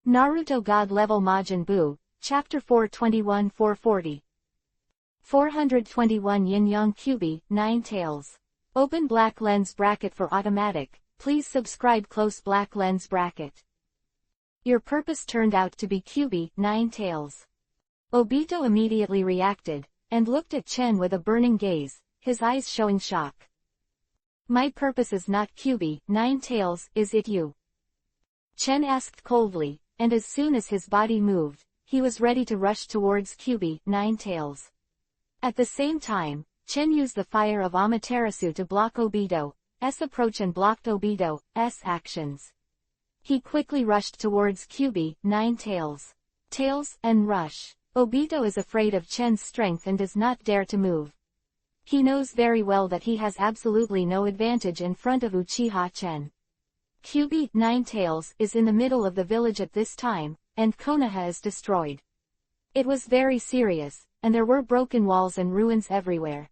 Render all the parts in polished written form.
Naruto God Level Majin Buu, Chapter 421 440. 421 Yin Yang QB, 9 Tails. Open black lens bracket for automatic, please subscribe close black lens bracket. Your purpose turned out to be QB, 9 Tails. Obito immediately reacted, and looked at Chen with a burning gaze, his eyes showing shock. My purpose is not QB, 9 Tails, is it you? Chen asked coldly, and as soon as his body moved, he was ready to rush towards QB, 9 Tails. At the same time, Chen used the fire of Amaterasu to block Obito's approach and blocked Obito's actions. He quickly rushed towards QB, 9 Tails. Tails, and rush. Obito is afraid of Chen's strength and does not dare to move. He knows very well that he has absolutely no advantage in front of Uchiha Chen. QB, 9 Tails, is in the middle of the village at this time, and Konoha is destroyed. It was very serious, and there were broken walls and ruins everywhere.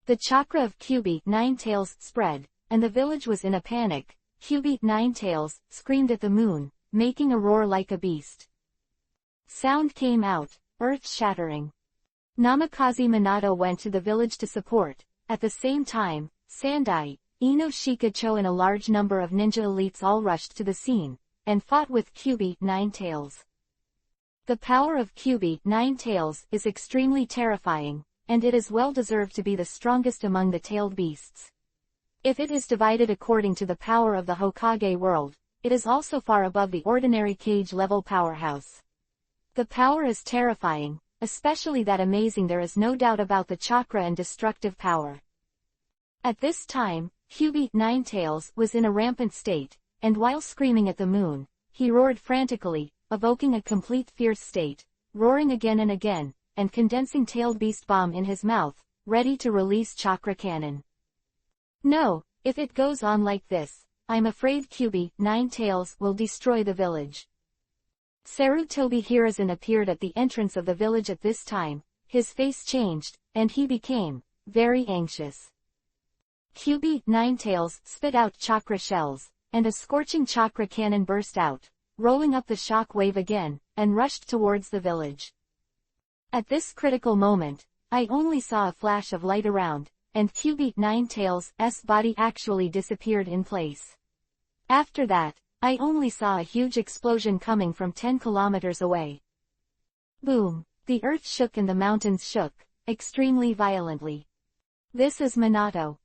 The chakra of QB, 9 Tails, spread, and the village was in a panic. QB, 9 Tails, screamed at the moon, making a roar like a beast. Sound came out, earth-shattering. Namikaze Minato went to the village to support. At the same time, Sandai, Ino Shikacho and a large number of ninja elites all rushed to the scene, and fought with QB, 9 Tails. The power of QB, 9 Tails, is extremely terrifying, and it is well deserved to be the strongest among the tailed beasts. If it is divided according to the power of the Hokage world, it is also far above the ordinary cage-level powerhouse. The power is terrifying, especially that amazing there is no doubt about the chakra and destructive power. At this time, QB, 9 Tails, was in a rampant state, and while screaming at the moon, he roared frantically, evoking a complete fierce state, roaring again and again, and condensing tailed beast bomb in his mouth, ready to release chakra cannon. No, if it goes on like this, I'm afraid QB, 9 Tails, will destroy the village. Sarutobi Hiruzen appeared at the entrance of the village at this time, his face changed, and he became very anxious. QB, 9 Tails, spit out chakra shells, and a scorching chakra cannon burst out, rolling up the shock wave again, and rushed towards the village. At this critical moment, I only saw a flash of light around, and QB, 9 Tails' body actually disappeared in place. After that, I only saw a huge explosion coming from 10 kilometers away. Boom! The earth shook and the mountains shook, extremely violently. This is Minato.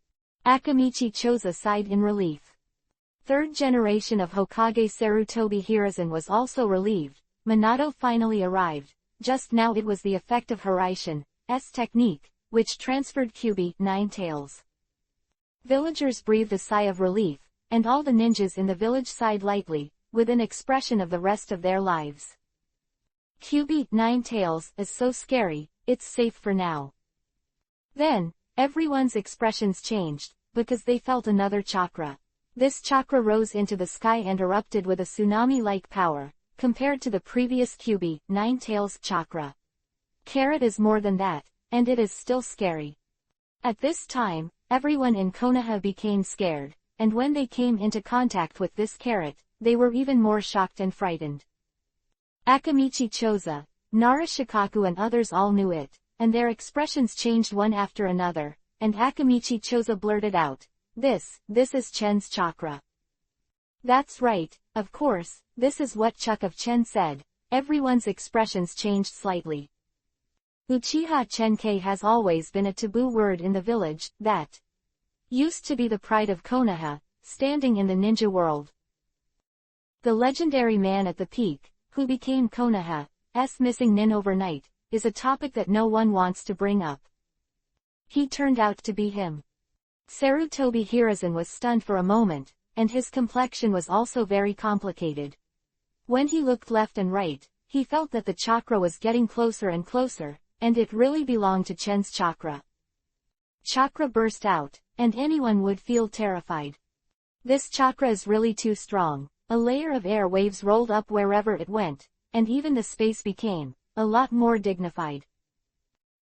Akamichi Choza sighed in relief. Third generation of Hokage Sarutobi Hiruzen was also relieved. Minato finally arrived. Just now it was the effect of Hiraishin's technique, which transferred QB, 9 Tails. Villagers breathed a sigh of relief, and all the ninjas in the village sighed lightly, with an expression of the rest of their lives. QB, 9 Tails, is so scary, it's safe for now. Then, everyone's expressions changed, because they felt another chakra. This chakra rose into the sky and erupted with a tsunami-like power, compared to the previous QB, 9 Tails chakra. Carrot is more than that, and it is still scary. At this time, everyone in Konoha became scared, and when they came into contact with this carrot, they were even more shocked and frightened. Akamichi Choza, Nara Shikaku and others all knew it, and their expressions changed one after another, and Akamichi Choza blurted out, This is Chen's chakra. That's right, of course, this is what Chuck of Chen said. Everyone's expressions changed slightly. Uchiha Chenkei has always been a taboo word in the village, that used to be the pride of Konoha, standing in the ninja world. The legendary man at the peak, who became Konoha's missing nin overnight, is a topic that no one wants to bring up. He turned out to be him. Sarutobi Hiruzen was stunned for a moment, and his complexion was also very complicated. When he looked left and right, he felt that the chakra was getting closer and closer, and it really belonged to Chen's chakra. Chakra burst out, and anyone would feel terrified. This chakra is really too strong. A layer of air waves rolled up wherever it went, and even the space became a lot more dignified.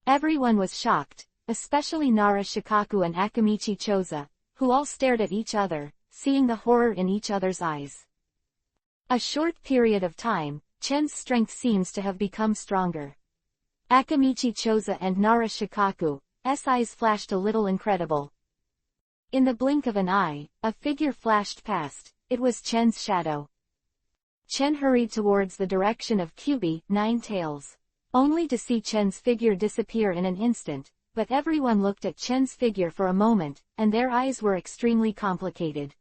Everyone was shocked, especially Nara Shikaku and Akamichi Choza, who all stared at each other, seeing the horror in each other's eyes. A short period of time, Chen's strength seems to have become stronger. Akamichi Choza and Nara Shikaku's eyes flashed a little incredible. In the blink of an eye, a figure flashed past. It was Chen's shadow. Chen hurried towards the direction of Kyubi, Nine Tails, only to see Chen's figure disappear in an instant, but everyone looked at Chen's figure for a moment, and their eyes were extremely complicated.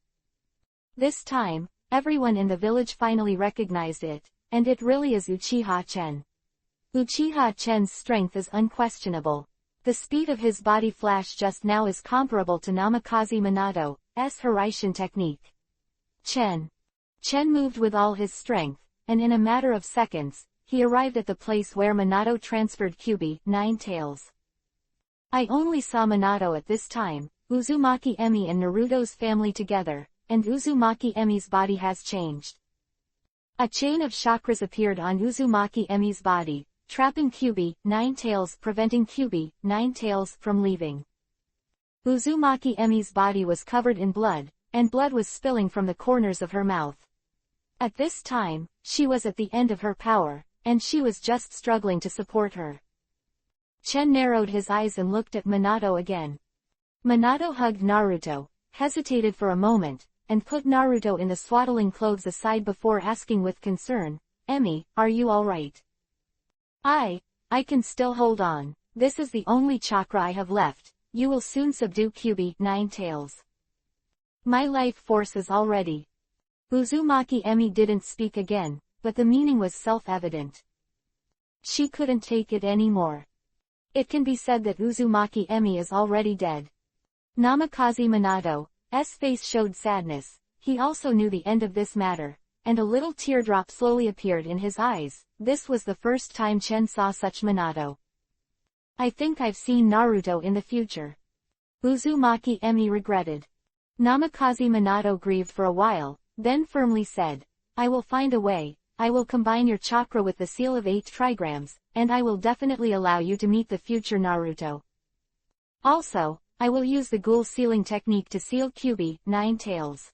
This time, everyone in the village finally recognized it, and it really is Uchiha Chen. Uchiha Chen's strength is unquestionable. The speed of his body flash just now is comparable to Namikaze Minato's Hiraishin technique. Chen moved with all his strength, and in a matter of seconds, he arrived at the place where Minato transferred Kyubi, Nine Tails. I only saw Minato at this time, Uzumaki Emi and Naruto's family together, and Uzumaki Emi's body has changed. A chain of chakras appeared on Uzumaki Emi's body, trapping Kyubi, Nine Tails, preventing Kyubi, Nine Tails from leaving. Uzumaki Emi's body was covered in blood, and blood was spilling from the corners of her mouth. At this time, she was at the end of her power, and she was just struggling to support her. Chen narrowed his eyes and looked at Minato again. Minato hugged Naruto, hesitated for a moment, and put Naruto in the swaddling clothes aside before asking with concern, "Emi, are you alright?" I can still hold on. This is the only chakra I have left. You will soon subdue Kyubi, Nine Tails. My life force is all ready." Uzumaki Emi didn't speak again, but the meaning was self-evident. She couldn't take it anymore. It can be said that Uzumaki Emi is already dead. Namikaze Minato's face showed sadness. He also knew the end of this matter, and a little teardrop slowly appeared in his eyes. This was the first time Chen saw such Minato. "I think I've seen Naruto in the future," Uzumaki Emi regretted. Namikaze Minato grieved for a while, then firmly said, "I will find a way. I will combine your chakra with the seal of 8 trigrams, and I will definitely allow you to meet the future Naruto. Also, I will use the ghoul sealing technique to seal Kyubi, Nine Tails.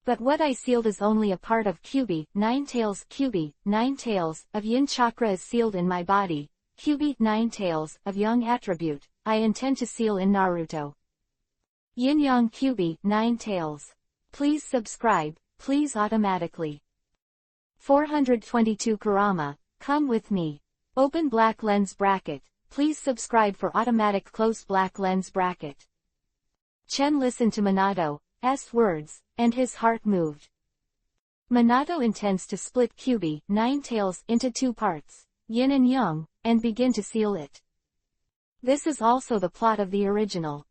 But what I sealed is only a part of Kyubi, Nine Tails. Kyubi, Nine Tails, of Yin chakra is sealed in my body. Kyubi, Nine Tails, of Yang attribute, I intend to seal in Naruto. Yin Yang Kyubi, Nine Tails. Please subscribe, please automatically. 422 Kurama, come with me. Open black lens bracket, please subscribe for automatic close black lens bracket." Chen listened to Minato's words, and his heart moved. Minato intends to split Kyubi, Nine Tails, into 2 parts, Yin and Yang, and begin to seal it. This is also the plot of the original.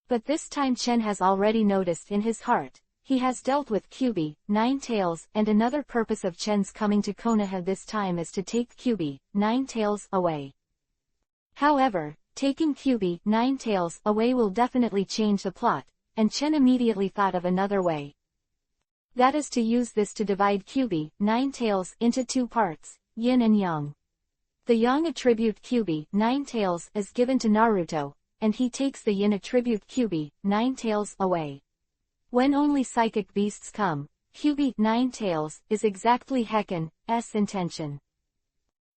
But this time Chen has already noticed in his heart, he has dealt with Kyubi, Nine Tails, and another purpose of Chen's coming to Konoha this time is to take Kyubi, Nine Tails, away. However, taking Kyubi, Nine Tails, away will definitely change the plot, and Chen immediately thought of another way. That is to use this to divide Kyubi, Nine Tails, into 2 parts, Yin and Yang. The Yang attribute Kyubi, Nine Tails, is given to Naruto, and he takes the Yin attribute Kyubi, Nine Tails, away. When only psychic beasts come, Kyubi, Nine Tails, is exactly Hecken's intention.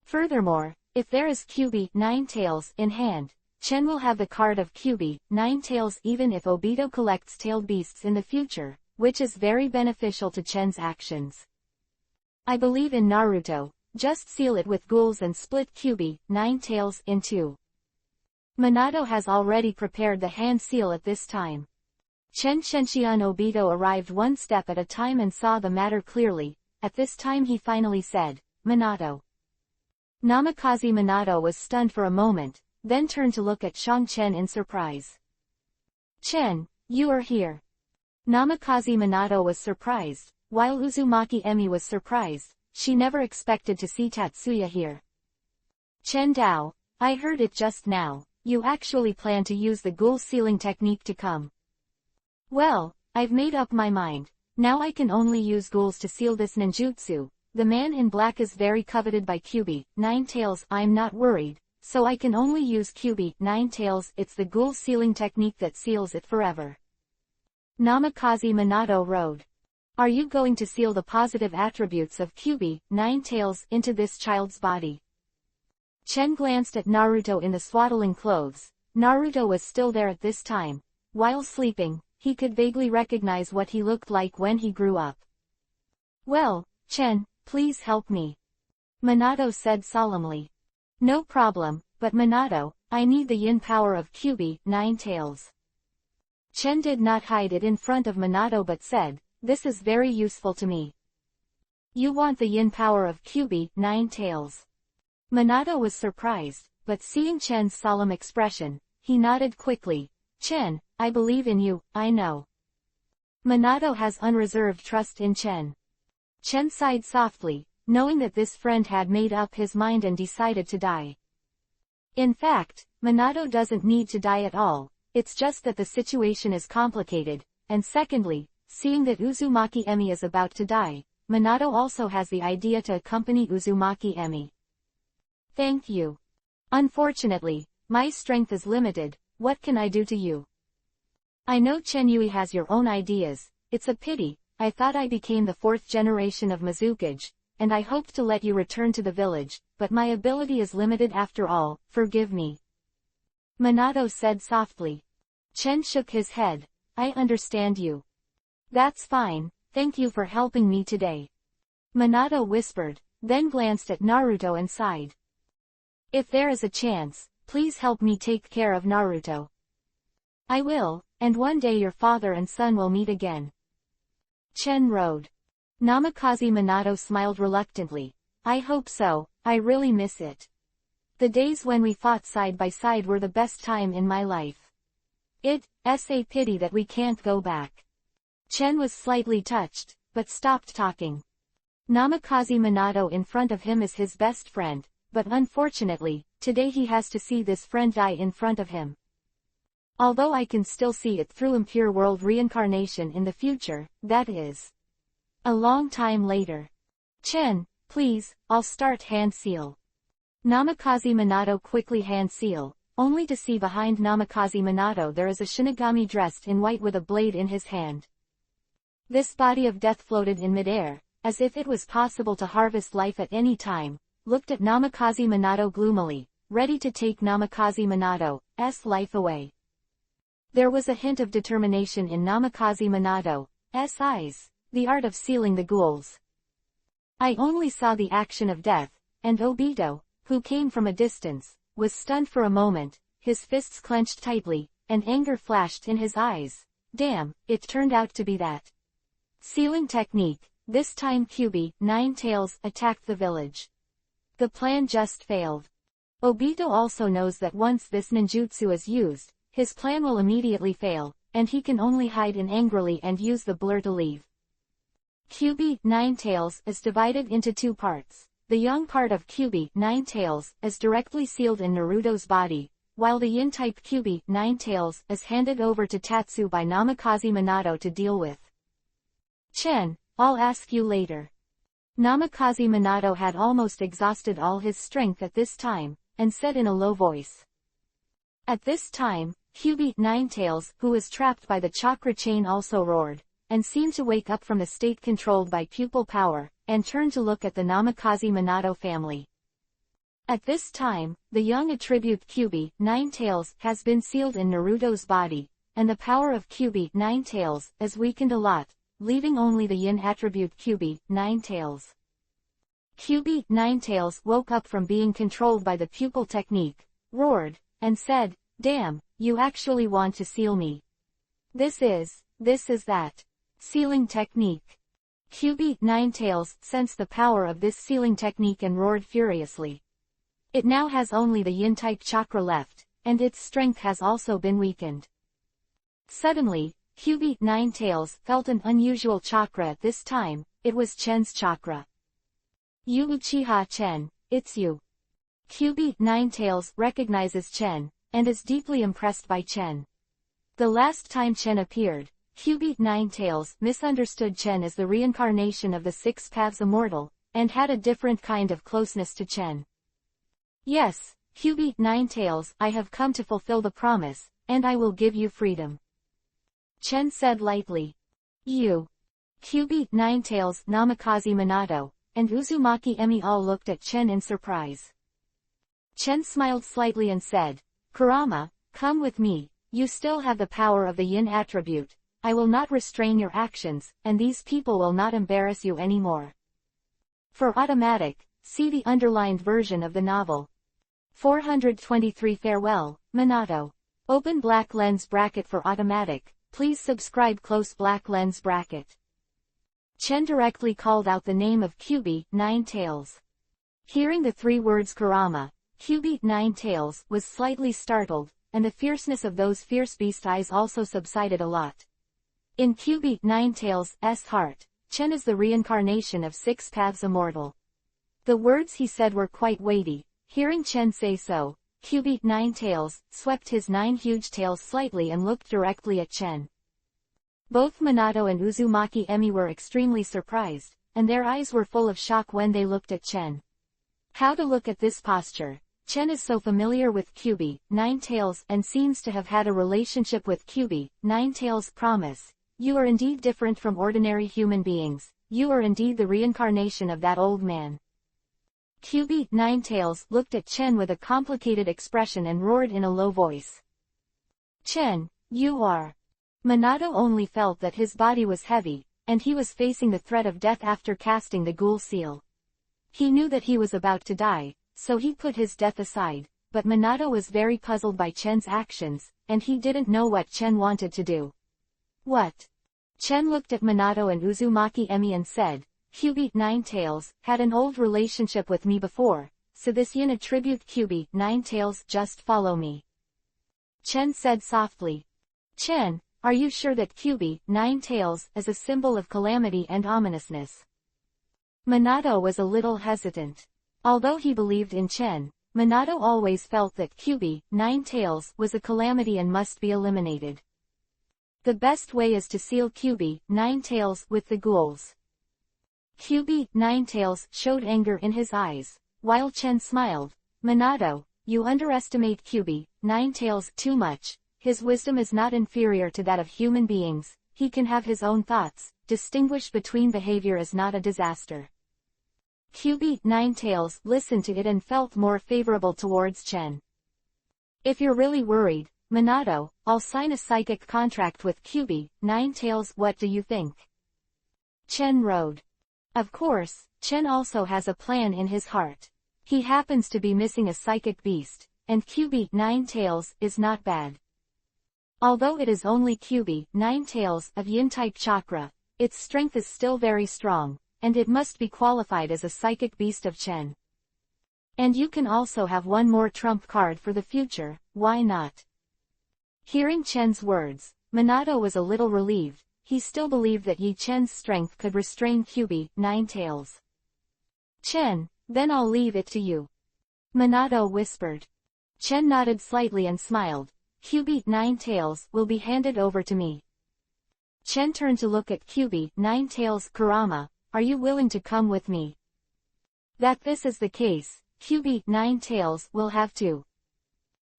Furthermore, if there is Kyubi, Nine Tails, in hand, Chen will have the card of Kyubi, Nine Tails even if Obito collects tailed beasts in the future, which is very beneficial to Chen's actions. I believe in Naruto, just seal it with ghouls and split Kyubi, Nine Tails, in 2. Minato has already prepared the hand seal at this time. Chen Shenxian Obito arrived one step at a time and saw the matter clearly. At this time he finally said, "Minato." Namikaze Minato was stunned for a moment, then turned to look at Shang Chen in surprise. "Chen, you are here." Namikaze Minato was surprised, while Uzumaki Emi was surprised. She never expected to see Tatsuya here. "Chen Dao, I heard it just now. You actually plan to use the ghoul sealing technique to come. Well, I've made up my mind. Now I can only use ghouls to seal this ninjutsu. The man in black is very coveted by Kyubi, Nine Tails. I'm not worried, so I can only use Kyubi, Nine Tails. It's the ghoul sealing technique that seals it forever." Namikaze Minato rode. Are you going to seal the positive attributes of Kyubi, Ninetales, into this child's body? Chen glanced at Naruto in the swaddling clothes. Naruto was still there at this time. While sleeping, he could vaguely recognize what he looked like when he grew up. Well, Chen, please help me. Minato said solemnly. No problem, but Minato, I need the yin power of Kyubi, Ninetales. Chen did not hide it in front of Minato but said, this is very useful to me. You want the yin power of Kyubi, Ninetales. Minato was surprised, but seeing Chen's solemn expression, he nodded quickly. Chen, I believe in you, I know. Minato has unreserved trust in Chen. Chen sighed softly, knowing that this friend had made up his mind and decided to die. In fact, Minato doesn't need to die at all, it's just that the situation is complicated, and secondly, seeing that Uzumaki Emi is about to die, Minato also has the idea to accompany Uzumaki Emi. Thank you. Unfortunately, my strength is limited, what can I do to you? I know Chen Yui has your own ideas, it's a pity, I thought I became the fourth generation of Mizukage, and I hoped to let you return to the village, but my ability is limited after all, forgive me. Minato said softly. Chen shook his head, I understand you. That's fine, thank you for helping me today. Minato whispered, then glanced at Naruto and sighed. If there is a chance, please help me take care of Naruto. I will, and one day your father and son will meet again. Chen rode. Namikaze Minato smiled reluctantly. I hope so, I really miss it. The days when we fought side by side were the best time in my life. It's a pity that we can't go back. Chen was slightly touched, but stopped talking. Namikaze Minato in front of him is his best friend, but unfortunately, today he has to see this friend die in front of him. Although I can still see it through impure world reincarnation in the future, that is. A long time later. Chen, please, I'll start hand seal. Namikaze Minato quickly hand seal, only to see behind Namikaze Minato there is a Shinigami dressed in white with a blade in his hand. This body of death floated in midair, as if it was possible to harvest life at any time, looked at Namikaze Minato gloomily, ready to take Namikaze Minato's life away. There was a hint of determination in Namikaze Minato's eyes, the art of sealing the ghouls. I only saw the action of death, and Obito, who came from a distance, was stunned for a moment, his fists clenched tightly, and anger flashed in his eyes. Damn, it turned out to be that sealing technique. This time Kyubi, Ninetales, attacked the village. The plan just failed. Obito also knows that once this ninjutsu is used, his plan will immediately fail, and he can only hide in angrily and use the blur to leave. Kyubi, Ninetales, is divided into two parts. The young part of Kyubi, Ninetales, is directly sealed in Naruto's body, while the yin-type Kyubi, Ninetales, is handed over to Tatsu by Namikaze Minato to deal with. Chen, I'll ask you later. Namikaze Minato had almost exhausted all his strength at this time, and said in a low voice. At this time, Kyubi, Ninetales, who was trapped by the chakra chain also roared, and seemed to wake up from the state controlled by pupil power, and turned to look at the Namikaze Minato family. At this time, the young attribute Kyubi, Ninetales, has been sealed in Naruto's body, and the power of Kyubi, Ninetales, is weakened a lot, leaving only the yin attribute Kyubi, Ninetales. Kyubi, Ninetales woke up from being controlled by the pupil technique, roared, and said, damn, you actually want to seal me. This is that sealing technique. Kyubi, Ninetales, sensed the power of this sealing technique and roared furiously. It now has only the yin-type chakra left, and its strength has also been weakened. Suddenly, Kyubi, Ninetales, felt an unusual chakra at this time. It was Chen's chakra. You Uchiha Chen, it's you. Kyubi, Ninetales, recognizes Chen, and is deeply impressed by Chen. The last time Chen appeared, Kyubi, Ninetales, misunderstood Chen as the reincarnation of the Six Paths Immortal, and had a different kind of closeness to Chen. Yes, Kyubi, Ninetales, I have come to fulfill the promise, and I will give you freedom. Chen said lightly. You. Kyubi, Ninetales, Namikaze Minato, and Uzumaki Emi all looked at Chen in surprise. Chen smiled slightly and said, "Kurama, come with me, you still have the power of the yin attribute, I will not restrain your actions, and these people will not embarrass you anymore." For automatic, see the underlined version of the novel. 423 Farewell, Minato. Open black lens bracket for automatic, please subscribe close black lens bracket. Chen directly called out the name of Kyubi, Ninetales. Hearing the three words Kurama, Kyubi, Ninetales was slightly startled, and the fierceness of those fierce beast eyes also subsided a lot. In Kyubi, Ninetales' heart, Chen is the reincarnation of Six Paths Immortal. The words he said were quite weighty. Hearing Chen say so, Kyubi, Ninetales swept his 9 huge tails slightly and looked directly at Chen. Both Minato and Uzumaki Emi were extremely surprised, and their eyes were full of shock when they looked at Chen. How to look at this posture? Chen is so familiar with Kyubi, Ninetales, and seems to have had a relationship with Kyubi, Ninetales. Promise, you are indeed different from ordinary human beings, you are indeed the reincarnation of that old man. Kyubi, Ninetales looked at Chen with a complicated expression and roared in a low voice. "Chen, you are..." Minato only felt that his body was heavy, and he was facing the threat of death after casting the ghoul seal. He knew that he was about to die, so he put his death aside, but Minato was very puzzled by Chen's actions, and he didn't know what Chen wanted to do. "What?" Chen looked at Minato and Uzumaki Emi and said, "Kyubi, Ninetales had an old relationship with me before, so this yin attribute Kyubi, Ninetales, just follow me." Chen said softly. "Chen, are you sure that Kyubi, Ninetales, is a symbol of calamity and ominousness?" Minato was a little hesitant. Although he believed in Chen, Minato always felt that Kyubi, Ninetales, was a calamity and must be eliminated. The best way is to seal Kyubi, Ninetales, with the ghouls. Kyubi, Ninetales showed anger in his eyes, while Chen smiled. "Minato, you underestimate Kyubi, Ninetales, too much. His wisdom is not inferior to that of human beings, he can have his own thoughts, distinguish between behavior is not a disaster." Kyubi, Ninetales listened to it and felt more favorable towards Chen. "If you're really worried, Minato, I'll sign a psychic contract with Kyubi, Ninetales, what do you think?" Chen rode. Of course, Chen also has a plan in his heart. He happens to be missing a psychic beast, and Kyubi, Ninetales, is not bad. Although it is only Kyubi, Ninetales, of yin-type chakra, its strength is still very strong, and it must be qualified as a psychic beast of Chen. And you can also have one more trump card for the future, why not? Hearing Chen's words, Minato was a little relieved. He still believed that Yi Chen's strength could restrain Kyubi, Ninetales. "Chen, then I'll leave it to you," Minato whispered. Chen nodded slightly and smiled. "Kyubi, Ninetales, will be handed over to me." Chen turned to look at Kyubi, Ninetales. "Kurama, are you willing to come with me?" That this is the case, Kyubi, Ninetales, will have to.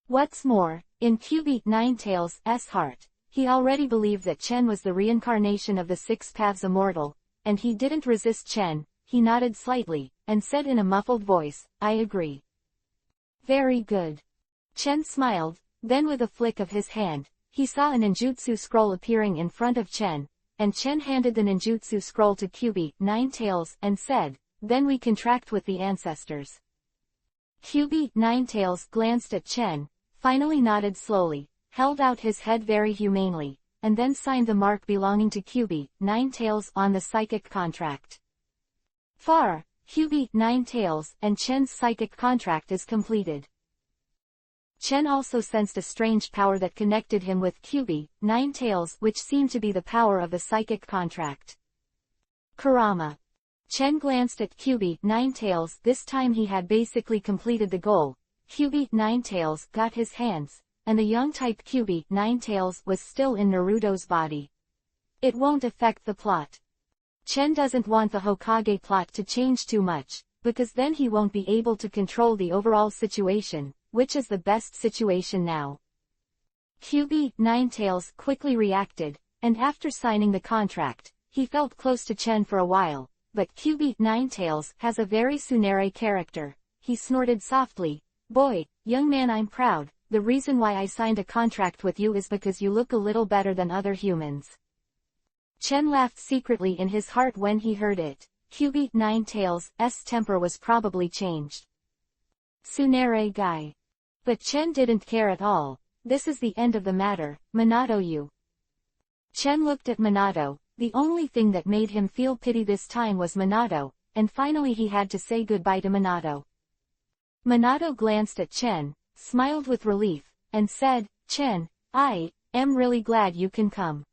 What's more, in Kyubi, Ninetales' heart, he already believed that Chen was the reincarnation of the Six Paths Immortal, and he didn't resist Chen. He nodded slightly, and said in a muffled voice, "I agree." "Very good." Chen smiled, then with a flick of his hand, he saw a ninjutsu scroll appearing in front of Chen, and Chen handed the ninjutsu scroll to Kyubi, Ninetales, and said, "Then we contract with the ancestors." Kyubi, Ninetales glanced at Chen, finally nodded slowly, held out his head very humanely, and then signed the mark belonging to Kyubi, Ninetales, on the psychic contract. Kyubi, Ninetales, and Chen's psychic contract is completed. Chen also sensed a strange power that connected him with Kyubi, Ninetales, which seemed to be the power of the psychic contract. Kurama. Chen glanced at Kyubi, Ninetales. This time he had basically completed the goal. Kyubi, Ninetales, got his hands, and the young-type Kyubi, Ninetales, was still in Naruto's body. It won't affect the plot. Chen doesn't want the Hokage plot to change too much, because then he won't be able to control the overall situation, which is the best situation now. Kyubi, Ninetales quickly reacted, and after signing the contract, he felt close to Chen for a while, but Kyubi Ninetails has a very tsundere character. He snorted softly. Boy, young man, I'm proud. The reason why I signed a contract with you is because you look a little better than other humans. Chen laughed secretly in his heart when he heard it. Kyubi Ninetails' temper was probably changed. Tsundere guy. But Chen didn't care at all. This is the end of the matter, Minato you. Chen looked at Minato. The only thing that made him feel pity this time was Minato, and finally he had to say goodbye to Minato. Minato glanced at Chen, smiled with relief, and said, Chen, I am really glad you can come.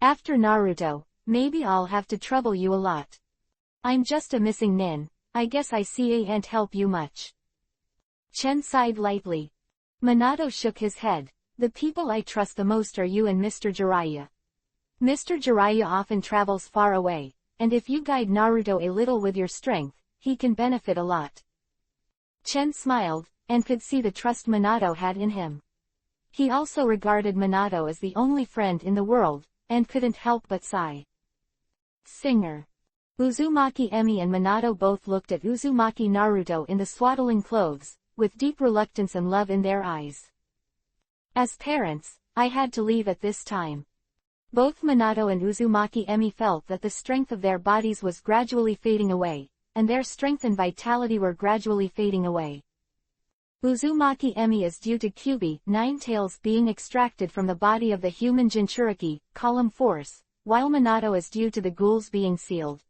After Naruto, maybe I'll have to trouble you a lot. I'm just a missing nin, I guess I can't help you much. Chen sighed lightly. Minato shook his head. The people I trust the most are you and Mr. Jiraiya. Mr. Jiraiya often travels far away, and if you guide Naruto a little with your strength, he can benefit a lot. Chen smiled, and could see the trust Minato had in him. He also regarded Minato as the only friend in the world, and couldn't help but sigh. Singer. Uzumaki Emi and Minato both looked at Uzumaki Naruto in the swaddling clothes, with deep reluctance and love in their eyes. As parents, I had to leave at this time. Both Minato and Uzumaki Emi felt that the strength of their bodies was gradually fading away, and their strength and vitality were gradually fading away. Uzumaki Emi is due to Kyubi Ninetails being extracted from the body of the human Jinchuriki, column force, while Minato is due to the ghouls being sealed.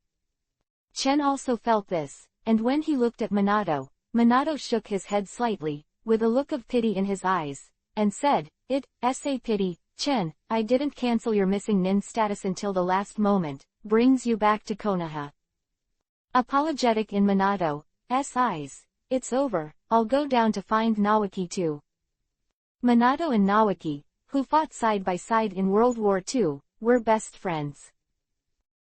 Chen also felt this, and when he looked at Minato, Minato shook his head slightly, with a look of pity in his eyes, and said, It's a pity, Chen, I didn't cancel your missing nin status until the last moment, brings you back to Konoha. Apologetic in Minato's eyes. It's over, I'll go down to find Nawaki too. Minato and Nawaki, who fought side by side in World War II, were best friends.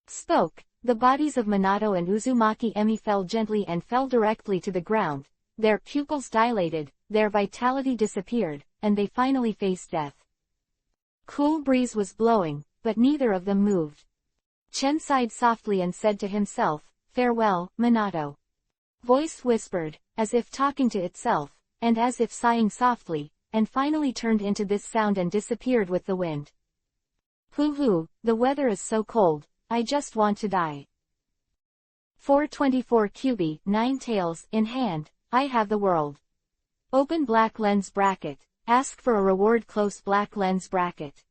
Spoke, the bodies of Minato and Uzumaki Emi fell gently and fell directly to the ground, their pupils dilated, their vitality disappeared, and they finally faced death. Cool breeze was blowing, but neither of them moved. Chen sighed softly and said to himself, Farewell, Minato. Voice whispered, as if talking to itself, and as if sighing softly, and finally turned into this sound and disappeared with the wind. Hoo, the weather is so cold, I just want to die. 424 Kyubi Ninetails in hand, I have the world. Open black lens bracket, ask for a reward close black lens bracket.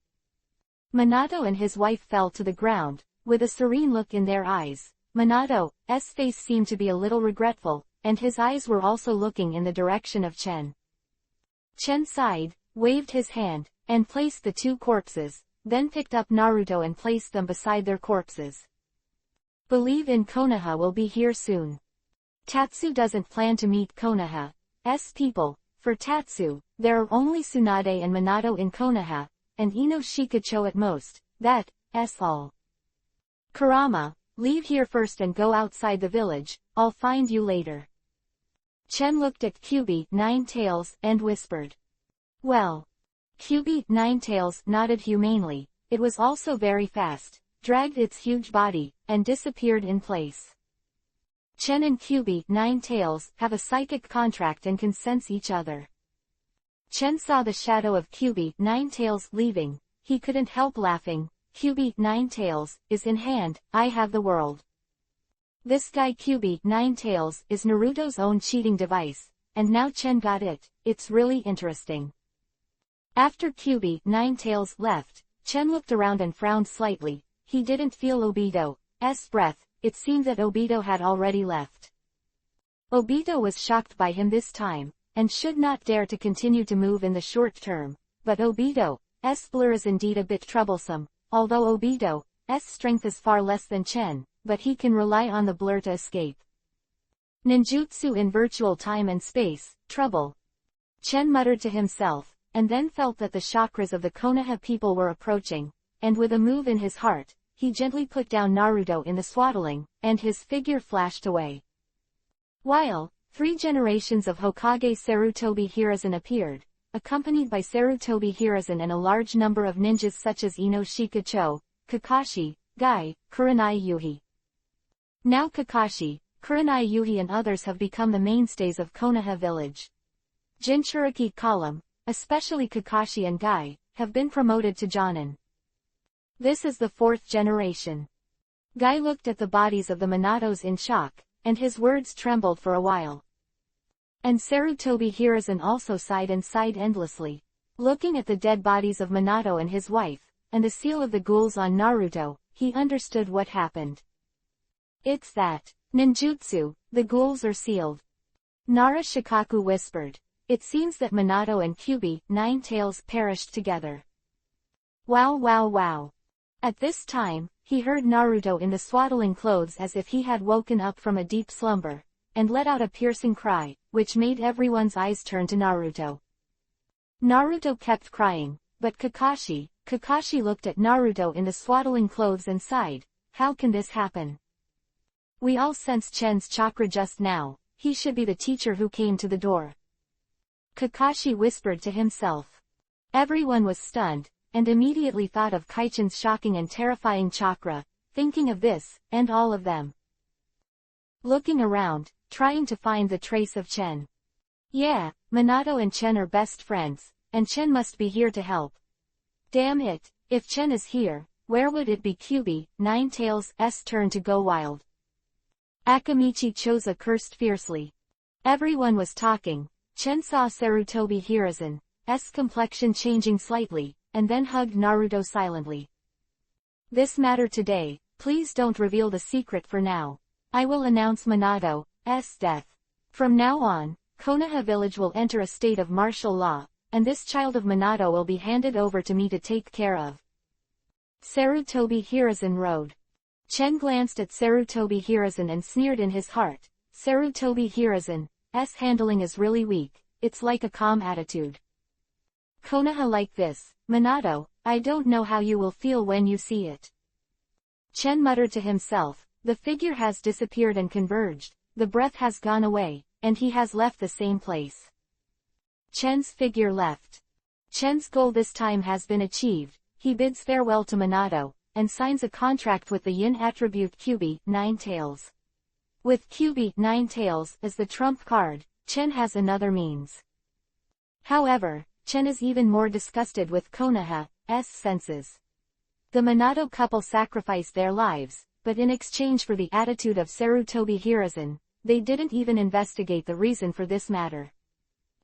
Minato and his wife fell to the ground, with a serene look in their eyes. Minato's face seemed to be a little regretful, and his eyes were also looking in the direction of Chen. Chen sighed, waved his hand, and placed the two corpses, then picked up Naruto and placed them beside their corpses. Believe in Konoha will be here soon. Tatsu doesn't plan to meet Konoha's people. For Tatsu, there are only Tsunade and Minato in Konoha, and Ino Shikacho at most, that's all. Kurama, leave here first and go outside the village, I'll find you later. Chen looked at Kyubi Ninetails and whispered. Well. Kyubi Ninetails nodded humanely, it was also very fast, dragged its huge body, and disappeared in place. Chen and Kyubi Ninetails have a psychic contract and can sense each other. Chen saw the shadow of Kyubi Ninetails leaving, he couldn't help laughing. Kyubi Ninetails is in hand, I have the world. This guy Kyubi Ninetails is Naruto's own cheating device, and now Chen got it, it's really interesting. After Kyubi Ninetails left, Chen looked around and frowned slightly, he didn't feel Obito's breath, it seemed that Obito had already left. Obito was shocked by him this time, and should not dare to continue to move in the short term, but Obito's blur is indeed a bit troublesome, although Obito's strength is far less than Chen, but he can rely on the blur to escape. Ninjutsu in virtual time and space, trouble. Chen muttered to himself, and then felt that the chakras of the Konoha people were approaching, and with a move in his heart, he gently put down Naruto in the swaddling, and his figure flashed away. While 3 generations of Hokage Sarutobi Hiruzen appeared, accompanied by Sarutobi Hiruzen and a large number of ninjas such as Ino Shikacho, Kakashi, Guy, Kurenai Yuhi. Now Kakashi, Kurenai Yuhi and others have become the mainstays of Konoha village. Jinchuriki column, especially Kakashi and Guy, have been promoted to Jonin. This is the 4th generation. Guy looked at the bodies of the Minatos in shock, and his words trembled for a while. And Sarutobi Hiruzen also sighed and sighed endlessly. Looking at the dead bodies of Minato and his wife, and the seal of the ghouls on Naruto, he understood what happened. It's that ninjutsu, the ghouls are sealed. Nara Shikaku whispered. It seems that Minato and Kyuubi, 9 Tails, perished together. Wow wow wow. At this time, he heard Naruto in the swaddling clothes as if he had woken up from a deep slumber, and let out a piercing cry, which made everyone's eyes turn to Naruto. Naruto kept crying, but Kakashi looked at Naruto in the swaddling clothes and sighed, how can this happen? We all sensed Chen's chakra just now, he should be the teacher who came to the door. Kakashi whispered to himself. Everyone was stunned, and immediately thought of Kaichen's shocking and terrifying chakra, thinking of this, and all of them. Looking around, trying to find the trace of Chen. Yeah, Minato and Chen are best friends, and Chen must be here to help. Damn it, if Chen is here, where would it be? Kyuubi, 9 Tails' turn to go wild. Akamichi Choza cursed fiercely. Everyone was talking. Chen saw Sarutobi Hiruzen's complexion changing slightly, and then hugged Naruto silently. This matter today, please don't reveal the secret for now. I will announce Minato's death. From now on, Konoha village will enter a state of martial law, and this child of Minato will be handed over to me to take care of. Sarutobi Hiruzen rode. Chen glanced at Sarutobi Hiruzen and sneered in his heart. Sarutobi Hiruzen's handling is really weak, it's like a calm attitude. Konoha like this, Minato, I don't know how you will feel when you see it. Chen muttered to himself, the figure has disappeared and converged, the breath has gone away, and he has left the same place. Chen's figure left. Chen's goal this time has been achieved, he bids farewell to Minato, and signs a contract with the yin attribute Kyuubi, 9 Tails. With Kyuubi, 9 Tails, as the trump card, Chen has another means. However, Chen is even more disgusted with Konoha's senses. The Minato couple sacrificed their lives, but in exchange for the attitude of Sarutobi Hiruzen, they didn't even investigate the reason for this matter.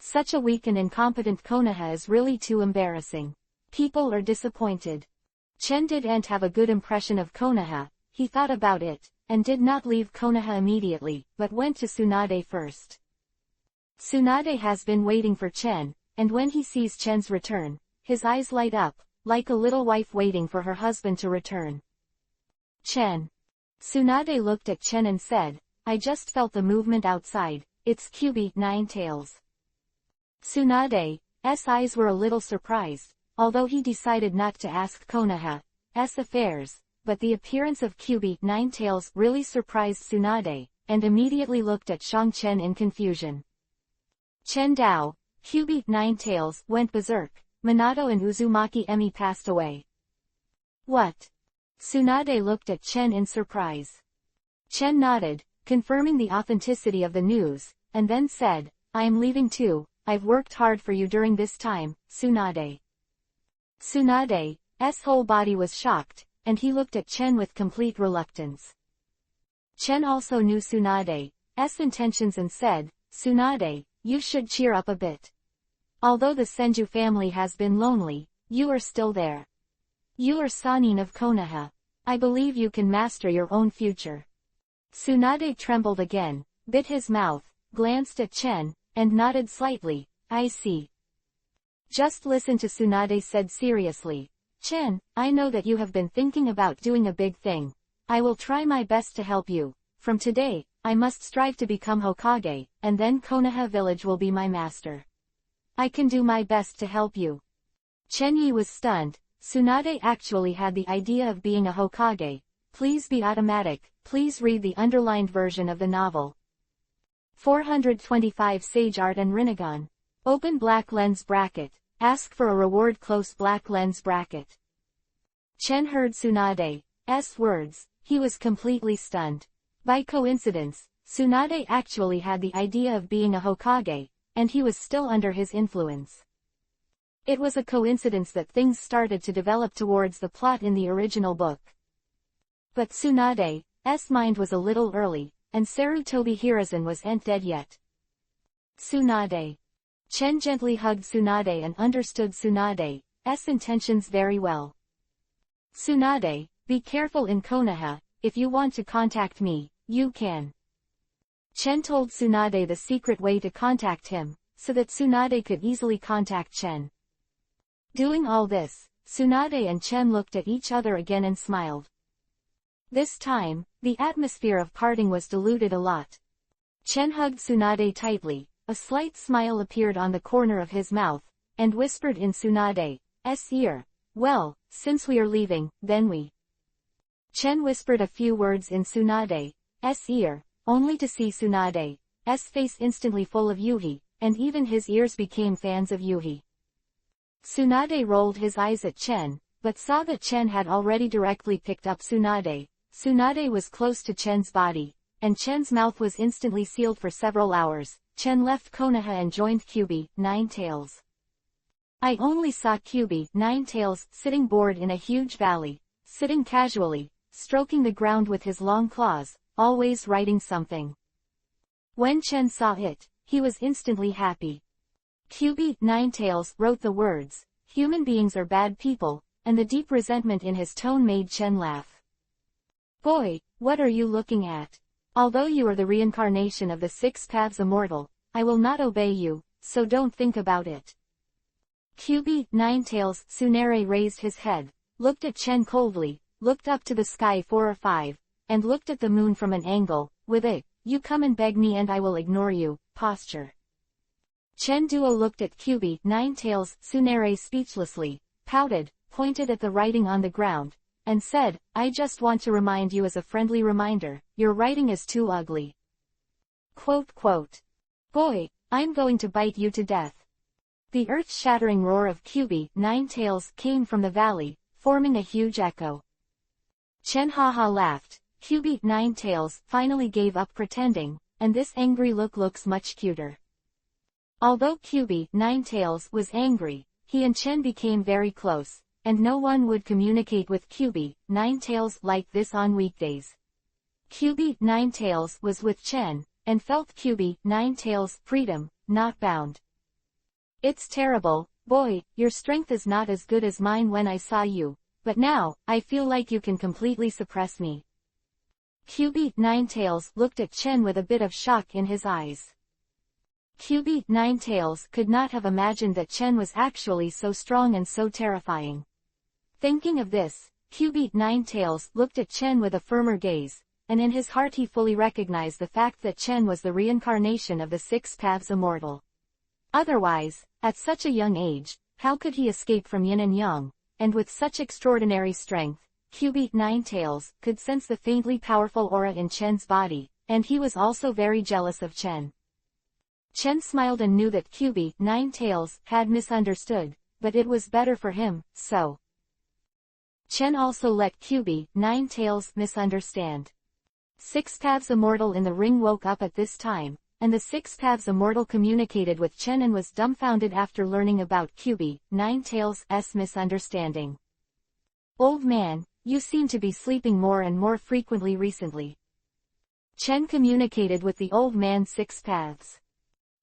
Such a weak and incompetent Konoha is really too embarrassing. People are disappointed. Chen didn't have a good impression of Konoha, he thought about it, and did not leave Konoha immediately, but went to Tsunade first. Tsunade has been waiting for Chen, and when he sees Chen's return, his eyes light up, like a little wife waiting for her husband to return. Chen. Tsunade looked at Chen and said, I just felt the movement outside, it's Kyuubi, 9 Tails. Tsunade's eyes were a little surprised, although he decided not to ask Konoha's affairs, but the appearance of Kyuubi, 9 Tails, really surprised Tsunade, and immediately looked at Shang Chen in confusion. Chen Dao, Kyuubi, 9 Tails, went berserk, Minato and Uzumaki Emi passed away. What? Tsunade looked at Chen in surprise. Chen nodded, confirming the authenticity of the news, and then said, I am leaving too, I've worked hard for you during this time, Tsunade. Tsunade's whole body was shocked, and he looked at Chen with complete reluctance. Chen also knew Tsunade's intentions and said, Tsunade, you should cheer up a bit. Although the Senju family has been lonely, you are still there. You are Sannin of Konoha. I believe you can master your own future. Tsunade trembled again, bit his mouth, glanced at Chen, and nodded slightly, I see. Just listen to Tsunade said seriously. Chen, I know that you have been thinking about doing a big thing. I will try my best to help you. From today, I must strive to become Hokage, and then Konoha village will be my master. I can do my best to help you. Chen Yi was stunned. Tsunade actually had the idea of being a Hokage. Please be automatic, please read the underlined version of the novel. 425 Sage Art and Rinnegan. Open black lens bracket. Ask for a reward close black lens bracket. Chen heard Tsunade's words, he was completely stunned. By coincidence, Tsunade actually had the idea of being a Hokage, and he was still under his influence. It was a coincidence that things started to develop towards the plot in the original book. But Tsunade's mind was a little early, and Sarutobi Hiruzen wasn't dead yet. Tsunade. Chen gently hugged Tsunade and understood Tsunade's intentions very well. Tsunade, be careful in Konoha. If you want to contact me, you can. Chen told Tsunade the secret way to contact him, so that Tsunade could easily contact Chen. Doing all this, Tsunade and Chen looked at each other again and smiled. This time, the atmosphere of parting was diluted a lot. Chen hugged Tsunade tightly, a slight smile appeared on the corner of his mouth, and whispered in Tsunade's ear, "Well, since we are leaving, then we." Chen whispered a few words in Tsunade's ear, only to see Tsunade's face instantly full of Yuhi, and even his ears became fans of Yuhi. Tsunade rolled his eyes at Chen, but saw that Chen had already directly picked up Tsunade. Tsunade was close to Chen's body, and Chen's mouth was instantly sealed for several hours. Chen left Konoha and joined Kyubi, Nine Tails. I only saw Kyubi, Nine Tails, sitting bored in a huge valley, sitting casually, stroking the ground with his long claws, always writing something. When Chen saw it, he was instantly happy. Kyubi, Nine Tails, wrote the words, "Human beings are bad people," and the deep resentment in his tone made Chen laugh. "Boy, what are you looking at? Although you are the reincarnation of the Six Paths Immortal, I will not obey you, so don't think about it." Kyubi, Nine Tails, Tsunade raised his head, looked at Chen coldly, looked up to the sky 4 or 5, and looked at the moon from an angle, with a, "You come and beg me and I will ignore you," posture. Chen Duo looked at Kyubi, Nine Tails, Tsunade speechlessly, pouted, pointed at the writing on the ground, and said, "I just want to remind you as a friendly reminder, your writing is too ugly." Quote. "Boy, I'm going to bite you to death." The earth-shattering roar of Kyubi, Nine Tails, came from the valley, forming a huge echo. Chen haha laughed. Kyubi, Nine Tails, finally gave up pretending, and this angry look looks much cuter. Although Kyubi, Nine Tails, was angry, he and Chen became very close, and no one would communicate with Kyubi, Nine Tails, like this on weekdays. Kyubi, Nine Tails, was with Chen, and felt Kyubi, Nine Tails, freedom, not bound. "It's terrible, boy, your strength is not as good as mine when I saw you, but now, I feel like you can completely suppress me." Kyubi, Nine Tails, looked at Chen with a bit of shock in his eyes. Kyubi, Nine Tails, could not have imagined that Chen was actually so strong and so terrifying. Thinking of this, Kyubi, Nine Tails, looked at Chen with a firmer gaze, and in his heart he fully recognized the fact that Chen was the reincarnation of the Six Paths Immortal. Otherwise, at such a young age, how could he escape from yin and yang, and with such extraordinary strength? Kyubi, Nine Tails, could sense the faintly powerful aura in Chen's body, and he was also very jealous of Chen. Chen smiled and knew that Kyubi, Nine Tails, had misunderstood, but it was better for him, so. Chen also let Kyubi, Nine Tails, misunderstand. Six Paths Immortal in the ring woke up at this time, and the Six Paths Immortal communicated with Chen and was dumbfounded after learning about Kyubi, Nine Tails' misunderstanding. "Old man, you seem to be sleeping more and more frequently recently." Chen communicated with the old man Six Paths.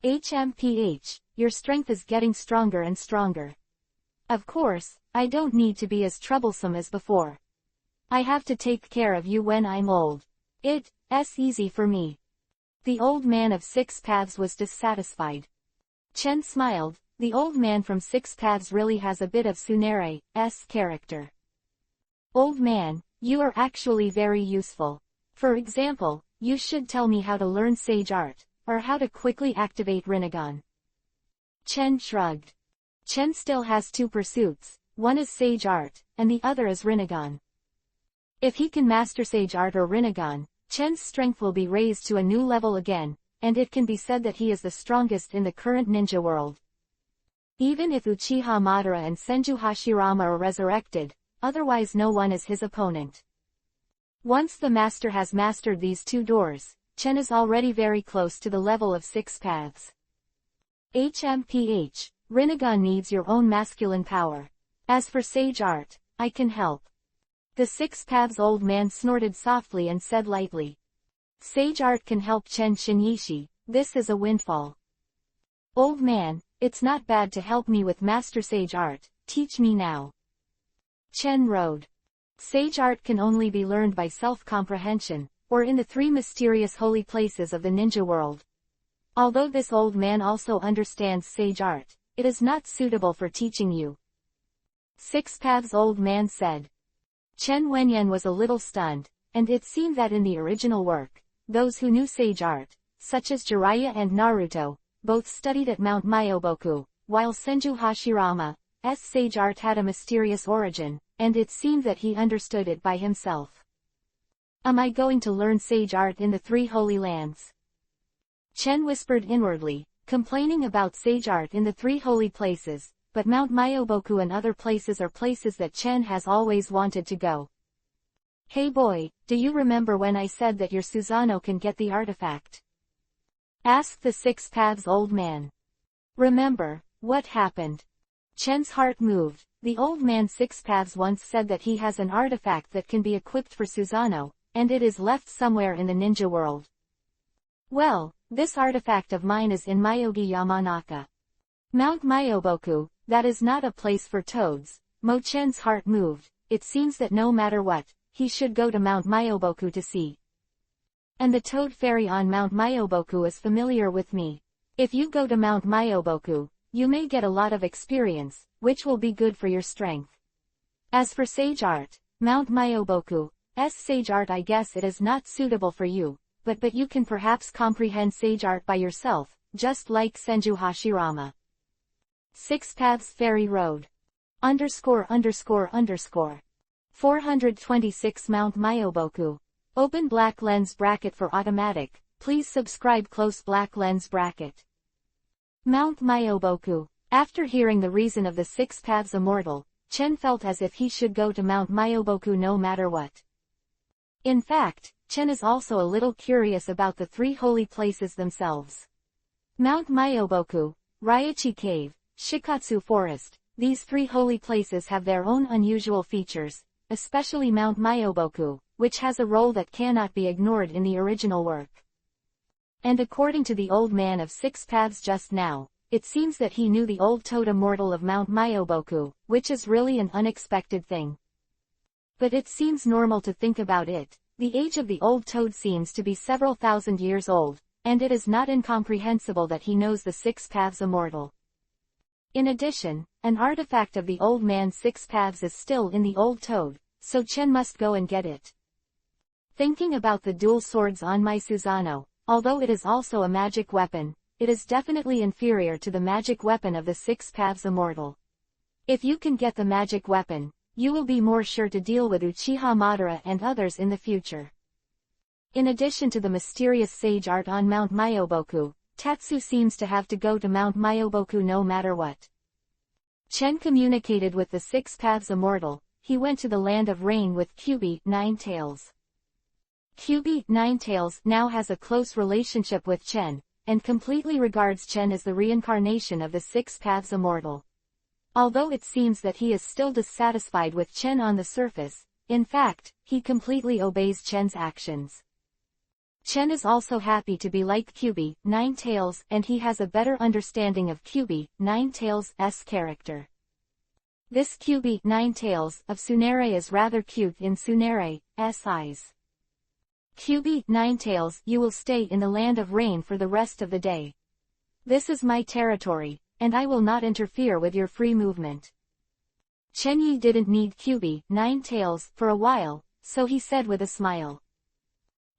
"HMPH, your strength is getting stronger and stronger. Of course, I don't need to be as troublesome as before. I have to take care of you when I'm old. It's easy for me." The old man of Six Paths was dissatisfied. Chen smiled. The old man from Six Paths really has a bit of Tsunade's character. "Old man, you are actually very useful. For example, you should tell me how to learn Sage Art, or how to quickly activate Rinnegan." Chen shrugged. Chen still has two pursuits, one is Sage Art, and the other is Rinnegan. If he can master Sage Art or Rinnegan, Chen's strength will be raised to a new level again, and it can be said that he is the strongest in the current ninja world. Even if Uchiha Madara and Senju Hashirama are resurrected, otherwise no one is his opponent. Once the master has mastered these 2 doors, Chen is already very close to the level of 6 paths. HMPH, Rinnegan needs your own masculine power. As for sage art, I can help. The 6 paths old man snorted softly and said lightly. Sage art can help Chen Shinyishi, this is a windfall. Old man, it's not bad to help me with master sage art, teach me now. Chen rode. Sage art can only be learned by self-comprehension, or in the 3 mysterious holy places of the ninja world. Although this old man also understands sage art, it is not suitable for teaching you. 6 paths old man said. Chen Wenyan was a little stunned, and it seemed that in the original work, those who knew sage art, such as Jiraiya and Naruto, both studied at Mount Myoboku, while Senju Hashirama's sage art had a mysterious origin, and it seemed that he understood it by himself. Am I going to learn sage art in the 3 holy lands? Chen whispered inwardly, complaining about sage art in the 3 holy places, but Mount Myoboku and other places are places that Chen has always wanted to go. Hey boy, do you remember when I said that your Susanoo can get the artifact? Asked the 6 paths old man. Remember, what happened? Chen's heart moved. The old man 6 paths once said that he has an artifact that can be equipped for Susanoo, and it is left somewhere in the ninja world. Well, this artifact of mine is in Myogi Yamanaka. Mount Myoboku, that is not a place for toads. Mo Chen's heart moved. It seems that no matter what, he should go to Mount Myoboku to see. And the toad fairy on Mount Myoboku is familiar with me. If you go to Mount Myoboku, you may get a lot of experience, which will be good for your strength. As for sage art, Mount Myoboku's sage art, I guess it is not suitable for you, but you can perhaps comprehend sage art by yourself, just like Senju Hashirama. 6 paths fairy road. ____. 426 Mount Myoboku. Open black lens bracket for automatic, please subscribe close black lens bracket. Mount Myoboku. After hearing the reason of the 6 paths immortal, Chen felt as if he should go to Mount Myoboku no matter what. In fact, Chen is also a little curious about the 3 holy places themselves. Mount Myoboku, Ryachi Cave, Shikatsu Forest, these 3 holy places have their own unusual features, especially Mount Myoboku, which has a role that cannot be ignored in the original work. And according to the old man of 6 paths just now, it seems that he knew the old toad immortal of Mount Myoboku, which is really an unexpected thing. But it seems normal to think about it. The age of the old toad seems to be several thousand years old, and it is not incomprehensible that he knows the 6 paths immortal. In addition, an artifact of the old man's 6 paths is still in the old toad, so Chen must go and get it. Thinking about the dual swords on my Susanoo, although it is also a magic weapon, it is definitely inferior to the magic weapon of the 6 paths immortal. If you can get the magic weapon, you will be more sure to deal with Uchiha Madara and others in the future. In addition to the mysterious sage art on Mount Myoboku, Tatsu seems to have to go to Mount Myoboku no matter what. Chen communicated with the 6 paths immortal. He went to the land of rain with Kyubi, 9 Tails. Kyubi, 9 Tails, now has a close relationship with Chen, and completely regards Chen as the reincarnation of the 6 paths immortal. Although it seems that he is still dissatisfied with Chen on the surface, in fact, he completely obeys Chen's actions. Chen is also happy to be like Kyubi, 9 Tails, and he has a better understanding of Kyubi, 9 Tails' character. This Kyubi, 9 Tails, of Tsunere is rather cute in Tsunere's eyes. Kyubi, 9 Tails, you will stay in the land of rain for the rest of the day. This is my territory, and I will not interfere with your free movement. Chen Yi didn't need Kyubi, 9 Tails, for a while, so he said with a smile.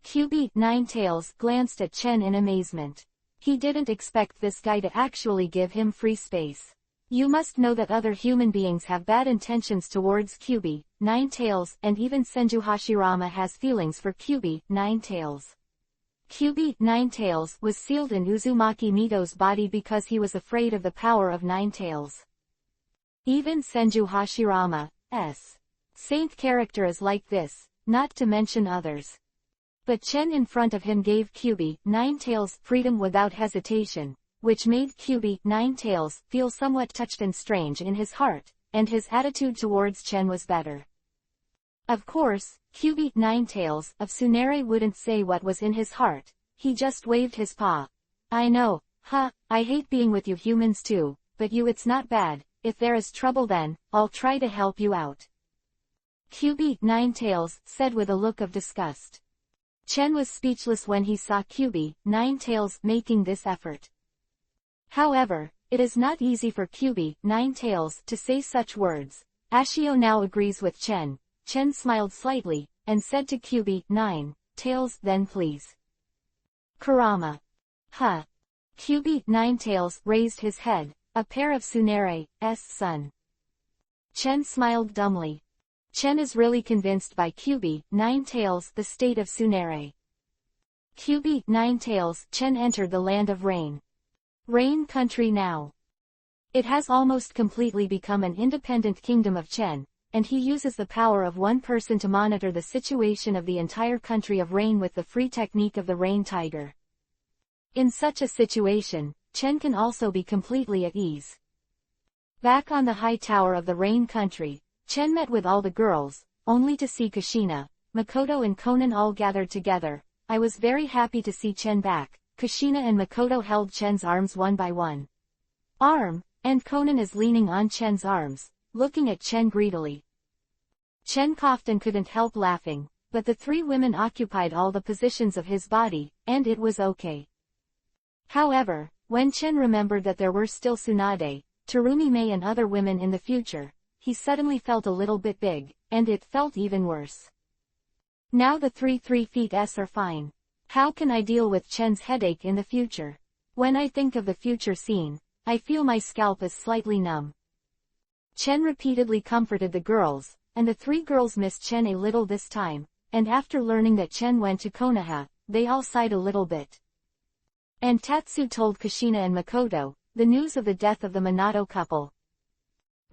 Kyubi, 9 Tails, glanced at Chen in amazement. He didn't expect this guy to actually give him free space. You must know that other human beings have bad intentions towards Kyubi, 9 Tails, and even Senju Hashirama has feelings for Kyubi, 9 Tails. Kyubi, 9 Tails, was sealed in Uzumaki Mito's body because he was afraid of the power of 9 Tails. Even Senju Hashirama's saint character is like this. not to mention others. But Chen in front of him gave QB, Ninetales, freedom without hesitation, which made QB, Ninetales, feel somewhat touched and strange in his heart, and his attitude towards Chen was better. Of course, QB, Ninetales, of Tsunere wouldn't say what was in his heart, he just waved his paw. I know, I hate being with you humans too, but it's not bad, if there is trouble then, I'll try to help you out. QB, Ninetales, said with a look of disgust. Chen was speechless when he saw QB, Ninetales, making this effort. However, it is not easy for QB, Ninetales, to say such words. Ashio now agrees with Chen. Chen smiled slightly, and said to QB, Ninetales, then please. Kurama. QB, Ninetales, raised his head, a pair of Tsunere's son. Chen smiled dumbly. Chen is really convinced by QB, Ninetales, the state of Tsunere. QB, Ninetales, Chen entered the land of rain. Rain country now. It has almost completely become an independent kingdom of Chen, and he uses the power of one person to monitor the situation of the entire country of rain with the free technique of the rain tiger. In such a situation, Chen can also be completely at ease. Back on the high tower of the rain country, Chen met with all the girls, only to see Kushina, Makoto and Konan all gathered together. I was very happy to see Chen back. Kushina and Makoto held Chen's arms one by one. And Konan is leaning on Chen's arms, looking at Chen greedily. Chen coughed and couldn't help laughing, but the three women occupied all the positions of his body, and it was okay. However, when Chen remembered that there were still Tsunade, Terumi Mei and other women in the future, he suddenly felt a little bit big, and it felt even worse. Now the 3 feet are fine. How can I deal with Chen's headache in the future? When I think of the future scene, I feel my scalp is slightly numb. Chen repeatedly comforted the girls, and the three girls missed Chen a little this time, and after learning that Chen went to Konoha, they all sighed a little bit. And Tatsu told Kushina and Makoto the news of the death of the Minato couple.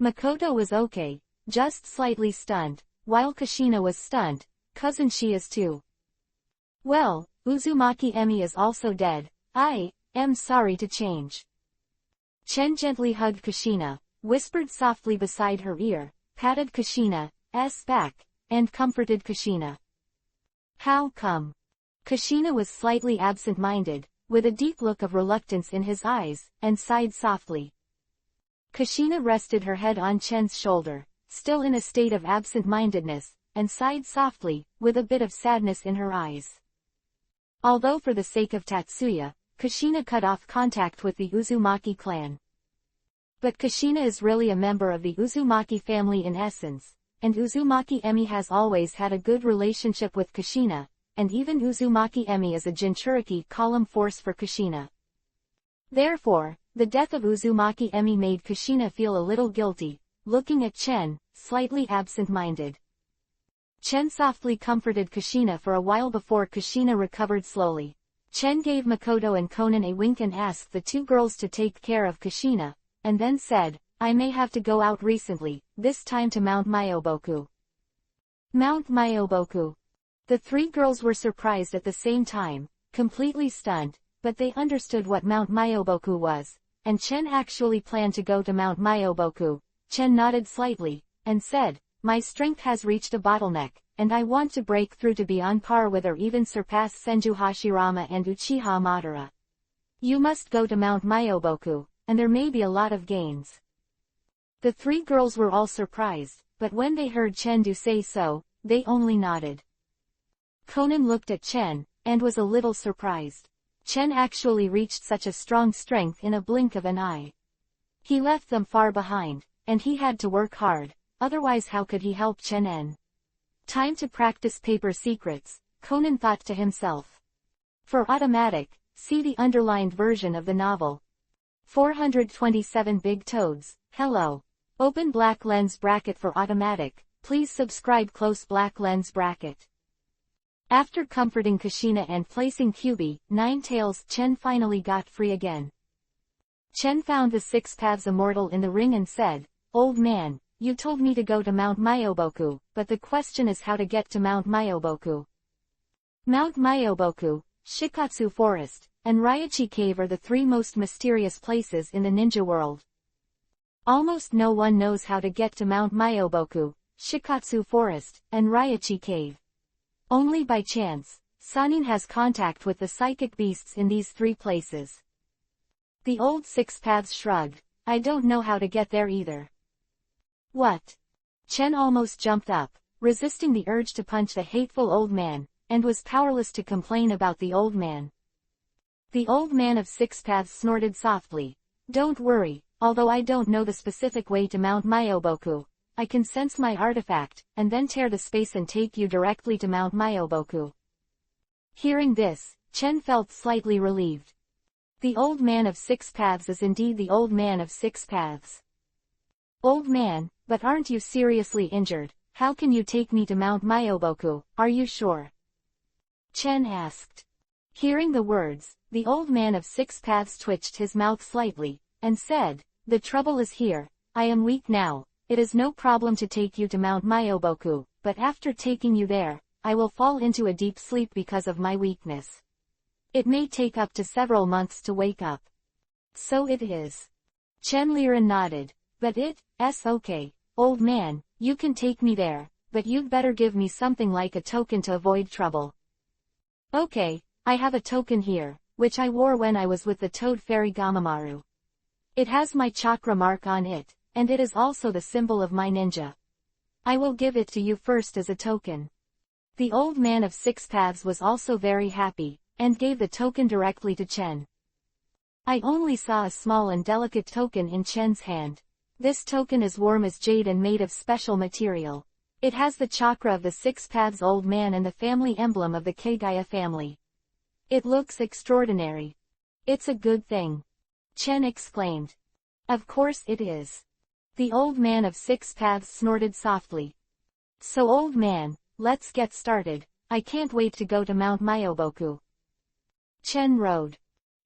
Makoto was okay, just slightly stunned, while Kushina was stunned, cousin she is too. Well, Uzumaki Emi is also dead. I am sorry to change. Chen gently hugged Kushina, whispered softly beside her ear, patted Kushina's back, and comforted Kushina. How come? Kushina was slightly absent-minded, with a deep look of reluctance in his eyes, and sighed softly. Kushina rested her head on Chen's shoulder, still in a state of absent-mindedness, and sighed softly, with a bit of sadness in her eyes. Although for the sake of Tatsuya, Kushina cut off contact with the Uzumaki clan. But Kushina is really a member of the Uzumaki family in essence, and Uzumaki Emi has always had a good relationship with Kushina, and even Uzumaki Emi is a Jinchuriki column force for Kushina. Therefore, the death of Uzumaki Emi made Kushina feel a little guilty, looking at Chen, slightly absent-minded. Chen softly comforted Kushina for a while before Kushina recovered slowly. Chen gave Makoto and Konan a wink and asked the two girls to take care of Kushina, and then said, I may have to go out recently, this time to Mount Myoboku. Mount Myoboku. The three girls were surprised at the same time, completely stunned, but they understood what Mount Myoboku was, and Chen actually planned to go to Mount Myoboku. Chen nodded slightly, and said, my strength has reached a bottleneck, and I want to break through to be on par with or even surpass Senju Hashirama and Uchiha Madara. You must go to Mount Myoboku, and there may be a lot of gains. The three girls were all surprised, but when they heard Chen do say so, they only nodded. Konan looked at Chen, and was a little surprised. Chen actually reached such a strong strength in a blink of an eye. He left them far behind, and he had to work hard, otherwise how could he help Chen En? Time to practice paper secrets, Konan thought to himself. For automatic, see the underlined version of the novel. 427 Big Toads, hello. Open black lens bracket for automatic, please subscribe close black lens bracket. After comforting Kushina and placing QB, Ninetales, Chen finally got free again. Chen found the 6 paths immortal in the ring and said, Old man, you told me to go to Mount Myoboku, but the question is how to get to Mount Myoboku. Mount Myoboku, Shikatsu Forest, and Ryachi Cave are the three most mysterious places in the ninja world. Almost no one knows how to get to Mount Myoboku, Shikatsu Forest, and Ryachi Cave. Only by chance, Sanin has contact with the psychic beasts in these three places. The old Six Paths shrugged. I don't know how to get there either. What? Chen almost jumped up, resisting the urge to punch the hateful old man, and was powerless to complain about the old man. The old man of Six Paths snorted softly. Don't worry, although I don't know the specific way to Mount Myoboku, I can sense my artifact, and then tear the space and take you directly to Mount Myoboku. Hearing this, Chen felt slightly relieved. The old man of Six Paths is indeed the old man of Six Paths. Old man, but aren't you seriously injured? How can you take me to Mount Myoboku, are you sure? Chen asked. Hearing the words, the old man of Six Paths twitched his mouth slightly, and said, the trouble is here, I am weak now, it is no problem to take you to Mount Myoboku, but after taking you there, I will fall into a deep sleep because of my weakness. It may take up to several months to wake up. So it is. Chen Liren nodded. But it's okay, old man, you can take me there, but you'd better give me something like a token to avoid trouble. Okay, I have a token here, which I wore when I was with the Toad Fairy Gamamaru. It has my chakra mark on it, and it is also the symbol of my ninja. I will give it to you first as a token. The old man of Six Paths was also very happy, and gave the token directly to Chen. I only saw a small and delicate token in Chen's hand. This token is warm as jade and made of special material. It has the chakra of the Six Paths old man and the family emblem of the Kagaya family. It looks extraordinary. It's a good thing. Chen exclaimed. Of course it is. The old man of Six Paths snorted softly. So old man, let's get started, I can't wait to go to Mount Myoboku. Chen rode.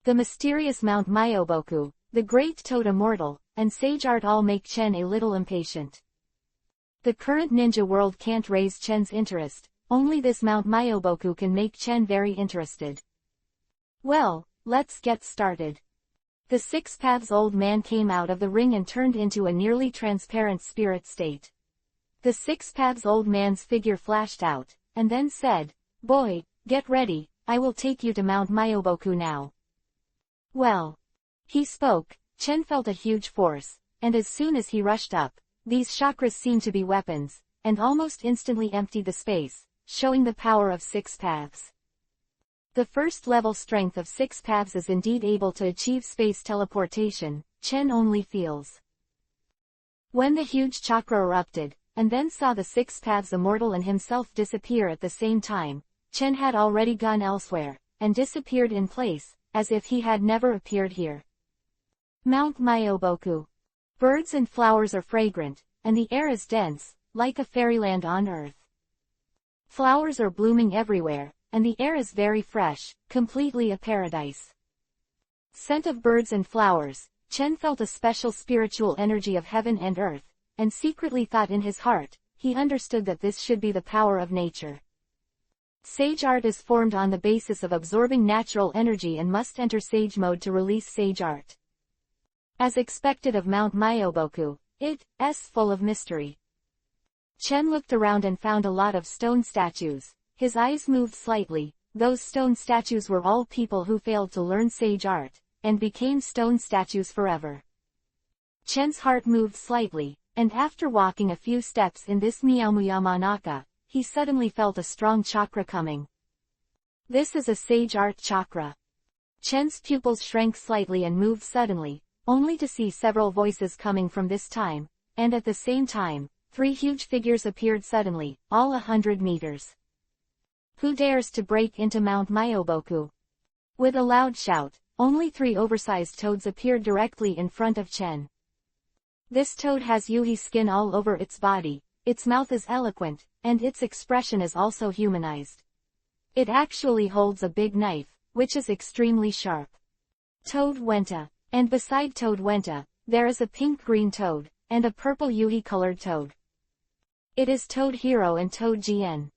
The mysterious Mount Myoboku, the great Toad Immortal, and Sage Art all make Chen a little impatient. The current ninja world can't raise Chen's interest, only this Mount Myoboku can make Chen very interested. Well, let's get started. The Six Paths old man came out of the ring and turned into a nearly transparent spirit state. The Six Paths old man's figure flashed out, and then said, Boy, get ready, I will take you to Mount Myoboku now. Well. He spoke, Chen felt a huge force, and as soon as he rushed up, these chakras seemed to be weapons, and almost instantly emptied the space, showing the power of Six Paths. The first level strength of Six Paths is indeed able to achieve space teleportation, Chen only feels. When the huge chakra erupted, and then saw the Six Paths Immortal and himself disappear at the same time, Chen had already gone elsewhere, and disappeared in place, as if he had never appeared here. Mount Myoboku. Birds and flowers are fragrant, and the air is dense, like a fairyland on earth. Flowers are blooming everywhere, and the air is very fresh, completely a paradise. Scent of birds and flowers, Chen felt a special spiritual energy of heaven and earth, and secretly thought in his heart, he understood that this should be the power of nature. Sage Art is formed on the basis of absorbing natural energy and must enter Sage mode to release Sage Art. As expected of Mount Myoboku, it's full of mystery. Chen looked around and found a lot of stone statues. His eyes moved slightly. Those stone statues were all people who failed to learn Sage Art, and became stone statues forever. Chen's heart moved slightly, and after walking a few steps in this Miyamuyamanaka, he suddenly felt a strong chakra coming. This is a Sage Art chakra. Chen's pupils shrank slightly and moved suddenly, only to see several voices coming from this time, and at the same time, 3 huge figures appeared suddenly, all 100 meters. Who dares to break into Mount Myoboku? With a loud shout, only 3 oversized toads appeared directly in front of Chen. This toad has Yuhi skin all over its body, its mouth is eloquent, and its expression is also humanized. It actually holds a big knife, which is extremely sharp. Toad Wenta. And beside Toad Wenta, there is a pink-green toad, and a purple Yuhi-colored toad. It is Toad Hero and Toad GN.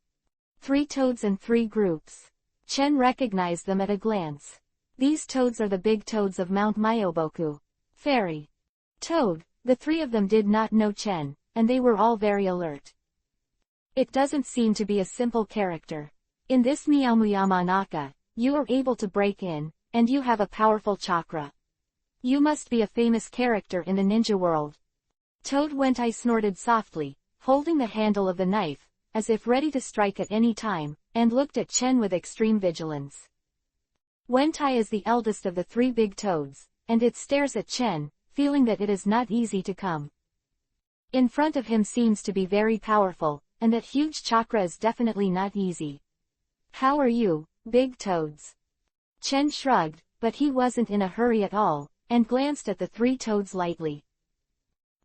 3 toads and 3 groups. Chen recognized them at a glance. These toads are the big toads of Mount Myoboku. Fairy. Toad, the 3 of them did not know Chen, and they were all very alert. It doesn't seem to be a simple character. In this Meowmeoyamanaka, you are able to break in, and you have a powerful chakra. You must be a famous character in the ninja world. Toad Wentai snorted softly, holding the handle of the knife, as if ready to strike at any time, and looked at Chen with extreme vigilance. Wentai is the eldest of the 3 big toads, and it stares at Chen, feeling that it is not easy to come. In front of him seems to be very powerful, and that huge chakra is definitely not easy. How are you, big toads? Chen shrugged, but he wasn't in a hurry at all, and glanced at the 3 toads lightly.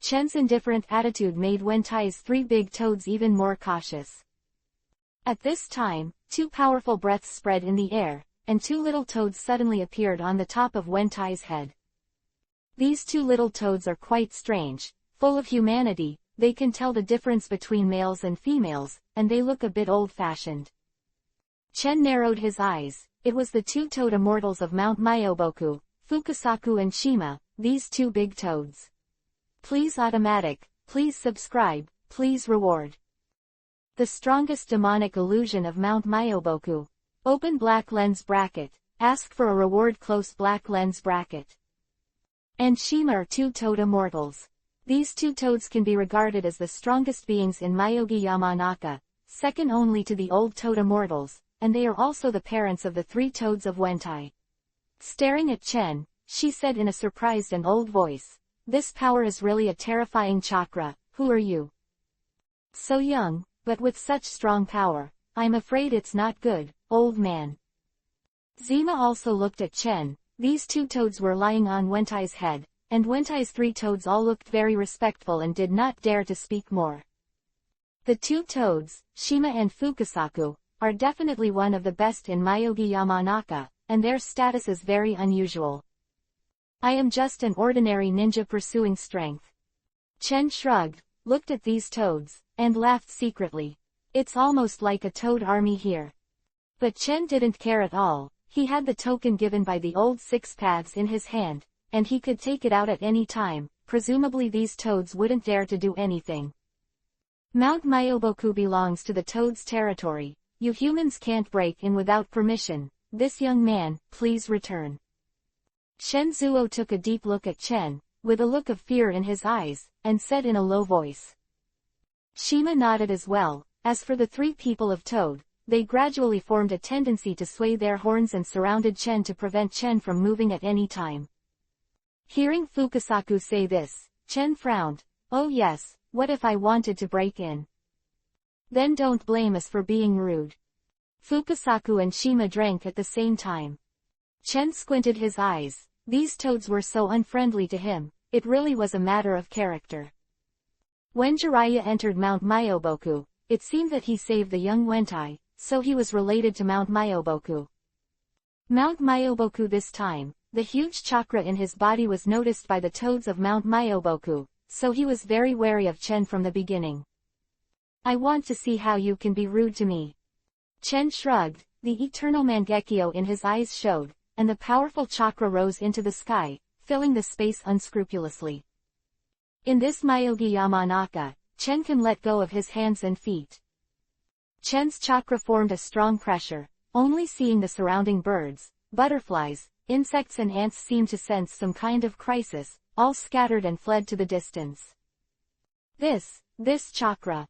Chen's indifferent attitude made Wentai's 3 big toads even more cautious. At this time, 2 powerful breaths spread in the air, and 2 little toads suddenly appeared on the top of Wentai's head. These 2 little toads are quite strange, full of humanity. They can tell the difference between males and females, and they look a bit old-fashioned. Chen narrowed his eyes. It was the 2 toad immortals of Mount Myoboku, Fukasaku and Shima, these 2 big toads. Please automatic, please subscribe, please reward. The strongest demonic illusion of Mount Myoboku. Open black lens bracket, ask for a reward close black lens bracket. And Shima are 2 toad immortals. These 2 toads can be regarded as the strongest beings in Myogi Yamanaka, second only to the old toad immortals, and they are also the parents of the 3 toads of Wentai. Staring at Chen, she said in a surprised and old voice, "This power is really a terrifying chakra. Who are you? So young, but with such strong power. I'm afraid it's not good, old man." Zima also looked at Chen. These 2 toads were lying on Wentai's head, and Wentai's 3 toads all looked very respectful and did not dare to speak more. The 2 toads, Shima and Fukasaku, are definitely one of the best in Myogi Yamanaka, and their status is very unusual. I am just an ordinary ninja pursuing strength. Chen shrugged, looked at these toads, and laughed secretly. It's almost like a toad army here. But Chen didn't care at all. He had the token given by the old 6 paths in his hand, and he could take it out at any time. Presumably these toads wouldn't dare to do anything. Mount Myoboku belongs to the toads' territory. You humans can't break in without permission. This young man, please return. Shen Zuo took a deep look at Chen, with a look of fear in his eyes, and said in a low voice. Shima nodded as well. As for the 3 people of Toad, they gradually formed a tendency to sway their horns and surrounded Chen to prevent Chen from moving at any time. Hearing Fukasaku say this, Chen frowned. Oh yes, what if I wanted to break in? Then don't blame us for being rude. Fukasaku and Shima drank at the same time. Chen squinted his eyes. These toads were so unfriendly to him. It really was a matter of character. When Jiraiya entered Mount Myoboku, it seemed that he saved the young Wentai, so he was related to Mount Myoboku. Mount Myoboku this time, the huge chakra in his body was noticed by the toads of Mount Myoboku, so he was very wary of Chen from the beginning. I want to see how you can be rude to me. Chen shrugged, the eternal Mangekyo in his eyes showed, and the powerful chakra rose into the sky, filling the space unscrupulously. In this Myogi Yamanaka, Chen can let go of his hands and feet. Chen's chakra formed a strong pressure. Only seeing the surrounding birds, butterflies, insects and ants seemed to sense some kind of crisis, all scattered and fled to the distance. This chakra.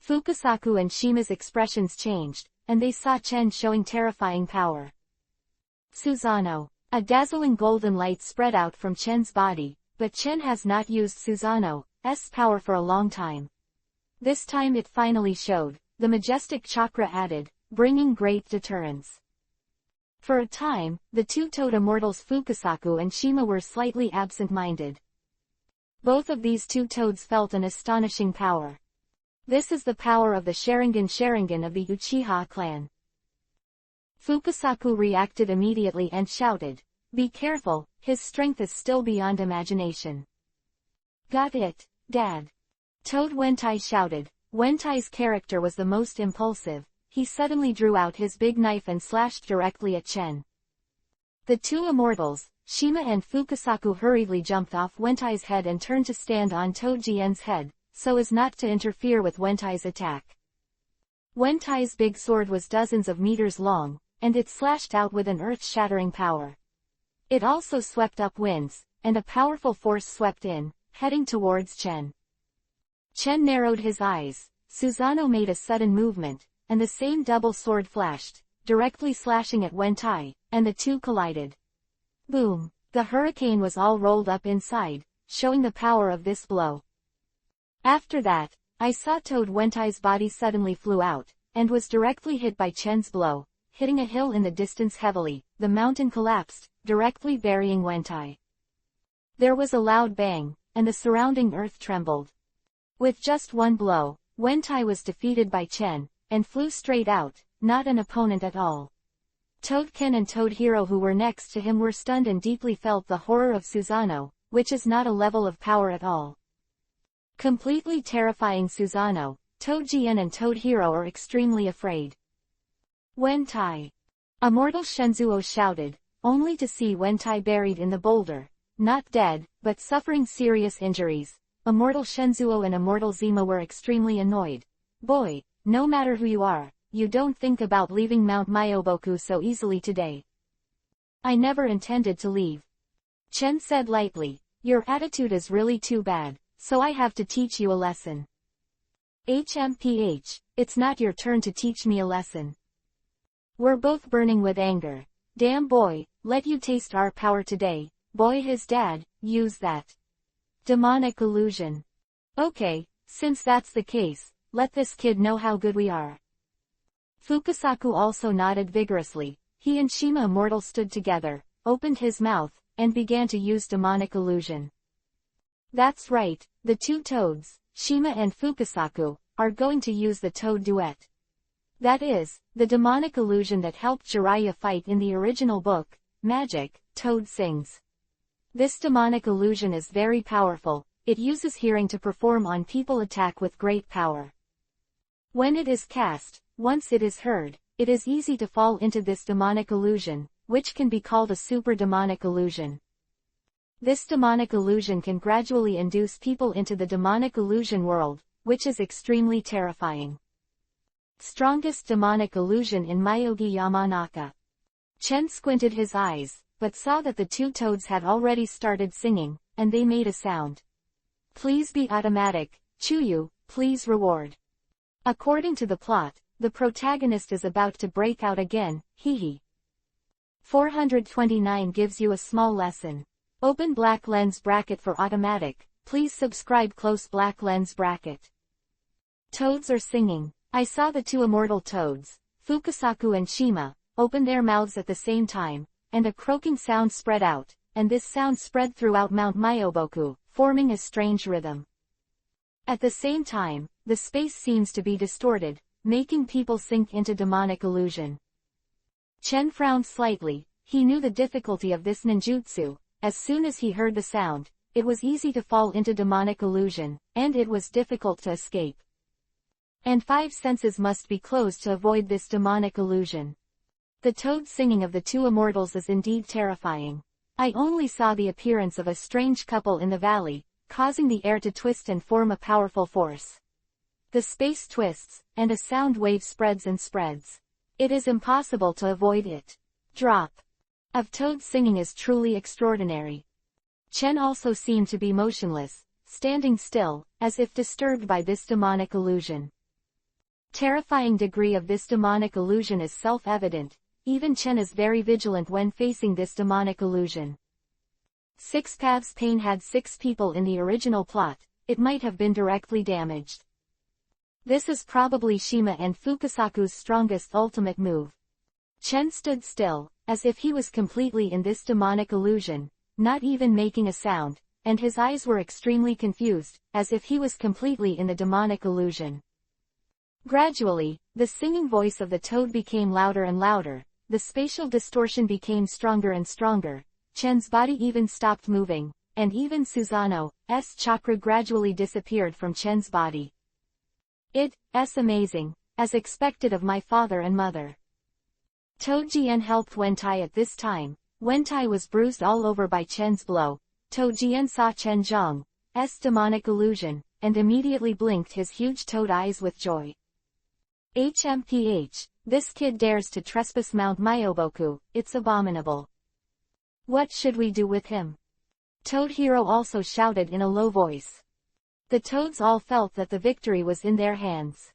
Fukasaku and Shima's expressions changed, and they saw Chen showing terrifying power. Susano. A dazzling golden light spread out from Chen's body, but Chen has not used Susano's power for a long time. This time it finally showed, the majestic chakra added, bringing great deterrence. For a time, the 2 toad immortals Fukasaku and Shima were slightly absent-minded. Both of these 2 toads felt an astonishing power. This is the power of the Sharingan of the Uchiha clan. Fukasaku reacted immediately and shouted, "Be careful, his strength is still beyond imagination." Got it. Dad! Toad Wentai shouted. Wentai's character was the most impulsive. He suddenly drew out his big knife and slashed directly at Chen. The two immortals, Shima and Fukasaku, hurriedly jumped off Wentai's head and turned to stand on Toad Jian's head, so as not to interfere with Wentai's attack. Wentai's big sword was dozens of meters long, and it slashed out with an earth-shattering power. It also swept up winds, and a powerful force swept in, heading towards Chen. Chen narrowed his eyes. Susanoo made a sudden movement, and the same double sword flashed, directly slashing at Wentai, and the two collided. Boom! The hurricane was all rolled up inside, showing the power of this blow. After that, I saw Toad Wentai's body suddenly flew out, and was directly hit by Chen's blow, hitting a hill in the distance heavily. The mountain collapsed, directly burying Wentai. There was a loud bang, and the surrounding earth trembled. With just one blow, Wentai was defeated by Chen, and flew straight out, not an opponent at all. Toad Ken and Toad Hero, who were next to him, were stunned and deeply felt the horror of Susanoo, which is not a level of power at all. Completely terrifying Susanoo, Toad Jian and Toad Hero are extremely afraid. Wentai! Immortal Shenzuo shouted, only to see Wentai buried in the boulder, not dead, but suffering serious injuries. Immortal Shenzuo and Immortal Zima were extremely annoyed. Boy, no matter who you are, you don't think about leaving Mount Myoboku so easily today. I never intended to leave. Chen said lightly, your attitude is really too bad, so I have to teach you a lesson. HMPH, it's not your turn to teach me a lesson. We're both burning with anger. Damn boy, let you taste our power today. Boy, his dad, use that. Demonic illusion. Okay, since that's the case, let this kid know how good we are. Fukasaku also nodded vigorously. He and Shima Immortal stood together, opened his mouth, and began to use demonic illusion. That's right, the two toads, Shima and Fukasaku, are going to use the toad duet. That is, the demonic illusion that helped Jiraiya fight in the original book, Magic, Toad Sings. This demonic illusion is very powerful. It uses hearing to perform on people attack with great power. When it is cast, once it is heard, it is easy to fall into this demonic illusion, which can be called a super demonic illusion. This demonic illusion can gradually induce people into the demonic illusion world, which is extremely terrifying. Strongest demonic illusion in Myogi Yamanaka. Chen squinted his eyes, but saw that the two toads had already started singing, and they made a sound. Please be automatic, Chuyu, please reward. According to the plot, the protagonist is about to break out again, hehe. 429 gives you a small lesson. Open black lens bracket for automatic, please subscribe close black lens bracket. Toads are singing. I saw the two immortal toads, Fukasaku and Shima, open their mouths at the same time, and a croaking sound spread out, and this sound spread throughout Mount Myoboku, forming a strange rhythm. At the same time, the space seems to be distorted, making people sink into demonic illusion. Chen frowned slightly. He knew the difficulty of this ninjutsu. As soon as he heard the sound, it was easy to fall into demonic illusion, and it was difficult to escape. And 5 senses must be closed to avoid this demonic illusion. The toad singing of the two immortals is indeed terrifying. I only saw the appearance of a strange couple in the valley, causing the air to twist and form a powerful force. The space twists, and a sound wave spreads and spreads. It is impossible to avoid it. Drop of toad singing is truly extraordinary. Chen also seemed to be motionless, standing still, as if disturbed by this demonic illusion. Terrifying degree of this demonic illusion is self-evident. Even Chen is very vigilant when facing this demonic illusion. 6 Paths Pain had 6 people in the original plot. It might have been directly damaged. This is probably Shima and Fukasaku's strongest ultimate move. Chen stood still, as if he was completely in this demonic illusion, not even making a sound, and his eyes were extremely confused, as if he was completely in the demonic illusion. Gradually, the singing voice of the toad became louder and louder. The spatial distortion became stronger and stronger. Chen's body even stopped moving, and even Susanoo's chakra gradually disappeared from Chen's body. It's amazing, as expected of my father and mother. Toad Jian helped Wentai at this time. Wentai was bruised all over by Chen's blow. Toad Jian saw Chen Zhang's demonic illusion, and immediately blinked his huge toad eyes with joy. HMPH, this kid dares to trespass Mount Myoboku, it's abominable. What should we do with him? Toad Hero also shouted in a low voice. The toads all felt that the victory was in their hands.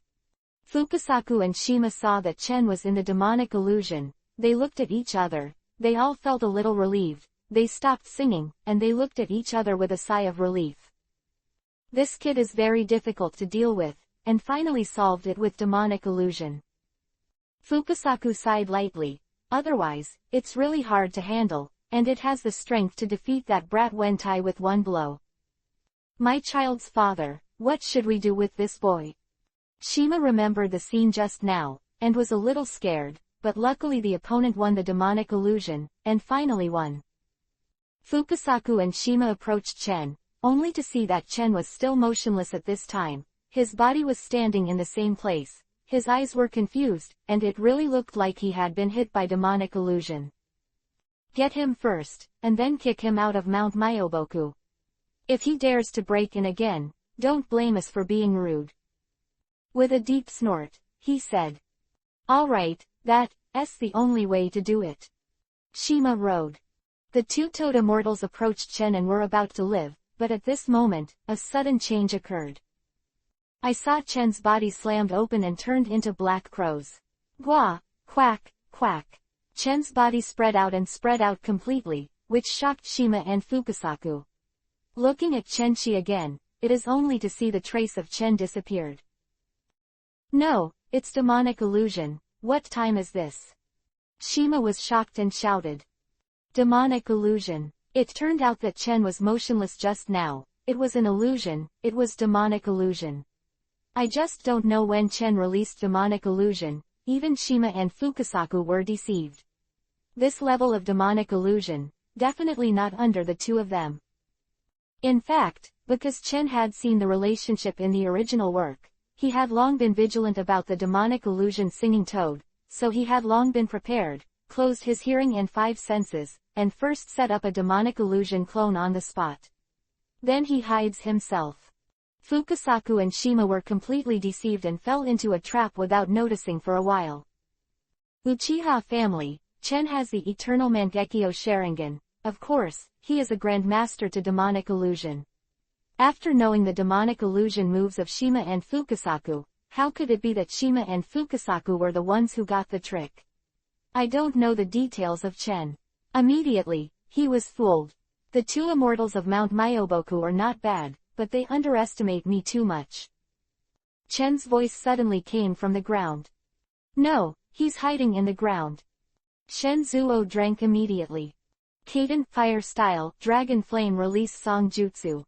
Fukasaku and Shima saw that Chen was in the demonic illusion. They looked at each other. They all felt a little relieved. They stopped singing, and they looked at each other with a sigh of relief. This kid is very difficult to deal with, and finally solved it with demonic illusion. Fukasaku sighed lightly. Otherwise, it's really hard to handle, and it has the strength to defeat that brat Wentai with one blow. My child's father, what should we do with this boy? Shima remembered the scene just now, and was a little scared, but luckily the opponent won the demonic illusion, and finally won. Fukasaku and Shima approached Chen, only to see that Chen was still motionless at this time. His body was standing in the same place. His eyes were confused, and it really looked like he had been hit by demonic illusion. Get him first, and then kick him out of Mount Myoboku. If he dares to break in again, don't blame us for being rude. With a deep snort, he said. All right, that's the only way to do it. Shima rode. The two toad immortals approached Chen and were about to live, but at this moment, a sudden change occurred. I saw Chen's body slammed open and turned into black crows. Gwa, quack, quack. Chen's body spread out completely, which shocked Shima and Fukasaku. Looking at Chenchi again, it is only to see the trace of Chen disappeared. No, it's demonic illusion. What time is this? Shima was shocked and shouted. Demonic illusion. It turned out that Chen was motionless just now. It was an illusion, it was demonic illusion. I just don't know when Chen released demonic illusion. Even Shima and Fukasaku were deceived. This level of demonic illusion, definitely not under the two of them. In fact, because Chen had seen the relationship in the original work, he had long been vigilant about the demonic illusion singing toad, so he had long been prepared, closed his hearing and 5 senses, and first set up a demonic illusion clone on the spot. Then he hides himself. Fukasaku and Shima were completely deceived and fell into a trap without noticing for a while. Uchiha family, Chen has the eternal Mangekyo Sharingan. Of course, he is a grandmaster to demonic illusion. After knowing the demonic illusion moves of Shima and Fukasaku, how could it be that Shima and Fukasaku were the ones who got the trick? I don't know the details of Chen. Immediately, he was fooled. The two immortals of Mount Myoboku are not bad, but they underestimate me too much. Chen's voice suddenly came from the ground. No, he's hiding in the ground. Shen Zuo drank immediately. Kaden, fire style, dragon flame release song jutsu.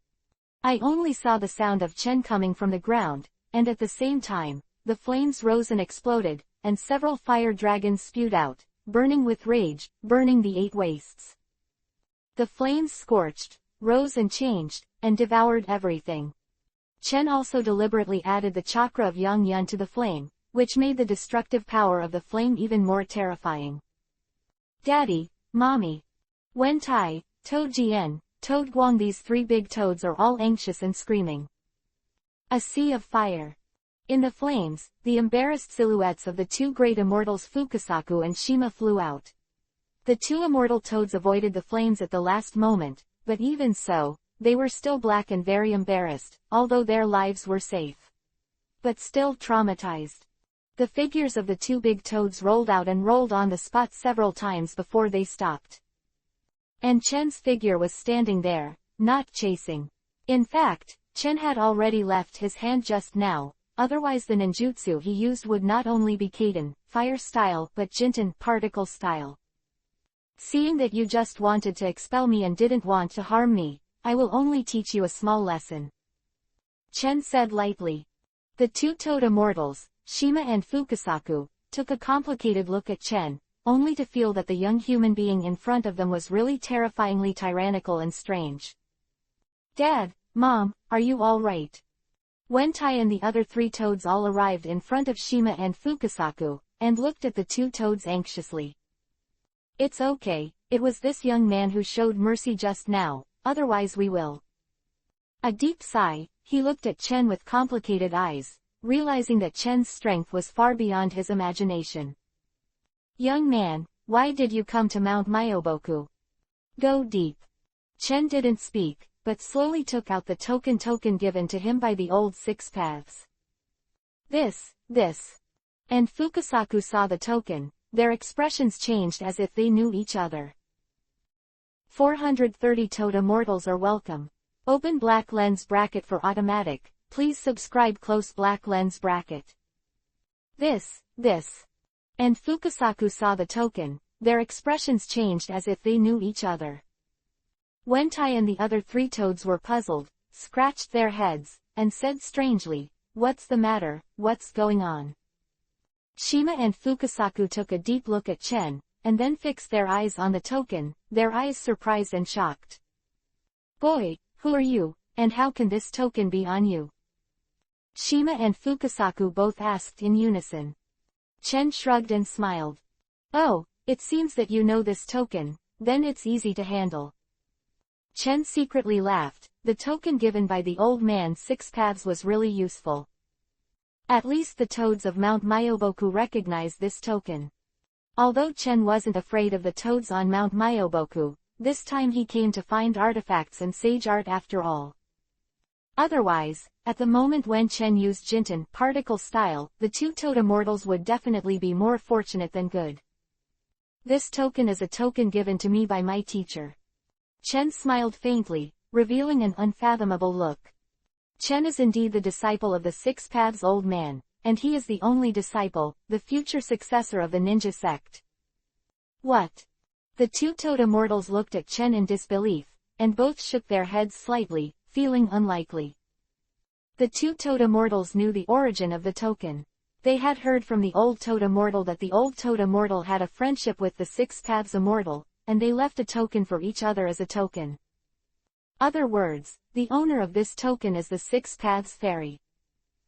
I only saw the sound of Chen coming from the ground, and at the same time, the flames rose and exploded, and several fire dragons spewed out, burning with rage, burning the 8 wastes. The flames scorched, rose and changed, and devoured everything. Chen also deliberately added the chakra of Yang Yun to the flame, which made the destructive power of the flame even more terrifying. Daddy, Mommy, Wentai, Toad Jian, Toad Guang, these 3 big toads are all anxious and screaming. A sea of fire. In the flames, the embarrassed silhouettes of the 2 great immortals Fukasaku and Shima flew out. The 2 immortal toads avoided the flames at the last moment, but even so, they were still black and very embarrassed, although their lives were safe. But still traumatized. The figures of the 2 big toads rolled out and rolled on the spot several times before they stopped. And Chen's figure was standing there, not chasing. In fact, Chen had already left his hand just now, otherwise the ninjutsu he used would not only be Kaden, fire style, but Jinten, particle style. Seeing that you just wanted to expel me and didn't want to harm me, I will only teach you a small lesson. Chen said lightly. The 2 toad immortals, Shima and Fukasaku, took a complicated look at Chen, only to feel that the young human being in front of them was really terrifyingly tyrannical and strange. Dad, Mom, are you all right? When Tai and the other 3 toads all arrived in front of Shima and Fukasaku, and looked at the 2 toads anxiously. It's okay, it was this young man who showed mercy just now, otherwise we will. A deep sigh, he looked at Chen with complicated eyes, realizing that Chen's strength was far beyond his imagination. Young man, why did you come to Mount Myoboku? Go deep. Chen didn't speak, but slowly took out the token given to him by the old 6 paths. This. And Fukasaku saw the token, their expressions changed as if they knew each other. 430 Toad Immortals are welcome. Open black lens bracket for automatic, please subscribe close black lens bracket. This. And Fukasaku saw the token, their expressions changed as if they knew each other. When Tai and the other 3 toads were puzzled, scratched their heads, and said strangely, what's the matter, what's going on? Shima and Fukasaku took a deep look at Chen, and then fixed their eyes on the token, their eyes surprised and shocked. Boy, who are you, and how can this token be on you? Shima and Fukasaku both asked in unison. Chen shrugged and smiled. Oh, it seems that you know this token, then it's easy to handle. Chen secretly laughed, the token given by the old man 6 paths was really useful. At least the toads of Mount Myoboku recognized this token. Although Chen wasn't afraid of the toads on Mount Myoboku, this time he came to find artifacts and sage art after all. Otherwise, at the moment when Chen used Jinten particle style, the 2 toad immortals would definitely be more fortunate than good. This token is a token given to me by my teacher. Chen smiled faintly, revealing an unfathomable look. Chen is indeed the disciple of the 6 paths old man, and he is the only disciple, the future successor of the ninja sect. What? The 2 toad immortals looked at Chen in disbelief, and both shook their heads slightly, feeling unlikely. The 2 toad immortals knew the origin of the token. They had heard from the old toad immortal that the old toad immortal had a friendship with the 6 paths immortal, and they left a token for each other as a token. Other words, the owner of this token is the 6 paths fairy.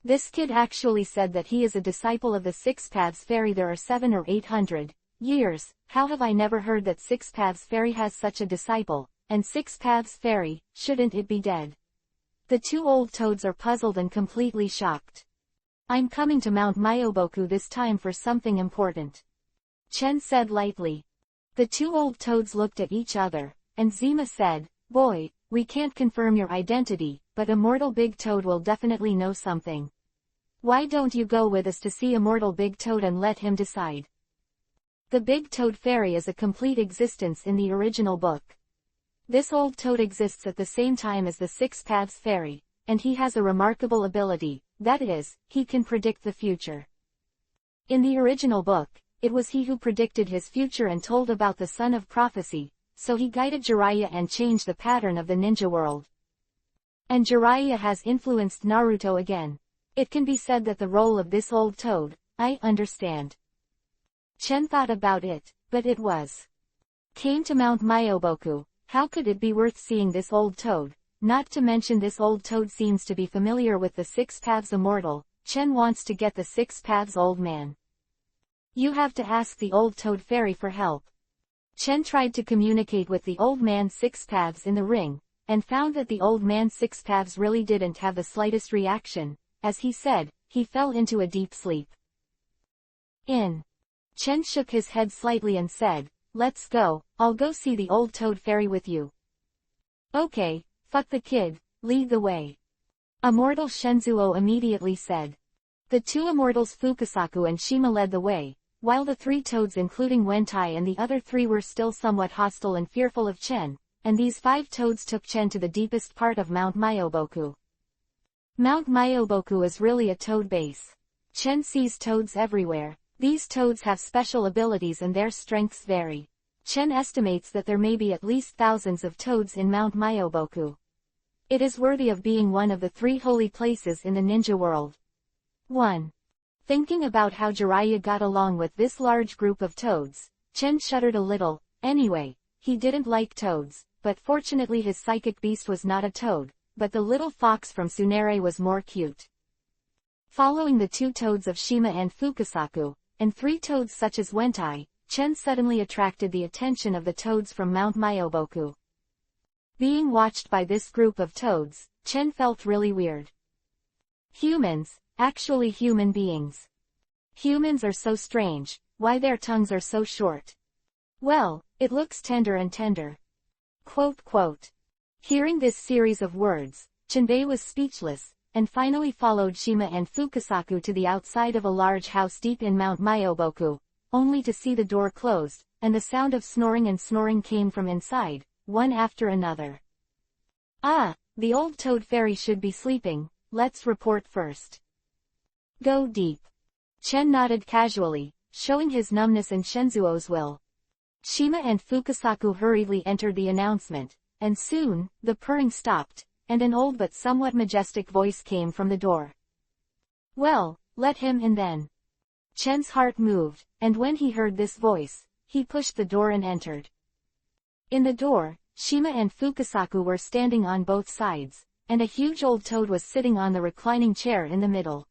This kid actually said that he is a disciple of the 6 paths fairy. There are 700 or 800 years, how have I never heard that 6 paths fairy has such a disciple, and 6 paths fairy, shouldn't it be dead? The 2 old toads are puzzled and completely shocked. I'm coming to Mount Myoboku this time for something important. Chen said lightly. The 2 old toads looked at each other, and Zima said, boy, we can't confirm your identity, but Immortal Big Toad will definitely know something. Why don't you go with us to see Immortal Big Toad and let him decide? The Big Toad Fairy is a complete existence in the original book. This old toad exists at the same time as the 6 paths fairy, and he has a remarkable ability, that is, he can predict the future. In the original book, it was he who predicted his future and told about the son of prophecy, so he guided Jiraiya and changed the pattern of the ninja world. And Jiraiya has influenced Naruto again. It can be said that the role of this old toad, I understand. Chen thought about it, but it was. Came to Mount Myoboku, how could it be worth seeing this old toad? Not to mention this old toad seems to be familiar with the 6 paths immortal. Chen wants to get the 6 paths old man. You have to ask the old toad fairy for help. Chen tried to communicate with the old man 6 paths in the ring, and found that the old man 6 paths really didn't have the slightest reaction. As he said, he fell into a deep sleep. Chen shook his head slightly and said, let's go, I'll go see the old toad fairy with you. Okay, fuck the kid, lead the way. Immortal Shenzuo immediately said. The 2 immortals Fukasaku and Shima led the way, while the 3 toads including Wentai and the other 3 were still somewhat hostile and fearful of Chen, and these 5 toads took Chen to the deepest part of Mount Myoboku. Mount Myoboku is really a toad base. Chen sees toads everywhere. These toads have special abilities and their strengths vary. Chen estimates that there may be at least thousands of toads in Mount Myoboku. It is worthy of being one of the 3 holy places in the ninja world. 1. Thinking about how Jiraiya got along with this large group of toads, Chen shuddered a little. Anyway, he didn't like toads, but fortunately his psychic beast was not a toad, but the little fox from Tsunere was more cute. Following the 2 toads of Shima and Fukasaku, and 3 toads such as Wentai, Chen suddenly attracted the attention of the toads from Mount Myoboku. Being watched by this group of toads, Chen felt really weird. Humans, actually human beings. Humans are so strange, why their tongues are so short. Well, it looks tender and tender. Quote, quote. Hearing this series of words, Chenbei was speechless, and finally followed Shima and Fukasaku to the outside of a large house deep in Mount Myoboku, only to see the door closed, and the sound of snoring and snoring came from inside, one after another. Ah, the old toad fairy should be sleeping, let's report first. Go deep. Chen nodded casually, showing his numbness and Shenzuo's will. Shima and Fukasaku hurriedly entered the announcement, and soon, the purring stopped, and an old but somewhat majestic voice came from the door. Well, let him in then. Chen's heart moved, and when he heard this voice, he pushed the door and entered. In the door, Shima and Fukasaku were standing on both sides, and a huge old toad was sitting on the reclining chair in the middle.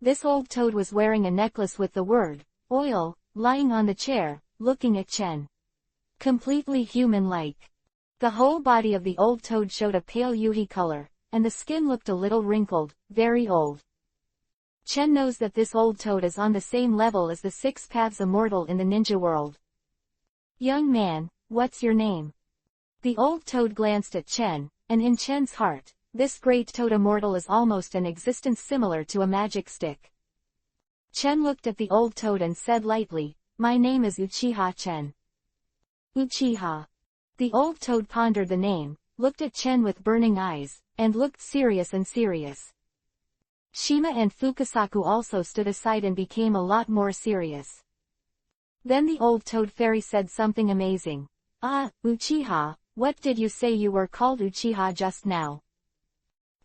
This old toad was wearing a necklace with the word, oil, lying on the chair, looking at Chen. Completely human-like. The whole body of the old toad showed a pale yuhi color, and the skin looked a little wrinkled, very old. Chen knows that this old toad is on the same level as the 6 paths immortal in the ninja world. Young man, what's your name? The old toad glanced at Chen, and in Chen's heart, this great toad immortal is almost an existence similar to a magic stick. Chen looked at the old toad and said lightly, my name is Uchiha Chen. Uchiha. The old toad pondered the name, looked at Chen with burning eyes, and looked serious and serious. Shima and Fukasaku also stood aside and became a lot more serious. Then the old toad fairy said something amazing. Ah, Uchiha, what did you say you were called Uchiha just now?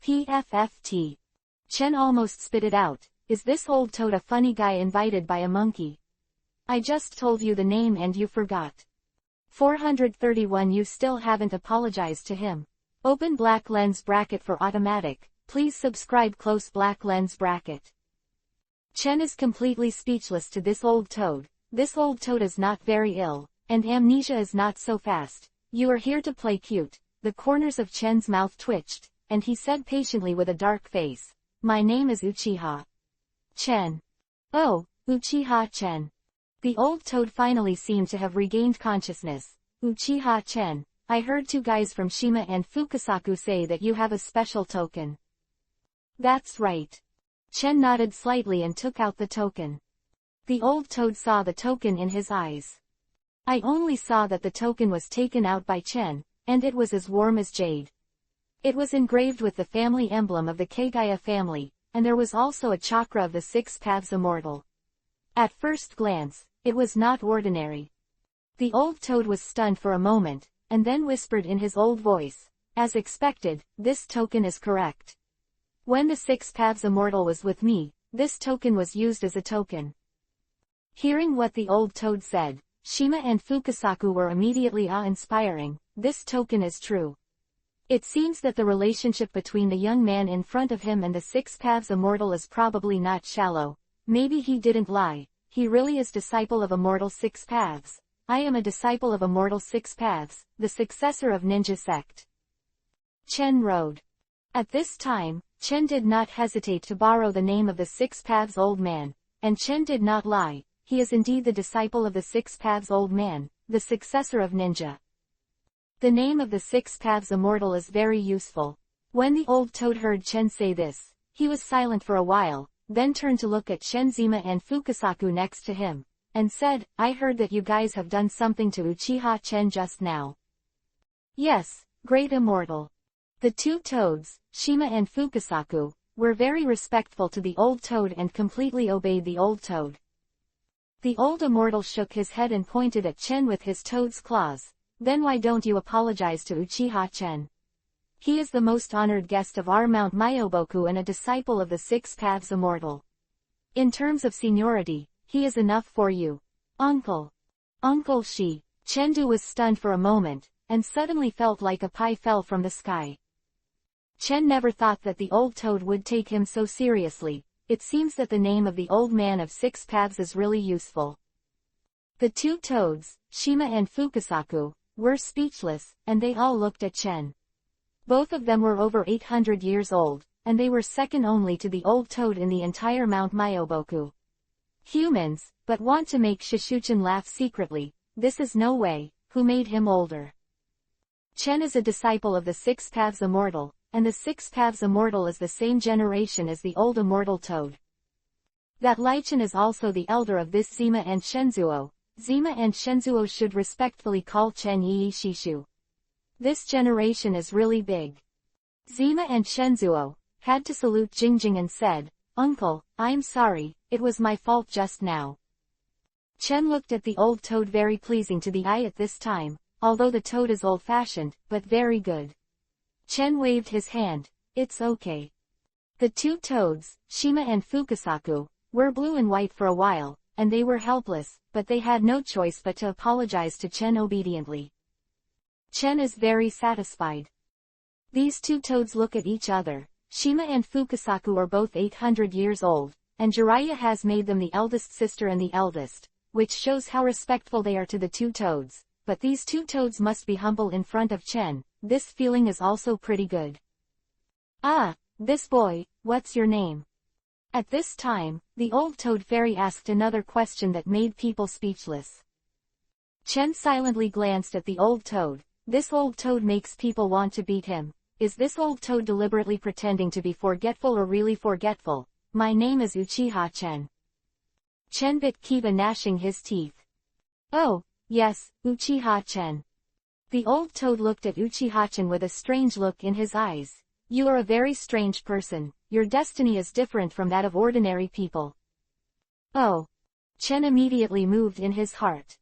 PFFT. Chen almost spit it out. Is this old toad a funny guy invited by a monkey? I just told you the name and you forgot. 431 You still haven't apologized to him. Open black lens bracket for automatic. Please subscribe close black lens bracket. Chen is completely speechless to this old toad. This old toad is not very ill, and amnesia is not so fast. You are here to play cute. The corners of Chen's mouth twitched, and he said patiently with a dark face, my name is Uchiha Chen. Oh, Uchiha Chen. The old toad finally seemed to have regained consciousness. Uchiha Chen, I heard 2 guys from Shima and Fukasaku say that you have a special token. That's right. Chen nodded slightly and took out the token. The old toad saw the token in his eyes. I only saw that the token was taken out by Chen, and it was as warm as jade. It was engraved with the family emblem of the Kagaya family, and there was also a chakra of the 6 paths immortal. At first glance, it was not ordinary. The old toad was stunned for a moment, and then whispered in his old voice, as expected, this token is correct. When the 6 paths immortal was with me, this token was used as a token. Hearing what the old toad said, Shima and Fukasaku were immediately awe-inspiring. This token is true. It seems that the relationship between the young man in front of him and the 6 paths immortal is probably not shallow. Maybe he didn't lie. He really is disciple of immortal 6 paths. I am a disciple of immortal 6 paths, the successor of ninja sect. Chen rode. At this time, Chen did not hesitate to borrow the name of the 6 paths old man, and Chen did not lie. He is indeed the disciple of the 6 paths old man, the successor of ninja. The name of the 6 paths immortal is very useful. When the old toad heard Chen say this, he was silent for a while, then turned to look at Shenzima and Fukasaku next to him, and said, I heard that you guys have done something to Uchiha Chen just now. Yes, great immortal. The 2 toads, Shima and Fukasaku, were very respectful to the old toad and completely obeyed the old toad. The old immortal shook his head and pointed at Chen with his toad's claws. Then why don't you apologize to Uchiha Chen? He is the most honored guest of our Mount Myoboku and a disciple of the 6 paths immortal. In terms of seniority, he is enough for you. Uncle. Uncle Shi. Chengdu was stunned for a moment, and suddenly felt like a pie fell from the sky. Chen never thought that the old toad would take him so seriously. It seems that the name of the old man of 6 paths is really useful. The 2 toads, Shima and Fukasaku, were speechless, and they all looked at Chen. Both of them were over 800 years old, and they were second only to the old toad in the entire Mount Myoboku. Humans, but want to make Shishuchin laugh secretly. This is no way. Who made him older? Chen is a disciple of the 6 Paths Immortal, and the 6 Paths Immortal is the same generation as the old immortal toad. That Lichen is also the elder of this Zima and Shenzuo. Zima and Shenzuo should respectfully call Chen Yi Shishu. This generation is really big. Zima and Shenzuo had to salute Jingjing and said, "Uncle, I'm sorry, it was my fault just now." Chen looked at the old toad, very pleasing to the eye at this time, although the toad is old-fashioned, but very good. Chen waved his hand. "It's okay." The 2 toads, Shima and Fukasaku, were blue and white for a while, and they were helpless, but they had no choice but to apologize to Chen obediently. Chen is very satisfied. These 2 toads look at each other. Shima and Fukasaku are both 800 years old, and Jiraiya has made them the eldest sister and the eldest, which shows how respectful they are to the 2 toads, but these 2 toads must be humble in front of Chen. This feeling is also pretty good. "Ah, this boy, what's your name?" At this time, the old toad fairy asked another question that made people speechless. Chen silently glanced at the old toad. This old toad makes people want to beat him. Is this old toad deliberately pretending to be forgetful or really forgetful? "My name is Uchiha Chen." Chen bit Kiba, gnashing his teeth. "Oh, yes, Uchiha Chen." The old toad looked at Uchiha Chen with a strange look in his eyes. "You are a very strange person. Your destiny is different from that of ordinary people." "Oh." Chen immediately moved in his heart.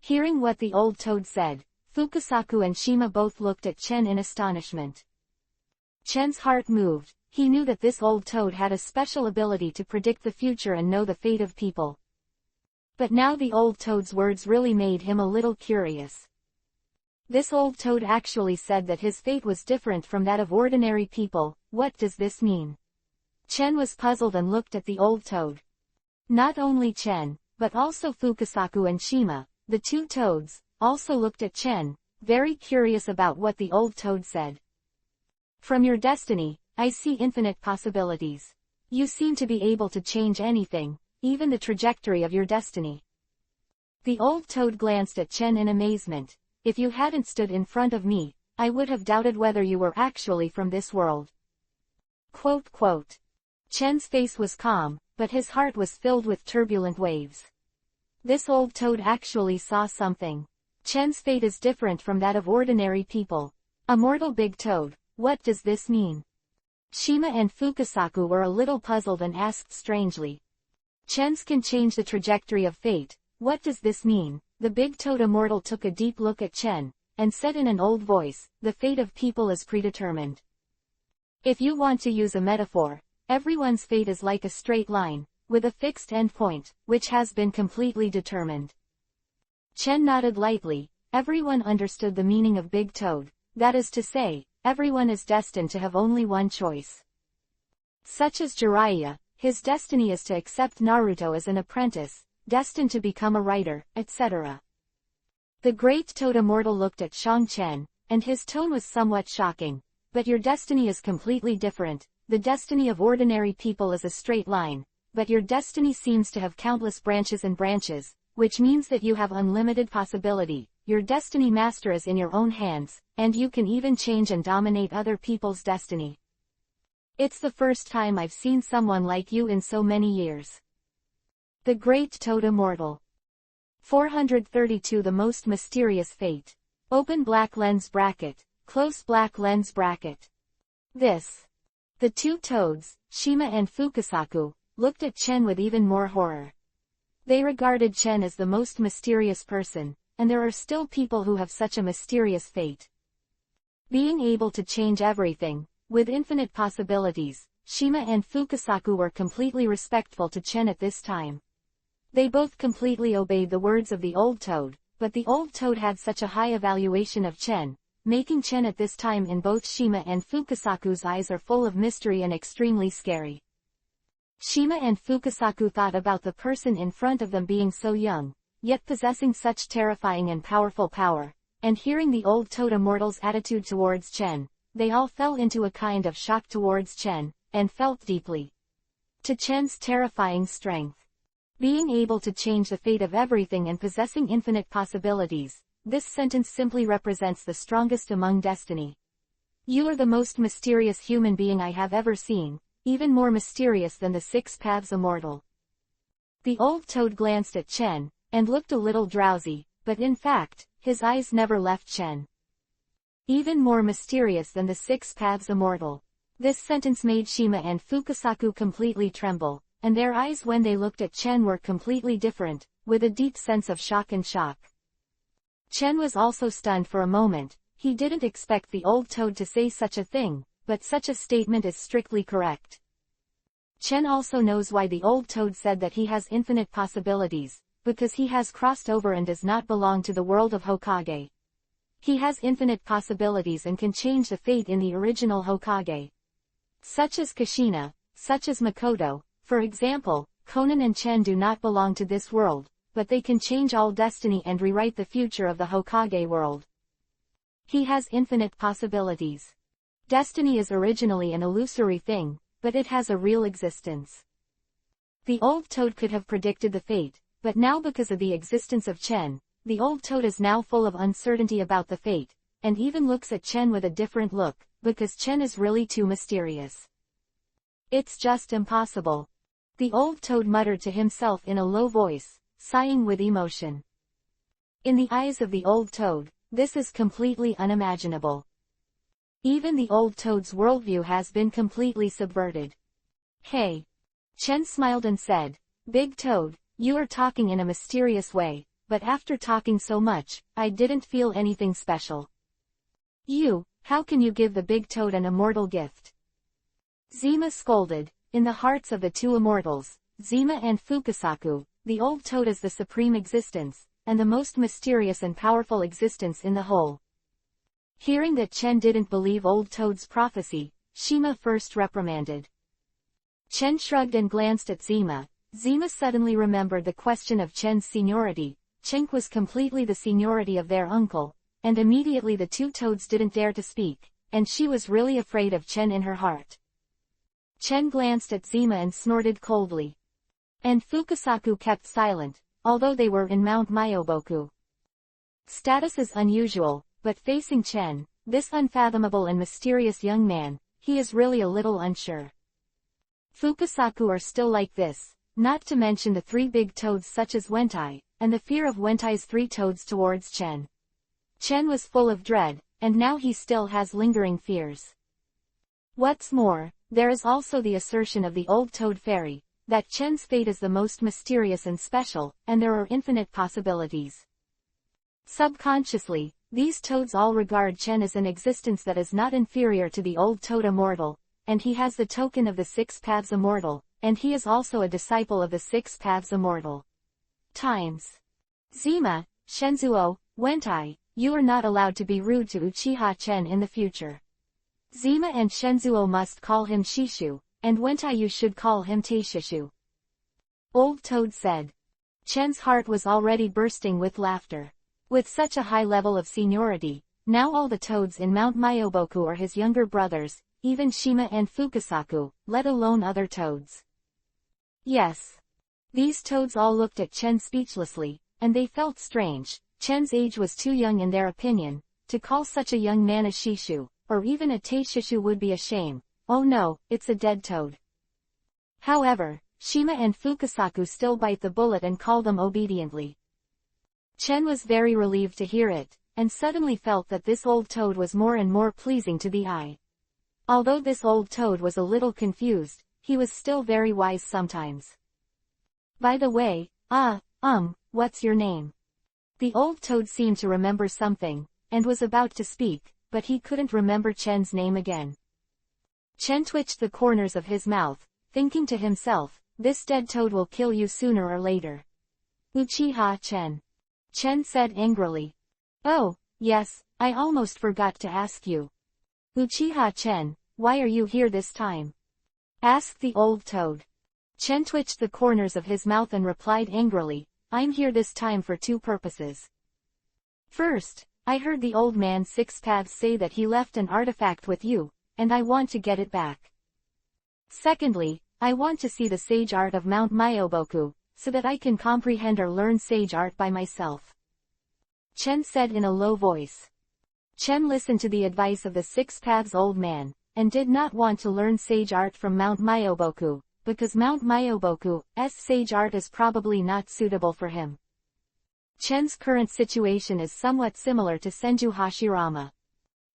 Hearing what the old toad said, Fukasaku and Shima both looked at Chen in astonishment. Chen's heart moved. He knew that this old toad had a special ability to predict the future and know the fate of people. But now the old toad's words really made him a little curious. This old toad actually said that his fate was different from that of ordinary people. What does this mean? Chen was puzzled and looked at the old toad. Not only Chen, but also Fukasaku and Shima, the 2 toads, also looked at Chen, very curious about what the old toad said. "From your destiny, I see infinite possibilities. You seem to be able to change anything, even the trajectory of your destiny." The old toad glanced at Chen in amazement. "If you hadn't stood in front of me, I would have doubted whether you were actually from this world." Quote, quote. Chen's face was calm, but his heart was filled with turbulent waves. This old toad actually saw something. Chen's fate is different from that of ordinary people. A mortal big toad, what does this mean? Shima and Fukasaku were a little puzzled and asked strangely. Chen's can change the trajectory of fate. What does this mean? The big toad immortal took a deep look at Chen, and said in an old voice, "The fate of people is predetermined." If you want to use a metaphor, everyone's fate is like a straight line, with a fixed endpoint, which has been completely determined. Chen nodded lightly. Everyone understood the meaning of big toad. That is to say, everyone is destined to have only one choice. Such as Jiraiya, his destiny is to accept Naruto as an apprentice, destined to become a writer, etc. The great toad immortal looked at Shang Chen, and his tone was somewhat shocking. "But your destiny is completely different. The destiny of ordinary people is a straight line, but your destiny seems to have countless branches and branches, which means that you have unlimited possibility. Your destiny master is in your own hands, and you can even change and dominate other people's destiny. It's the first time I've seen someone like you in so many years." The Great Toad Immortal. 432 The Most Mysterious Fate. Open black lens bracket, close black lens bracket. This. The 2 toads, Shima and Fukasaku, looked at Chen with even more horror. They regarded Chen as the most mysterious person, and there are still people who have such a mysterious fate. Being able to change everything, with infinite possibilities, Shima and Fukasaku were completely respectful to Chen at this time. They both completely obeyed the words of the old toad, but the old toad had such a high evaluation of Chen, making Chen at this time in both Shima and Fukasaku's eyes are full of mystery and extremely scary. Shima and Fukasaku thought about the person in front of them being so young, yet possessing such terrifying and powerful power, and hearing the old toad immortal's attitude towards Chen, they all fell into a kind of shock towards Chen, and felt deeply to Chen's terrifying strength. Being able to change the fate of everything and possessing infinite possibilities, this sentence simply represents the strongest among destiny. You are the most mysterious human being I have ever seen, even more mysterious than the six paths immortal. The old toad glanced at Chen, and looked a little drowsy, but in fact, his eyes never left Chen. Even more mysterious than the six paths immortal. This sentence made Shima and Fukasaku completely tremble, and their eyes when they looked at Chen were completely different, with a deep sense of shock and shock. Chen was also stunned for a moment. He didn't expect the old toad to say such a thing, but such a statement is strictly correct. Chen also knows why the old toad said that he has infinite possibilities, because he has crossed over and does not belong to the world of Hokage. He has infinite possibilities and can change the fate in the original Hokage. Such as Kushina, such as Makoto, for example. Conan and Chen do not belong to this world, but they can change all destiny and rewrite the future of the Hokage world. He has infinite possibilities. Destiny is originally an illusory thing, but it has a real existence. The old toad could have predicted the fate, but now because of the existence of Chen, the old toad is now full of uncertainty about the fate, and even looks at Chen with a different look, because Chen is really too mysterious. It's just impossible. The old toad muttered to himself in a low voice, sighing with emotion. In the eyes of the old toad, this is completely unimaginable. Even the old toad's worldview has been completely subverted. Hey! Chen smiled and said, Big Toad, you are talking in a mysterious way, but after talking so much, I didn't feel anything special. How can you give the Big Toad an immortal gift? Zima scolded. In the hearts of the two immortals, Zima and Fukasaku, the old toad is the supreme existence, and the most mysterious and powerful existence in the whole. Hearing that Chen didn't believe old toad's prophecy, Shima first reprimanded. Chen shrugged and glanced at Zima. Zima suddenly remembered the question of Chen's seniority. Chen was completely the seniority of their uncle, and immediately the two toads didn't dare to speak, and she was really afraid of Chen in her heart. Chen glanced at Zima and snorted coldly. And Fukasaku kept silent, although they were in Mount Myoboku. Status is unusual, but facing Chen, this unfathomable and mysterious young man, he is really a little unsure. Fukasaku are still like this, not to mention the three big toads such as Wentai, and the fear of Wentai's three toads towards Chen. Chen was full of dread, and now he still has lingering fears. What's more, there is also the assertion of the old toad fairy, that Chen's fate is the most mysterious and special, and there are infinite possibilities. Subconsciously, these toads all regard Chen as an existence that is not inferior to the old toad immortal, and he has the token of the six paths immortal, and he is also a disciple of the six paths immortal. Zima, Shenzuo, Wentai, you are not allowed to be rude to Uchiha Chen in the future. Zima and Shenzuo must call him Shishu, and Wentai you should call him Taishishu. Old Toad said. Chen's heart was already bursting with laughter. With such a high level of seniority, now all the toads in Mount Myoboku are his younger brothers, even Shima and Fukasaku, let alone other toads. Yes. These toads all looked at Chen speechlessly, and they felt strange. Chen's age was too young in their opinion, to call such a young man a Shishu, or even a Taishishu would be a shame. Oh no, it's a dead toad. However, Shima and Fukasaku still bite the bullet and call them obediently. Chen was very relieved to hear it, and suddenly felt that this old toad was more and more pleasing to the eye. Although this old toad was a little confused, he was still very wise sometimes. By the way, what's your name? The old toad seemed to remember something, and was about to speak, but he couldn't remember Chen's name again. Chen twitched the corners of his mouth, thinking to himself, this dead toad will kill you sooner or later. Uchiha Chen. Chen said angrily. Oh, yes, I almost forgot to ask you. Uchiha Chen, why are you here this time? Asked the old toad. Chen twitched the corners of his mouth and replied angrily, I'm here this time for two purposes. First, I heard the old man Six Paths say that he left an artifact with you, and I want to get it back. Secondly, I want to see the sage art of Mount Myoboku, so that I can comprehend or learn sage art by myself. Chen said in a low voice. Chen listened to the advice of the Six Paths old man, and did not want to learn sage art from Mount Myoboku, because Mount Myoboku's sage art is probably not suitable for him. Chen's current situation is somewhat similar to Senju Hashirama.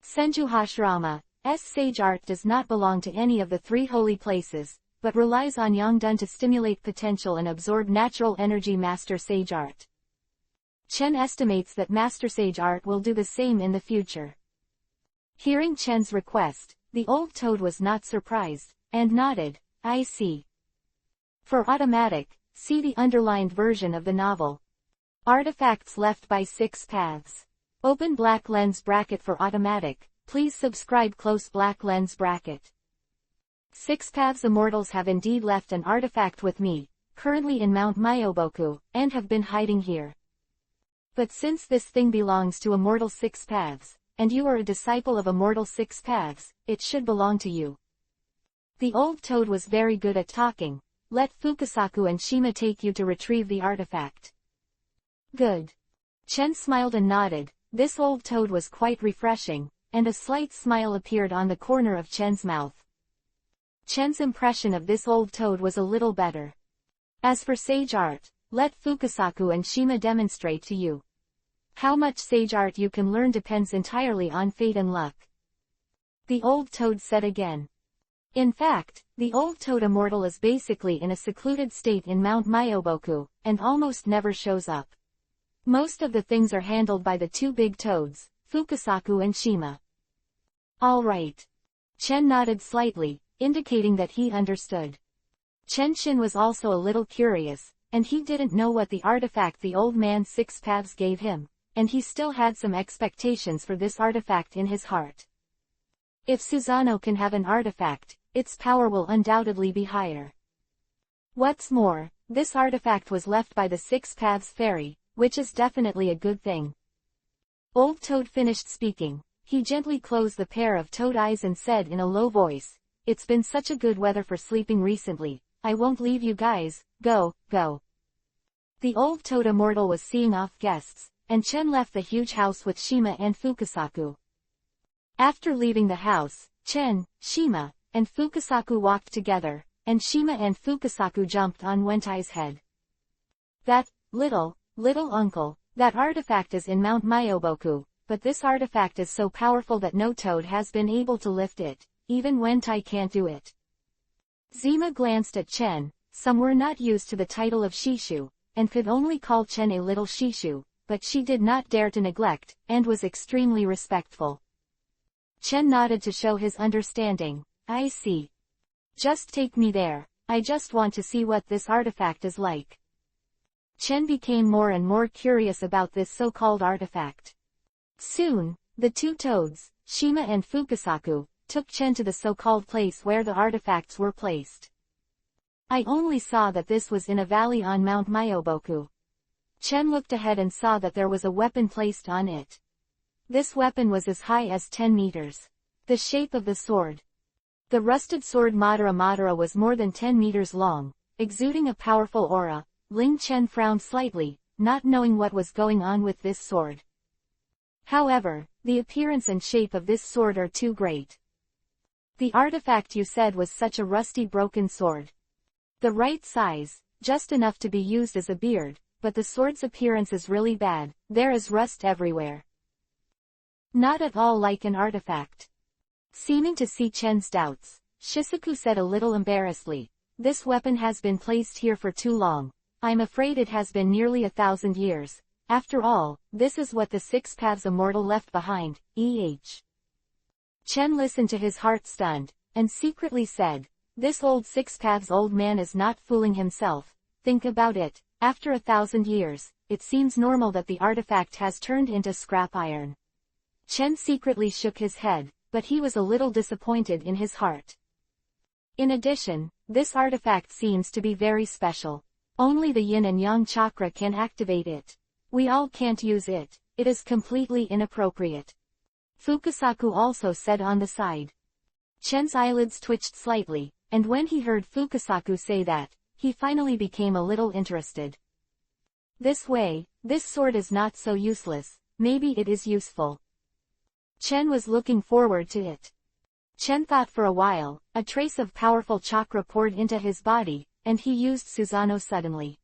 Senju Hashirama's sage art does not belong to any of the three holy places, but relies on Yongdun to stimulate potential and absorb natural energy. Master Sage Art. Chen estimates that Master Sage Art will do the same in the future. Hearing Chen's request, the old toad was not surprised, and nodded, I see. For automatic, see the underlined version of the novel. Artifacts left by Six Paths. Open black lens bracket for automatic, please subscribe close black lens bracket. Six Paths Immortals have indeed left an artifact with me, currently in Mount Myoboku, and have been hiding here. But since this thing belongs to Immortal Six Paths, and you are a disciple of Immortal Six Paths, it should belong to you. The old toad was very good at talking. Let Fukasaku and Shima take you to retrieve the artifact. Good. Chen smiled and nodded. This old toad was quite refreshing, and a slight smile appeared on the corner of Chen's mouth. Chen's impression of this old toad was a little better. As for sage art, let Fukasaku and Shima demonstrate to you. How much sage art you can learn depends entirely on fate and luck. The old toad said again. In fact, the old toad immortal is basically in a secluded state in Mount Myoboku, and almost never shows up. Most of the things are handled by the two big toads, Fukasaku and Shima. All right. Chen nodded slightly, indicating that he understood. Chen Shin was also a little curious, and he didn't know what the artifact the old man Six Paths gave him, and he still had some expectations for this artifact in his heart. If Susanoo can have an artifact, its power will undoubtedly be higher. What's more, this artifact was left by the Six Paths fairy, which is definitely a good thing. Old Toad finished speaking. He gently closed the pair of toad eyes and said in a low voice, It's been such a good weather for sleeping recently, I won't leave you guys, go. The old toad immortal was seeing off guests, and Chen left the huge house with Shima and Fukasaku. After leaving the house, Chen, Shima, and Fukasaku walked together, and Shima and Fukasaku jumped on Wentai's head. That, little uncle, that artifact is in Mount Myoboku, but this artifact is so powerful that no toad has been able to lift it, even Wentai can't do it. Zima glanced at Chen. Some were not used to the title of Shishu, and could only call Chen a little Shishu, but she did not dare to neglect, and was extremely respectful. Chen nodded to show his understanding. I see. Just take me there, I just want to see what this artifact is like. Chen became more and more curious about this so-called artifact. Soon, the two toads, Shima and Fukasaku, took Chen to the so-called place where the artifacts were placed. I only saw that this was in a valley on Mount Myoboku. Chen looked ahead and saw that there was a weapon placed on it. This weapon was as high as 10 meters. The shape of the sword. The rusted sword Madara was more than 10 meters long, exuding a powerful aura. Ling Chen frowned slightly, not knowing what was going on with this sword. However, the appearance and shape of this sword are too great. The artifact you said was such a rusty broken sword. The right size, just enough to be used as a beard, but the sword's appearance is really bad, there is rust everywhere. Not at all like an artifact. Seeming to see Chen's doubts, Shisaku said a little embarrassedly, This weapon has been placed here for too long. I'm afraid it has been nearly 1,000 years. After all, this is what the Six Paths Immortal left behind, Chen listened to his heart stunned, and secretly said, This old Six Paths old man is not fooling himself. Think about it, after 1,000 years, it seems normal that the artifact has turned into scrap iron. Chen secretly shook his head, but he was a little disappointed in his heart. In addition, this artifact seems to be very special. Only the yin and yang chakra can activate it. We all can't use it, it is completely inappropriate. Fukasaku also said on the side. Chen's eyelids twitched slightly, and when he heard Fukasaku say that, he finally became a little interested. This way, this sword is not so useless, maybe it is useful. Chen was looking forward to it. Chen thought for a while, a trace of powerful chakra poured into his body, and he used Susanoo suddenly.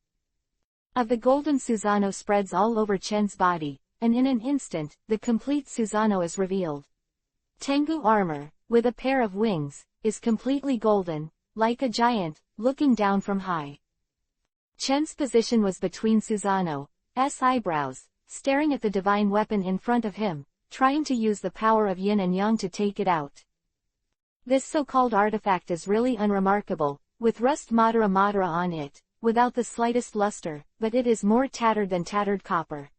The golden Susanoo spreads all over Chen's body, and in an instant, the complete Susanoo is revealed. Tengu armor, with a pair of wings, is completely golden, like a giant, looking down from high. Chen's position was between Susanoo's eyebrows, staring at the divine weapon in front of him, trying to use the power of yin and yang to take it out. This so-called artifact is really unremarkable, with rust Madara on it, without the slightest luster, but it is more tattered than tattered copper.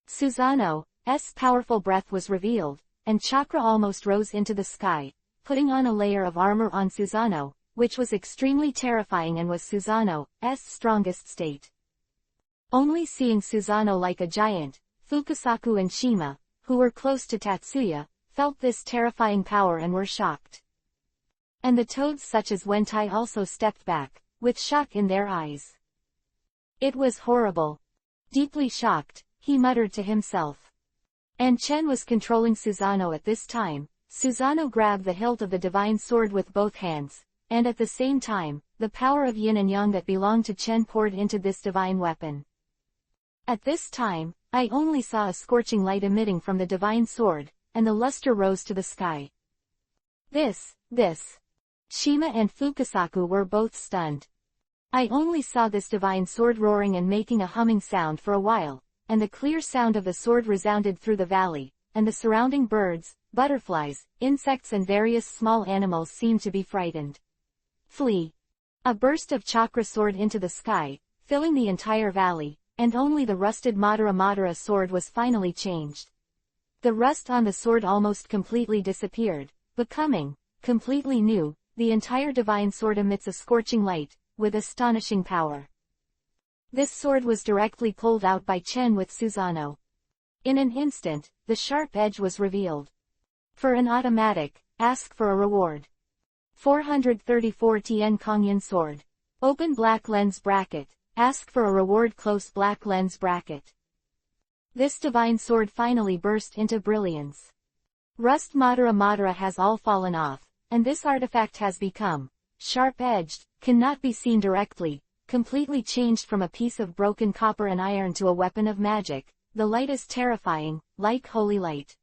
Susanoo's powerful breath was revealed, and chakra almost rose into the sky, putting on a layer of armor on Susanoo, which was extremely terrifying and was Susanoo's strongest state. Only seeing Susanoo like a giant, Fukasaku and Shima, who were close to Tatsuya, felt this terrifying power and were shocked. And the toads such as Wentai also stepped back, with shock in their eyes. It was horrible. Deeply shocked, he muttered to himself. And Chen was controlling Susanoo at this time. Susanoo grabbed the hilt of the divine sword with both hands, and at the same time, the power of yin and yang that belonged to Chen poured into this divine weapon. At this time, I only saw a scorching light emitting from the divine sword, and the luster rose to the sky. This. Shima and Fukasaku were both stunned. I only saw this divine sword roaring and making a humming sound for a while, and the clear sound of the sword resounded through the valley, and the surrounding birds, butterflies, insects and various small animals seemed to be frightened. Flee! A burst of chakra soared into the sky, filling the entire valley, and only the rusted Madara sword was finally changed. The rust on the sword almost completely disappeared, becoming completely new. The entire divine sword emits a scorching light, with astonishing power. This sword was directly pulled out by Chen with Susanoo. In an instant, the sharp edge was revealed. For an automatic, ask for a reward. 434 Tien Kongyan sword. Open black lens bracket, ask for a reward close black lens bracket. This divine sword finally burst into brilliance. Rust Madara has all fallen off, and this artifact has become sharp-edged, cannot be seen directly, completely changed from a piece of broken copper and iron to a weapon of magic. The light is terrifying, like holy light.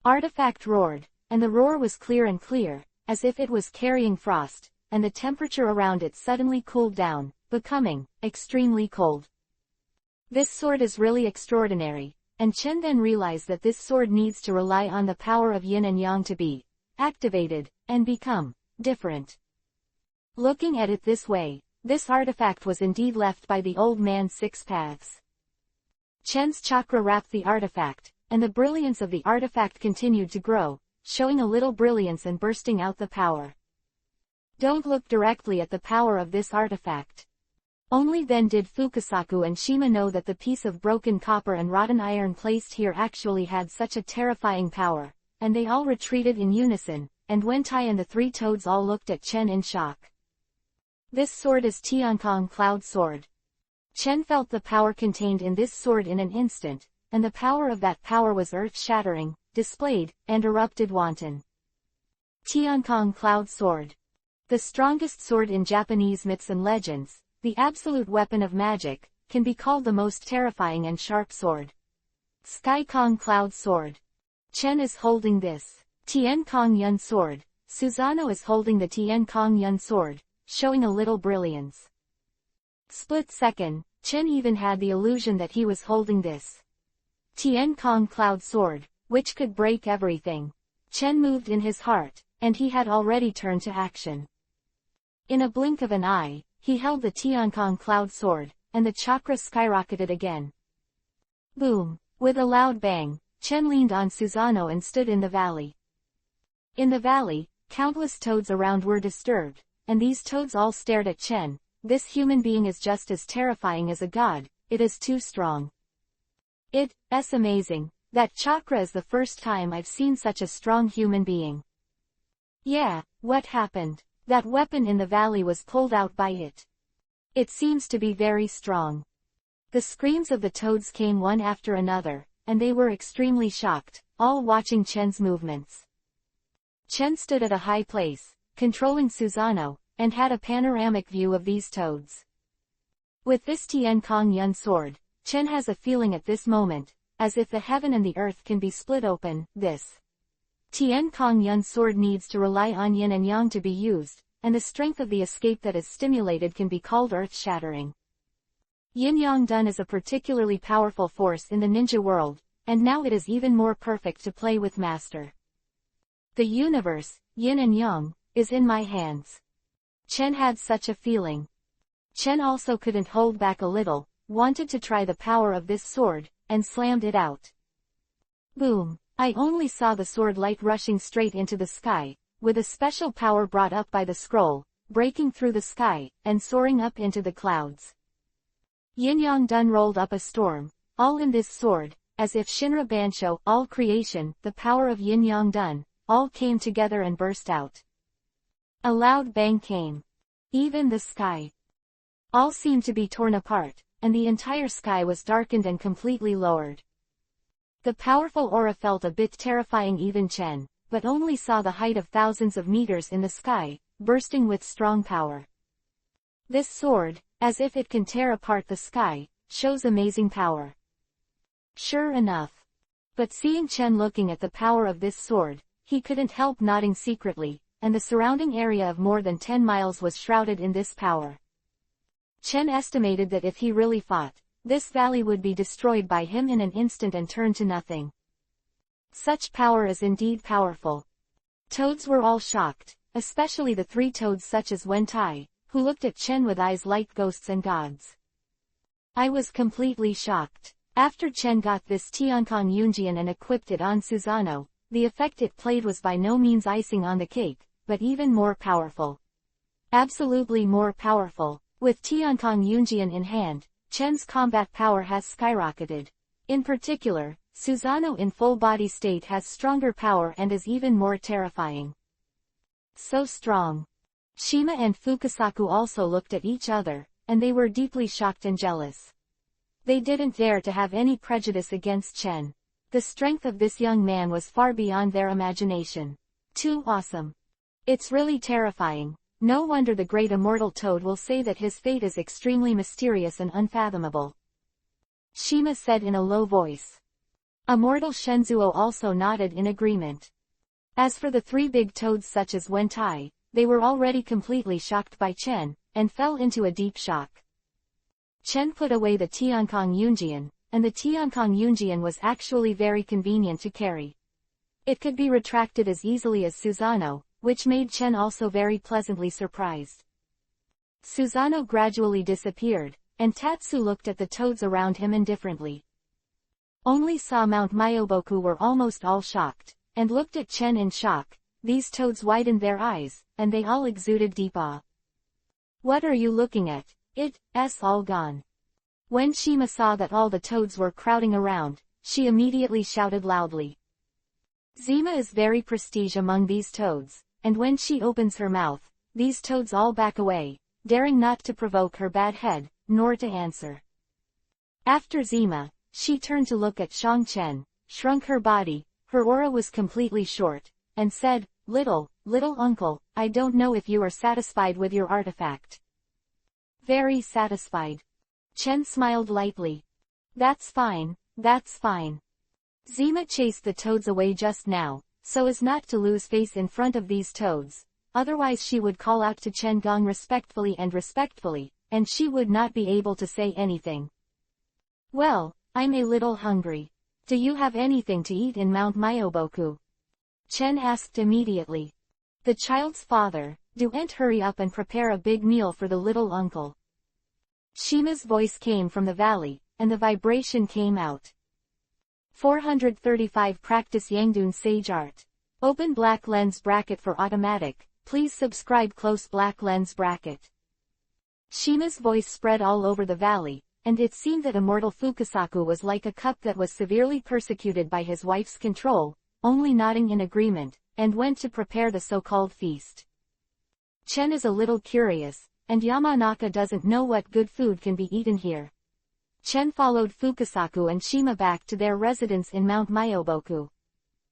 Artifact roared, and the roar was clear and clear, as if it was carrying frost, and the temperature around it suddenly cooled down, becoming extremely cold. This sword is really extraordinary, and Chen then realized that this sword needs to rely on the power of yin and yang to be activated, and become different. Looking at it this way, this artifact was indeed left by the old man's 6 paths. Chen's chakra wrapped the artifact, and the brilliance of the artifact continued to grow, showing a little brilliance and bursting out the power. Don't look directly at the power of this artifact. Only then did Fukasaku and Shima know that the piece of broken copper and rotten iron placed here actually had such a terrifying power, and they all retreated in unison, and Wentai and the 3 toads all looked at Chen in shock. This sword is Tiankong Cloud Sword. Chen felt the power contained in this sword in an instant, and the power of that power was earth-shattering, displayed, and erupted wanton. Tiankong Cloud Sword. The strongest sword in Japanese myths and legends, the absolute weapon of magic, can be called the most terrifying and sharp sword. Sky Kong Cloud Sword. Chen is holding this Tien Kong Yun sword. Susanoo is holding the Tien Kong Yun sword, showing a little brilliance. Split second, Chen even had the illusion that he was holding this Tien Kong Cloud Sword, which could break everything. Chen moved in his heart, and he had already turned to action. In a blink of an eye, he held the Tiankong Cloud Sword, and the chakra skyrocketed again. Boom! With a loud bang, Chen leaned on Susanoo and stood in the valley. In the valley, countless toads around were disturbed, and these toads all stared at Chen. This human being is just as terrifying as a god, it is too strong. It's amazing. That chakra is the first time I've seen such a strong human being. Yeah, what happened? That weapon in the valley was pulled out by it. It seems to be very strong. The screams of the toads came one after another, and they were extremely shocked, all watching Chen's movements. Chen stood at a high place, controlling Susanoo, and had a panoramic view of these toads. With this Tian Kong Yun sword, Chen has a feeling at this moment, as if the heaven and the earth can be split open. This Tian Kong Yun sword needs to rely on yin and yang to be used, and the strength of the escape that is stimulated can be called earth-shattering. Yin-yang dun is a particularly powerful force in the ninja world, and now it is even more perfect to play with master. The universe, yin and yang, is in my hands. Chen had such a feeling. Chen also couldn't hold back a little, wanted to try the power of this sword, and slammed it out. Boom! I only saw the sword light rushing straight into the sky, with a special power brought up by the scroll, breaking through the sky, and soaring up into the clouds. Yin-yang dun rolled up a storm, all in this sword, as if Shinra Bansho, all creation, the power of yin-yang dun, all came together and burst out. A loud bang came. Even the sky. All seemed to be torn apart, and the entire sky was darkened and completely lowered. The powerful aura felt a bit terrifying even Chen, but only saw the height of thousands of meters in the sky, bursting with strong power. This sword, as if it can tear apart the sky, shows amazing power. Sure enough. But seeing Chen looking at the power of this sword, he couldn't help nodding secretly, and the surrounding area of more than 10 miles was shrouded in this power. Chen estimated that if he really fought, this valley would be destroyed by him in an instant and turn to nothing. Such power is indeed powerful. Toads were all shocked, especially the 3 toads such as Wen Tai, who looked at Chen with eyes like ghosts and gods. I was completely shocked. After Chen got this Tiankong Yunjian and equipped it on Susanoo, the effect it played was by no means icing on the cake, but even more powerful. Absolutely more powerful. With Tiankong Yunjian in hand, Chen's combat power has skyrocketed. In particular, Susanoo in full body state has stronger power and is even more terrifying. So strong. Shima and Fukasaku also looked at each other, and they were deeply shocked and jealous. They didn't dare to have any prejudice against Chen. The strength of this young man was far beyond their imagination. Too awesome. It's really terrifying. No wonder the great immortal toad will say that his fate is extremely mysterious and unfathomable. Shima said in a low voice. Immortal Shenzuo also nodded in agreement. As for the 3 big toads such as Wen Tai, they were already completely shocked by Chen, and fell into a deep shock. Chen put away the Tiankong Yunjian, and the Tiankong Yunjian was actually very convenient to carry. It could be retracted as easily as Susanoo, which made Chen also very pleasantly surprised. Susanoo gradually disappeared, and Tatsu looked at the toads around him indifferently. Only Sa Mount Myoboku were almost all shocked, and looked at Chen in shock. These toads widened their eyes, and they all exuded deep awe. What are you looking at? It's all gone. When Shima saw that all the toads were crowding around, she immediately shouted loudly. Zima is very prestige among these toads, and when she opens her mouth, these toads all back away, daring not to provoke her bad head, nor to answer. After Zima, she turned to look at Shang Chen, shrunk her body, her aura was completely short, and said, little uncle, I don't know if you are satisfied with your artifact. Very satisfied. Chen smiled lightly. That's fine. Zima chased the toads away just now, so as not to lose face in front of these toads, otherwise she would call out to Chen Gong respectfully, and she would not be able to say anything. Well, I'm a little hungry. Do you have anything to eat in Mount Myoboku? Chen asked immediately. The child's father, don't hurry up and prepare a big meal for the little uncle. Shima's voice came from the valley, and the vibration came out. 435 Practice Yangdun Sage Art. Open black lens bracket for automatic. Please subscribe close black lens bracket. Shima's voice spread all over the valley, and it seemed that immortal Fukasaku was like a cup that was severely persecuted by his wife's control, only nodding in agreement, and went to prepare the so-called feast. Chen is a little curious, and Yamanaka doesn't know what good food can be eaten here. Chen followed Fukasaku and Shima back to their residence in Mount Myoboku.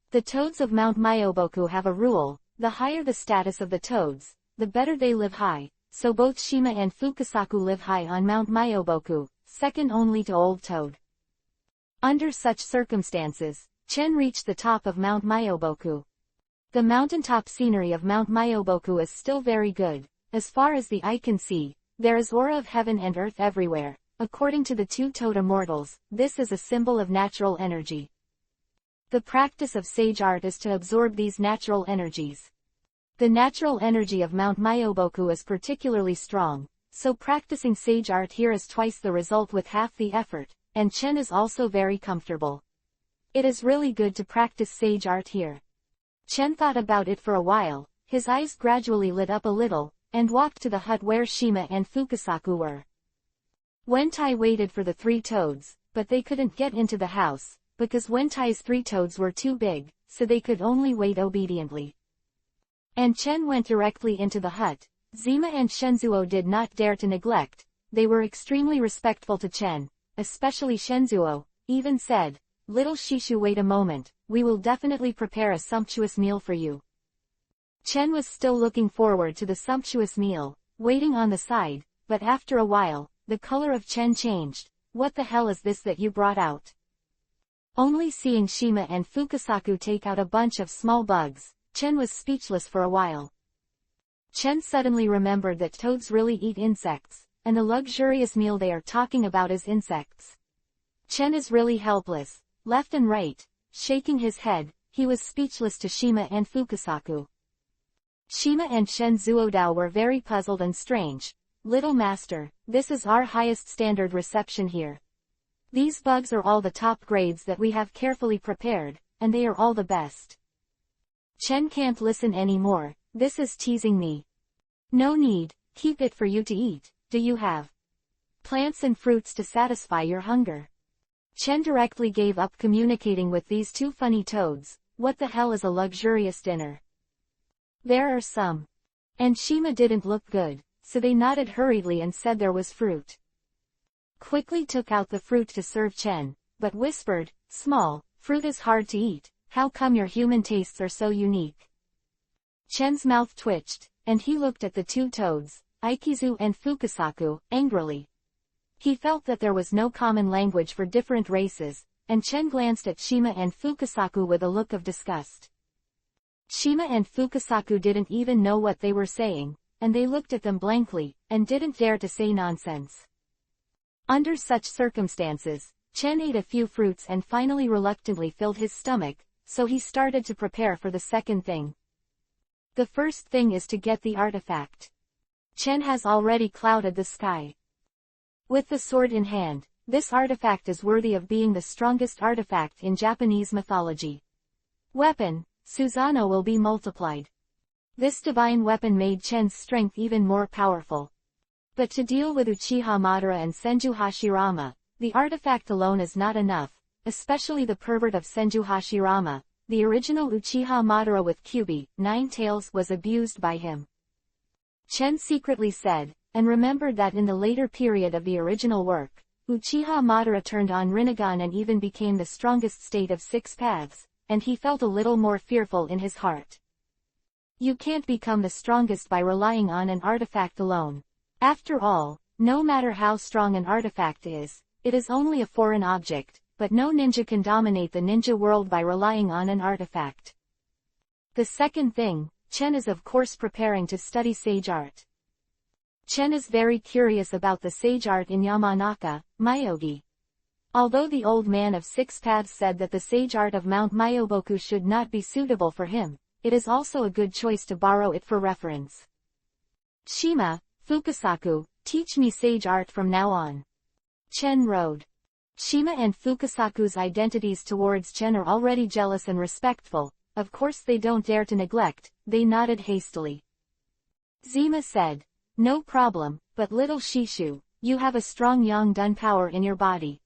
The toads of Mount Myoboku have a rule: the higher the status of the toads, the better they live high, so both Shima and Fukasaku live high on Mount Myoboku, second only to Old Toad. Under such circumstances, Chen reached the top of Mount Myoboku. The mountaintop scenery of Mount Myoboku is still very good. As far as the eye can see, there is aura of heaven and earth everywhere. According to the two Toad immortals, this is a symbol of natural energy. The practice of sage art is to absorb these natural energies. The natural energy of Mount Myoboku is particularly strong, so practicing sage art here is twice the result with half the effort, and Chen is also very comfortable. It is really good to practice sage art here. Chen thought about it for a while, his eyes gradually lit up a little, and walked to the hut where Shima and Fukasaku were. Wentai waited for the three toads, but they couldn't get into the house, because Wentai's three toads were too big, so they could only wait obediently. And Chen went directly into the hut. Zima and Shenzuo did not dare to neglect. They were extremely respectful to Chen, especially Shenzuo, even said, "Little Shishu, wait a moment, we will definitely prepare a sumptuous meal for you." Chen was still looking forward to the sumptuous meal, waiting on the side, but after a while, the color of Chen changed. "What the hell is this that you brought out?" Only seeing Shima and Fukasaku take out a bunch of small bugs, Chen was speechless for a while. Chen suddenly remembered that toads really eat insects, and the luxurious meal they are talking about is insects. Chen is really helpless, left and right, shaking his head. He was speechless to Shima and Fukasaku. Shima and Shenzuo were very puzzled and strange. "Little master, this is our highest standard reception here. These bugs are all the top grades that we have carefully prepared, and they are all the best." Chen can't listen anymore. "This is teasing me." "No need, keep it for you to eat. Do you have plants and fruits to satisfy your hunger?" Chen directly gave up communicating with these two funny toads. What the hell is a luxurious dinner? "There are some." And Shima didn't look good, so they nodded hurriedly and said there was fruit. Quickly took out the fruit to serve Chen, but whispered, "Small, fruit is hard to eat. How come your human tastes are so unique?" Chen's mouth twitched, and he looked at the two toads, Aikizu and Fukasaku, angrily. He felt that there was no common language for different races, and Chen glanced at Shima and Fukasaku with a look of disgust. Shima and Fukasaku didn't even know what they were saying, and they looked at them blankly, and didn't dare to say nonsense. Under such circumstances, Chen ate a few fruits and finally reluctantly filled his stomach, so he started to prepare for the second thing. The first thing is to get the artifact. Chen has already clouded the sky. With the sword in hand, this artifact is worthy of being the strongest artifact in Japanese mythology. Weapon, Susanoo will be multiplied. This divine weapon made Chen's strength even more powerful. But to deal with Uchiha Madara and Senju Hashirama, the artifact alone is not enough, especially the pervert of Senju Hashirama. The original Uchiha Madara with Kyuubi, 9 tails, was abused by him. Chen secretly said, and remembered that in the later period of the original work, Uchiha Madara turned on Rinnegan and even became the strongest state of 6 paths, and he felt a little more fearful in his heart. You can't become the strongest by relying on an artifact alone. After all, no matter how strong an artifact is, it is only a foreign object, but no ninja can dominate the ninja world by relying on an artifact. The second thing, Chen is of course preparing to study sage art. Chen is very curious about the sage art in Yamanaka, Myogi. Although the old man of 6 paths said that the sage art of Mount Myoboku should not be suitable for him, it is also a good choice to borrow it for reference. "Shima, Fukasaku, teach me sage art from now on." Chen rode. Shima and Fukasaku's identities towards Chen are already jealous and respectful, of course they don't dare to neglect, they nodded hastily. Zima said, "No problem, but little Shishu, you have a strong Yang-dun power in your body.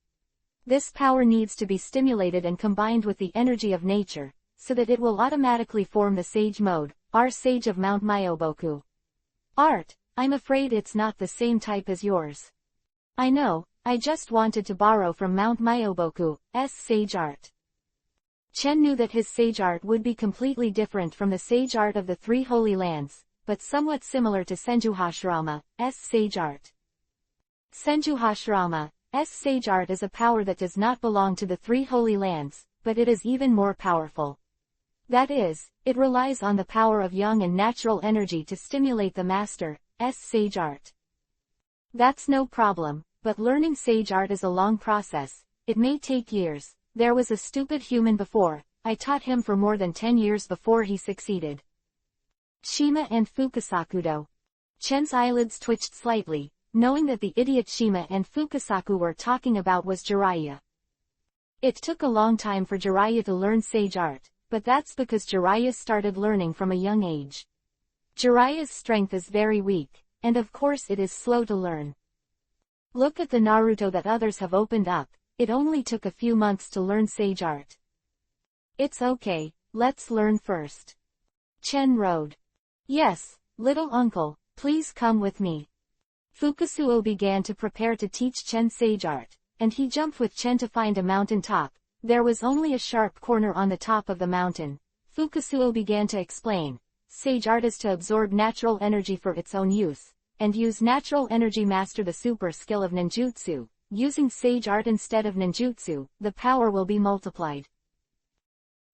This power needs to be stimulated and combined with the energy of nature, so that it will automatically form the Sage Mode, our Sage of Mount Myoboku. Art, I'm afraid it's not the same type as yours. I know, I just wanted to borrow from Mount Myoboku's Sage Art." Chen knew that his Sage Art would be completely different from the Sage Art of the Three Holy Lands, but somewhat similar to Senjuhashirama's Sage Art. Senjuhashirama's Sage Art is a power that does not belong to the Three Holy Lands, but it is even more powerful. That is, it relies on the power of yang and natural energy to stimulate the master's Sage Art. That's no problem, but learning Sage Art is a long process, it may take years. There was a stupid human before, I taught him for more than 10 years before he succeeded. Shima and Fukasaku. Chen's eyelids twitched slightly, knowing that the idiot Shima and Fukasaku were talking about was Jiraiya. It took a long time for Jiraiya to learn Sage Art, but that's because Jiraiya started learning from a young age. Jiraiya's strength is very weak, and of course it is slow to learn. Look at the Naruto that others have opened up, it only took a few months to learn Sage Art. It's okay, let's learn first. Chen rode. Yes, little uncle, please come with me. Fukusuo began to prepare to teach Chen Sage Art, and he jumped with Chen to find a mountain top. There was only a sharp corner on the top of the mountain. Fukusuo began to explain. Sage Art is to absorb natural energy for its own use, and use natural energy master the super skill of ninjutsu. Using Sage Art instead of ninjutsu, the power will be multiplied.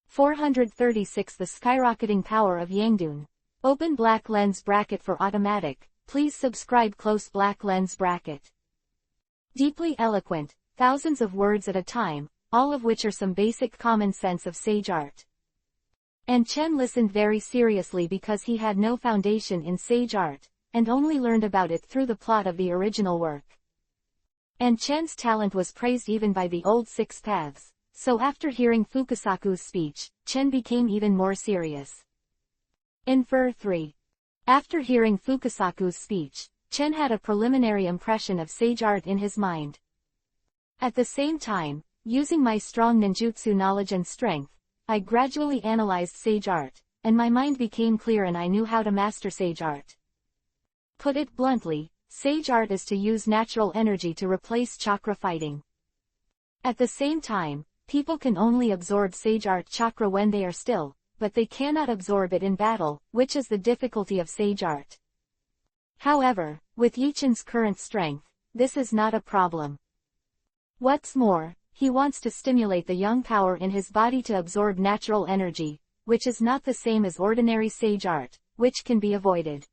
436 The skyrocketing power of Yangdun. Open black lens bracket for automatic, please subscribe close black lens bracket. Deeply eloquent, thousands of words at a time, all of which are some basic common sense of Sage Art. And Chen listened very seriously because he had no foundation in Sage Art, and only learned about it through the plot of the original work. And Chen's talent was praised even by the old Six Paths, so after hearing Fukasaku's speech, Chen became even more serious. Infer 3. After hearing Fukasaku's speech, Chen had a preliminary impression of Sage Art in his mind. At the same time, using my strong ninjutsu knowledge and strength, I gradually analyzed Sage Art, and my mind became clear and I knew how to master Sage Art. Put it bluntly, Sage Art is to use natural energy to replace chakra fighting. At the same time, people can only absorb Sage Art chakra when they are still, but they cannot absorb it in battle, which is the difficulty of Sage Art. However, with Yichen's current strength, this is not a problem. What's more, he wants to stimulate the yang power in his body to absorb natural energy, which is not the same as ordinary Sage Art, which can be avoided.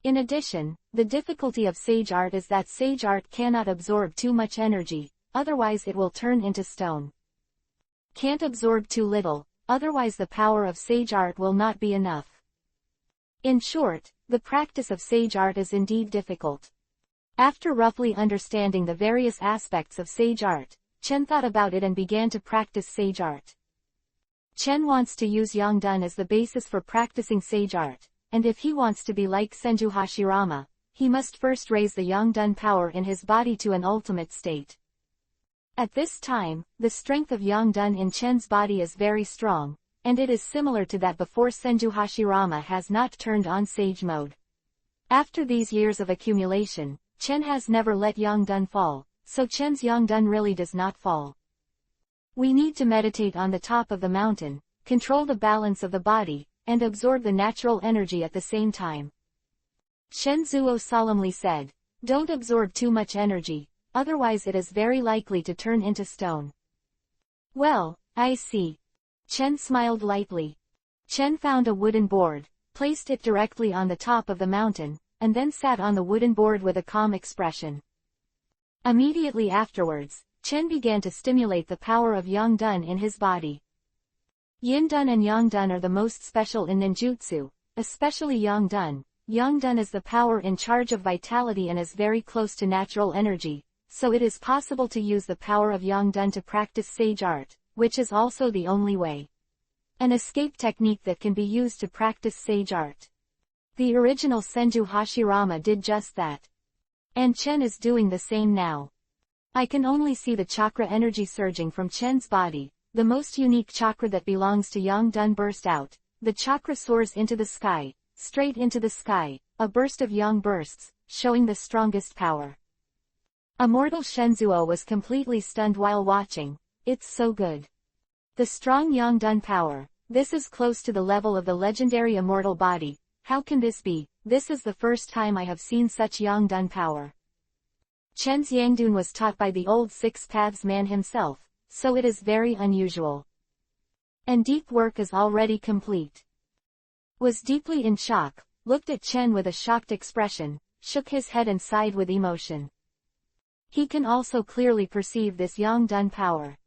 In addition, the difficulty of Sage Art is that Sage Art cannot absorb too much energy, otherwise it will turn into stone. Can't absorb too little, otherwise the power of Sage Art will not be enough. In short, the practice of Sage Art is indeed difficult. After roughly understanding the various aspects of Sage Art, Chen thought about it and began to practice Sage Art. Chen wants to use Yang-dun as the basis for practicing Sage Art, and if he wants to be like Senju Hashirama, he must first raise the Yang-dun power in his body to an ultimate state. At this time, the strength of Yang-dun in Chen's body is very strong, and it is similar to that before Senju Hashirama has not turned on Sage Mode. After these years of accumulation, Chen has never let Yang-dun fall, so Chen's Yang-dun really does not fall. We need to meditate on the top of the mountain, control the balance of the body, and absorb the natural energy at the same time. Shen Zuo solemnly said, "Don't absorb too much energy, otherwise it is very likely to turn into stone." Well, I see. Chen smiled lightly. Chen found a wooden board, placed it directly on the top of the mountain, and then sat on the wooden board with a calm expression. Immediately afterwards, Chen began to stimulate the power of Yang-dun in his body. Yin-dun and Yang-dun are the most special in ninjutsu, especially Yang-dun. Yang-dun is the power in charge of vitality and is very close to natural energy, so it is possible to use the power of Yangdun to practice sage art, which is also the only way. An escape technique that can be used to practice sage art. The original Senju Hashirama did just that. And Chen is doing the same now. I can only see the chakra energy surging from Chen's body. The most unique chakra that belongs to Yangdun burst out. The chakra soars into the sky, straight into the sky, a burst of yang bursts, showing the strongest power. Immortal Shenzuo was completely stunned while watching. It's so good. The strong Yangdun power. This is close to the level of the legendary immortal body. How can this be? This is the first time I have seen such Yangdun power. Chen's Yangdun was taught by the old Six Paths man himself, so it is very unusual. And deep work is already complete. Was deeply in shock, looked at Chen with a shocked expression, shook his head and sighed with emotion. He can also clearly perceive this Yangdun power.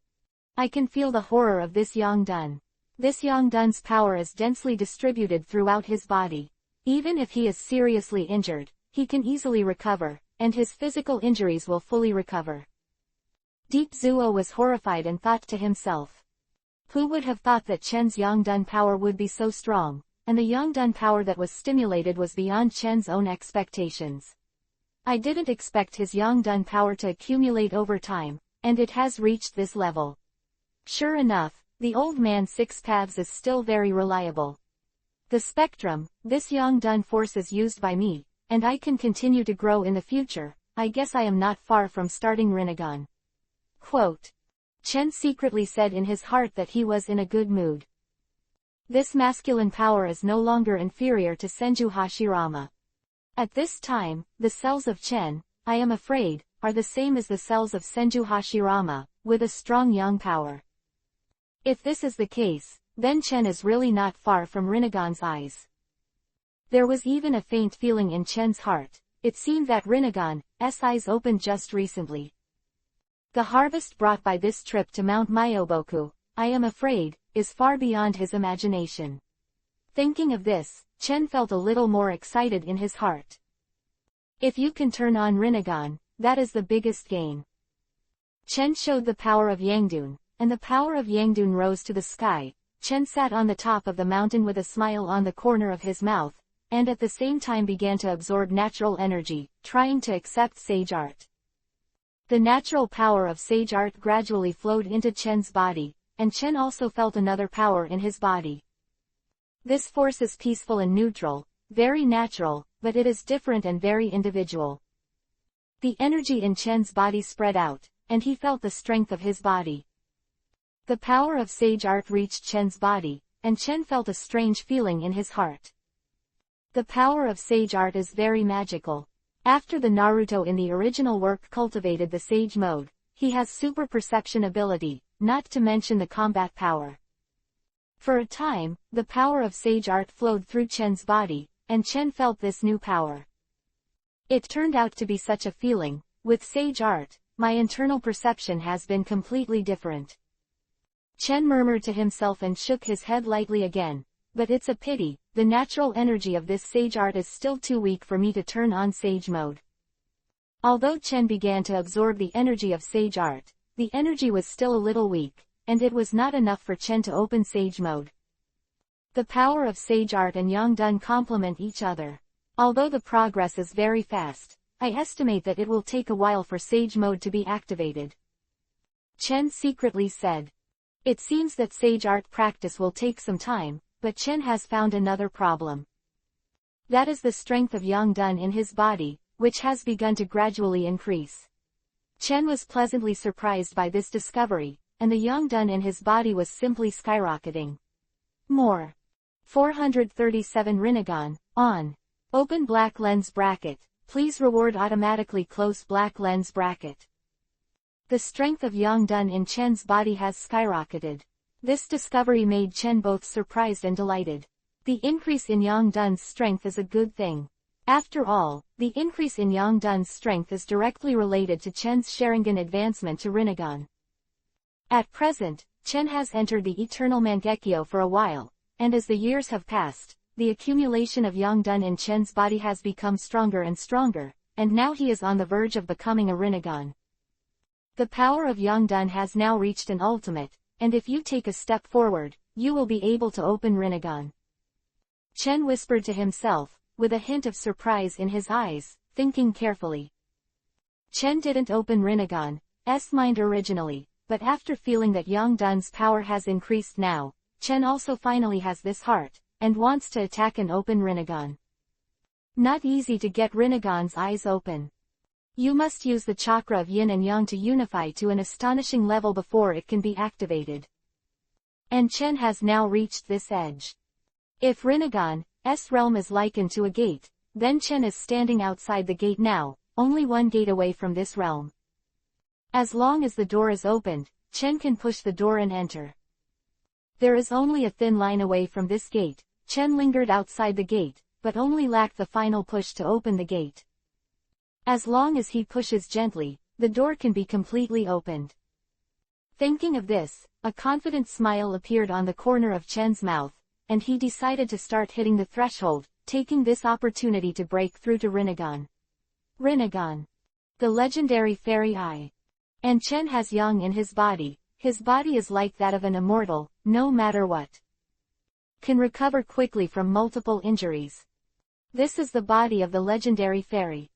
I can feel the horror of this Yangdun. This Yangdun's power is densely distributed throughout his body. Even if he is seriously injured, he can easily recover, and his physical injuries will fully recover. Deep Zuo was horrified and thought to himself. Who would have thought that Chen's Yangdun power would be so strong, and the Yangdun power that was stimulated was beyond Chen's own expectations. I didn't expect his Yangdun power to accumulate over time, and it has reached this level. Sure enough, the old man Six Paths is still very reliable. The spectrum, this Yangdun force is used by me, and I can continue to grow in the future. I guess I am not far from starting Rinnegan. Quote. Chen secretly said in his heart that he was in a good mood. This masculine power is no longer inferior to Senju Hashirama. At this time, the cells of Chen, I am afraid, are the same as the cells of Senju Hashirama, with a strong yang power. If this is the case, then Chen is really not far from Rinnegan's eyes. There was even a faint feeling in Chen's heart. It seemed that Rinnegan's eyes opened just recently. The harvest brought by this trip to Mount Myoboku, I am afraid, is far beyond his imagination. Thinking of this, Chen felt a little more excited in his heart. If you can turn on Rinnegan, that is the biggest gain. Chen showed the power of Yangdun, and the power of Yangdun rose to the sky. Chen sat on the top of the mountain with a smile on the corner of his mouth, and at the same time began to absorb natural energy, trying to accept sage art. The natural power of sage art gradually flowed into Chen's body, and Chen also felt another power in his body. This force is peaceful and neutral, very natural, but it is different and very individual. The energy in Chen's body spread out, and he felt the strength of his body. The power of sage art reached Chen's body, and Chen felt a strange feeling in his heart. The power of sage art is very magical. After the Naruto in the original work cultivated the sage mode, he has super perception ability, not to mention the combat power. For a time, the power of sage art flowed through Chen's body, and Chen felt this new power. It turned out to be such a feeling. With sage art, my internal perception has been completely different. Chen murmured to himself and shook his head lightly again. But it's a pity, the natural energy of this sage art is still too weak for me to turn on sage mode. Although Chen began to absorb the energy of sage art, the energy was still a little weak, and it was not enough for Chen to open sage mode. The power of sage art and Yangdun complement each other. Although the progress is very fast, I estimate that it will take a while for sage mode to be activated. Chen secretly said. It seems that sage art practice will take some time, but Chen has found another problem. That is the strength of Yangdun in his body, which has begun to gradually increase. Chen was pleasantly surprised by this discovery, and the Yangdun in his body was simply skyrocketing. More. 437 Rinnegan, on. Open black lens bracket, please reward automatically close black lens bracket. The strength of Yangdun in Chen's body has skyrocketed. This discovery made Chen both surprised and delighted. The increase in Yangdun's strength is a good thing. After all, the increase in Yangdun's strength is directly related to Chen's Sharingan advancement to Rinnegan. At present, Chen has entered the Eternal Mangekyo for a while, and as the years have passed, the accumulation of Yangdun in Chen's body has become stronger and stronger, and now he is on the verge of becoming a Rinnegan. The power of Yongdun has now reached an ultimate, and if you take a step forward, you will be able to open Rinnegan. Chen whispered to himself, with a hint of surprise in his eyes, thinking carefully. Chen didn't open Rinnegan's mind originally, but after feeling that Yongdun's power has increased now, Chen also finally has this heart, and wants to attack and open Rinnegan. Not easy to get Rinnegan's eyes open. You must use the chakra of yin and yang to unify to an astonishing level before it can be activated. And Chen has now reached this edge. If Rinnegan's realm is likened to a gate, then Chen is standing outside the gate now, only one gate away from this realm. As long as the door is opened, Chen can push the door and enter. There is only a thin line away from this gate. Chen lingered outside the gate, but only lacked the final push to open the gate. As long as he pushes gently, the door can be completely opened. Thinking of this, a confident smile appeared on the corner of Chen's mouth, and he decided to start hitting the threshold, taking this opportunity to break through to Rinnegan. Rinnegan. The legendary fairy eye. And Chen has yang in his body. His body is like that of an immortal, no matter what. Can recover quickly from multiple injuries. This is the body of the legendary fairy.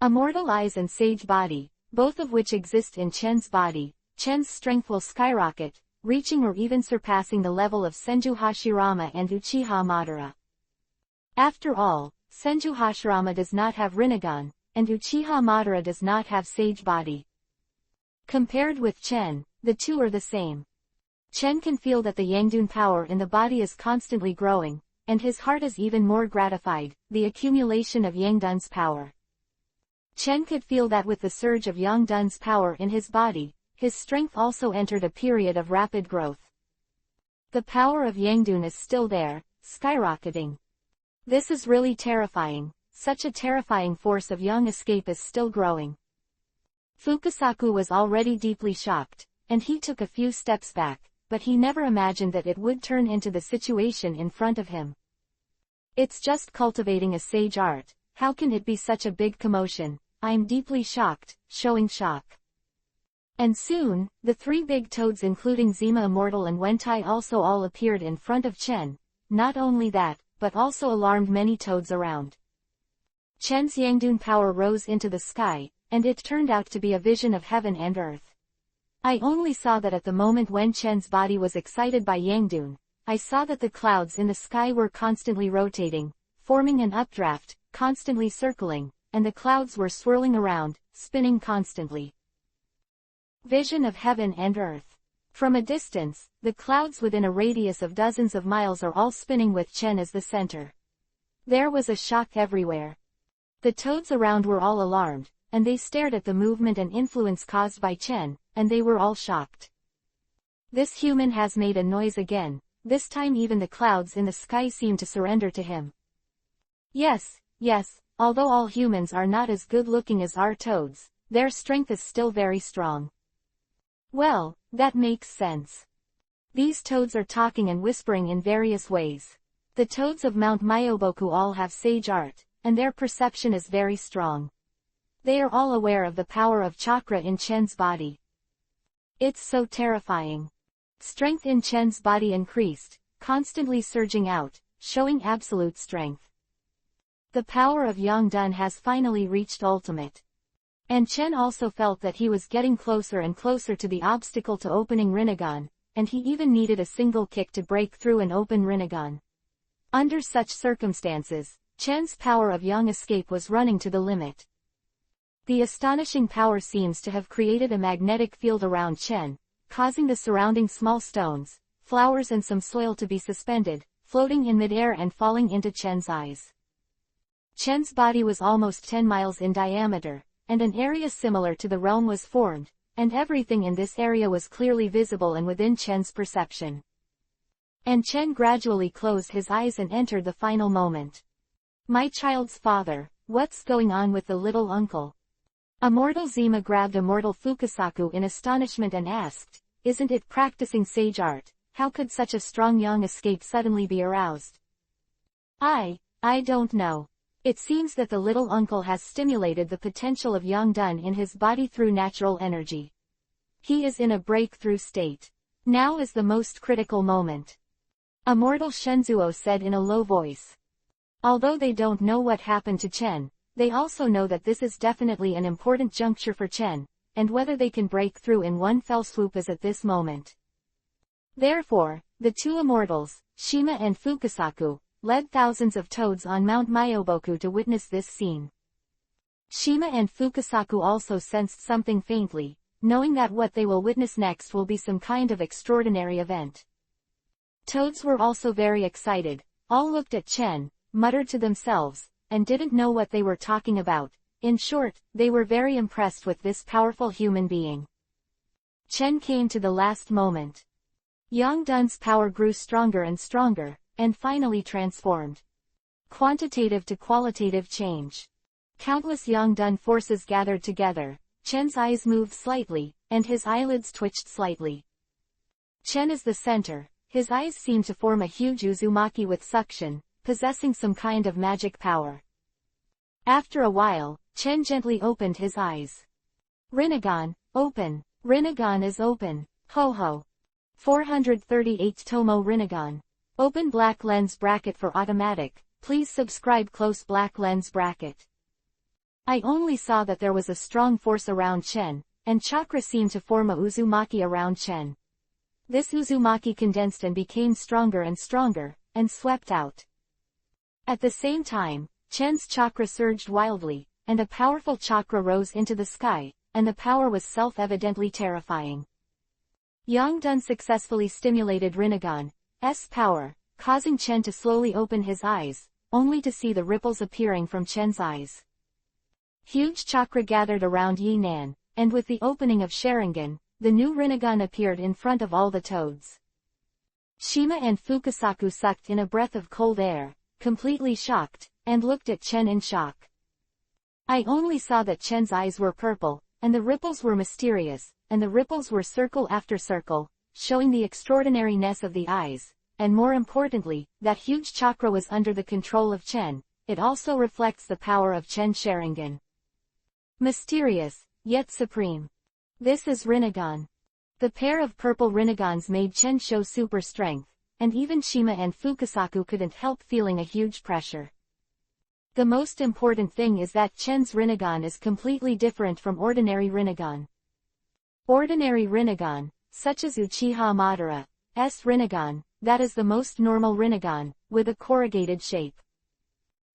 Immortal eyes and sage body, both of which exist in Chen's body. Chen's strength will skyrocket, reaching or even surpassing the level of Senju Hashirama and Uchiha Madara. After all, Senju Hashirama does not have Rinnegan, and Uchiha Madara does not have sage body. Compared with Chen, the two are the same. Chen can feel that the Yangdun power in the body is constantly growing, and his heart is even more gratified, the accumulation of Yangdun's power. Chen could feel that with the surge of Yangdun's power in his body, his strength also entered a period of rapid growth. The power of Yangdun is still there, skyrocketing. This is really terrifying. Such a terrifying force of yang escape is still growing. Fukasaku was already deeply shocked, and he took a few steps back, but he never imagined that it would turn into the situation in front of him. It's just cultivating a sage art, how can it be such a big commotion? I'm deeply shocked, showing shock. And soon, the three big toads including Zima Immortal and Wentai also all appeared in front of Chen. Not only that, but also alarmed many toads around. Chen's Yangdun power rose into the sky, and it turned out to be a vision of heaven and earth. I only saw that at the moment when Chen's body was excited by Yangdun. I saw that the clouds in the sky were constantly rotating, forming an updraft, constantly circling, and the clouds were swirling around, spinning constantly. Vision of heaven and earth. From a distance, the clouds within a radius of dozens of miles are all spinning with Chen as the center. There was a shock everywhere. The toads around were all alarmed, and they stared at the movement and influence caused by Chen, and they were all shocked. This human has made a noise again. This time even the clouds in the sky seem to surrender to him. Yes, although all humans are not as good looking as our toads, their strength is still very strong. Well, that makes sense. These toads are talking and whispering in various ways. The toads of Mount Myoboku all have sage art, and their perception is very strong. They are all aware of the power of chakra in Chen's body. It's so terrifying. Strength in Chen's body increased, constantly surging out, showing absolute strength. The power of Yangdun has finally reached ultimate. And Chen also felt that he was getting closer and closer to the obstacle to opening Rinnegan, and he even needed a single kick to break through and open Rinnegan. Under such circumstances, Chen's power of yang escape was running to the limit. The astonishing power seems to have created a magnetic field around Chen, causing the surrounding small stones, flowers and some soil to be suspended, floating in midair and falling into Chen's eyes. Chen's body was almost 10 miles in diameter, and an area similar to the realm was formed, and everything in this area was clearly visible and within Chen's perception. And Chen gradually closed his eyes and entered the final moment. My child's father, what's going on with the little uncle? Immortal Zima grabbed Immortal Fukasaku in astonishment and asked, isn't it practicing sage art? How could such a strong yang escape suddenly be aroused? I don't know. It seems that the little uncle has stimulated the potential of Yangdun in his body through natural energy. He is in a breakthrough state. Now is the most critical moment. Immortal Shenzuo said in a low voice. Although they don't know what happened to Chen, they also know that this is definitely an important juncture for Chen, and whether they can break through in one fell swoop is at this moment. Therefore, the two immortals, Shima and Fukasaku, led thousands of toads on Mount Myoboku to witness this scene. Shima and Fukasaku also sensed something faintly, knowing that what they will witness next will be some kind of extraordinary event. Toads were also very excited, all looked at Chen, muttered to themselves, and didn't know what they were talking about. In short, they were very impressed with this powerful human being. Chen came to the last moment. Yang Dun's power grew stronger and stronger, and finally transformed. Quantitative to qualitative change. Countless Yang Dun forces gathered together. Chen's eyes moved slightly, and his eyelids twitched slightly. Chen is the center. His eyes seem to form a huge uzumaki with suction, possessing some kind of magic power. After a while, Chen gently opened his eyes. Rinnegan, open. Rinnegan is open. Ho ho. 438 Tomo Rinnegan. Open black lens bracket for automatic. Please subscribe close black lens bracket. I only saw that there was a strong force around Chen, and chakra seemed to form a uzumaki around Chen. This uzumaki condensed and became stronger and stronger, and swept out. At the same time, Chen's chakra surged wildly, and a powerful chakra rose into the sky, and the power was self-evidently terrifying. Yang Dun successfully stimulated Rinnegan's power, causing Chen to slowly open his eyes, only to see the ripples appearing from Chen's eyes. Huge chakra gathered around Yi Nan, and with the opening of Sharingan, the new Rinnegan appeared in front of all the toads. Shima and Fukasaku sucked in a breath of cold air, completely shocked, and looked at Chen in shock. I only saw that Chen's eyes were purple, and the ripples were mysterious, and the ripples were circle after circle, showing the extraordinariness of the eyes, and more importantly, that huge chakra was under the control of Chen. It also reflects the power of Chen Sharingan. Mysterious, yet supreme. This is Rinnegan. The pair of purple Rinnegans made Chen show super strength, and even Shima and Fukasaku couldn't help feeling a huge pressure. The most important thing is that Chen's Rinnegan is completely different from ordinary Rinnegan. Ordinary Rinnegan, such as Uchiha Madara's Rinnegan, that is the most normal Rinnegan, with a corrugated shape.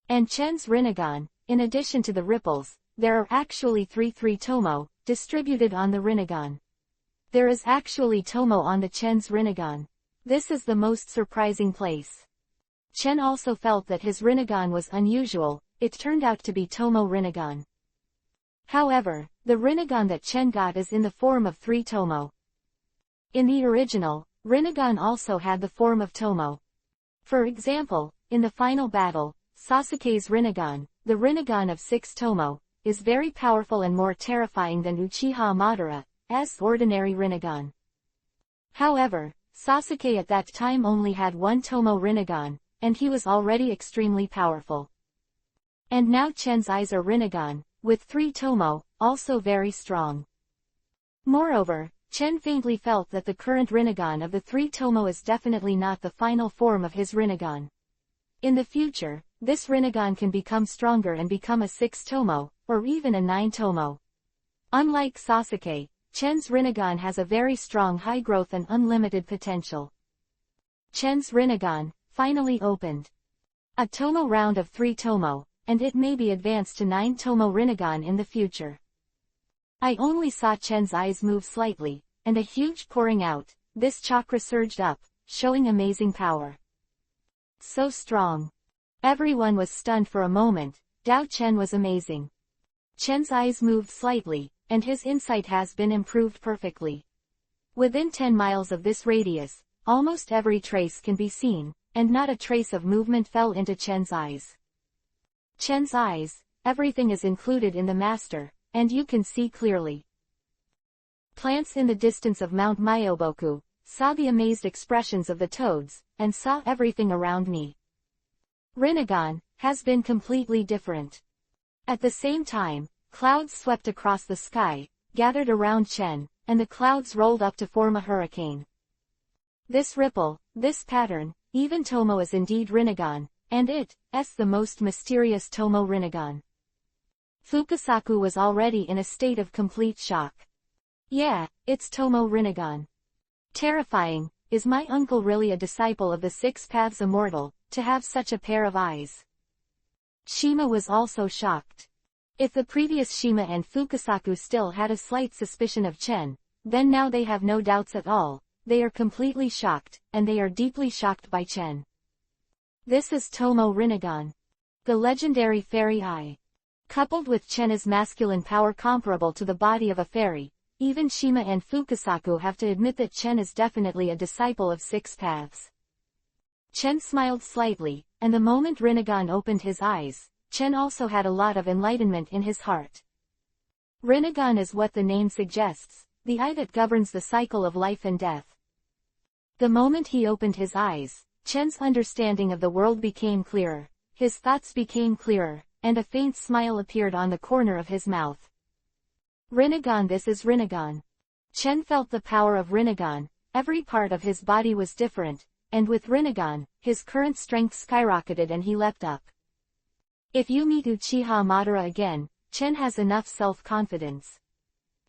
And Chen's Rinnegan, in addition to the ripples, there are actually three Tomo, distributed on the Rinnegan. There is actually Tomo on the Chen's Rinnegan. This is the most surprising place. Chen also felt that his Rinnegan was unusual. It turned out to be Tomo Rinnegan. However, the Rinnegan that Chen got is in the form of 3 Tomo. In the original, Rinnegan also had the form of Tomo. For example, in the final battle, Sasuke's Rinnegan, the Rinnegan of 6 Tomo, is very powerful and more terrifying than Uchiha Madara's ordinary Rinnegan. However, Sasuke at that time only had 1 Tomo Rinnegan, and he was already extremely powerful. And now Chen's eyes are Rinnegan, with 3 Tomo, also very strong. Moreover, Chen faintly felt that the current Rinnegan of the 3 Tomo is definitely not the final form of his Rinnegan. In the future, this Rinnegan can become stronger and become a 6 Tomo, or even a 9 Tomo. Unlike Sasuke, Chen's Rinnegan has a very strong high growth and unlimited potential. Chen's Rinnegan, finally opened. A Tomo round of 3 Tomo, and it may be advanced to 9 Tomo Rinnegan in the future. I only saw Chen's eyes move slightly, and a huge pouring out, this chakra surged up, showing amazing power. So strong. Everyone was stunned for a moment. Dao Chen was amazing. Chen's eyes moved slightly, and his insight has been improved perfectly. Within 10 miles of this radius, almost every trace can be seen, and not a trace of movement fell into Chen's eyes. Chen's eyes, everything is included in the master, and you can see clearly. Plants in the distance of Mount Myoboku saw the amazed expressions of the toads, and saw everything around me. Rinnegan has been completely different. At the same time, clouds swept across the sky, gathered around Chen, and the clouds rolled up to form a hurricane. This ripple, this pattern, even Tomo is indeed Rinnegan, and it's the most mysterious Tomo Rinnegan. Fukasaku was already in a state of complete shock. Yeah, it's Tomo Rinnegan. Terrifying, is my uncle really a disciple of the Six Paths Immortal, to have such a pair of eyes? Shima was also shocked. If the previous Shima and Fukasaku still had a slight suspicion of Chen, then now they have no doubts at all, they are completely shocked, and they are deeply shocked by Chen. This is Tomo Rinnegan. The legendary fairy eye. Coupled with Chen's masculine power comparable to the body of a fairy, even Shima and Fukasaku have to admit that Chen is definitely a disciple of Six Paths. Chen smiled slightly, and the moment Rinnegan opened his eyes, Chen also had a lot of enlightenment in his heart. Rinnegan is what the name suggests, the eye that governs the cycle of life and death. The moment he opened his eyes, Chen's understanding of the world became clearer, his thoughts became clearer, and a faint smile appeared on the corner of his mouth. Rinnegan, this is Rinnegan. Chen felt the power of Rinnegan, every part of his body was different, and with Rinnegan, his current strength skyrocketed and he leapt up. If you meet Uchiha Madara again, Chen has enough self-confidence.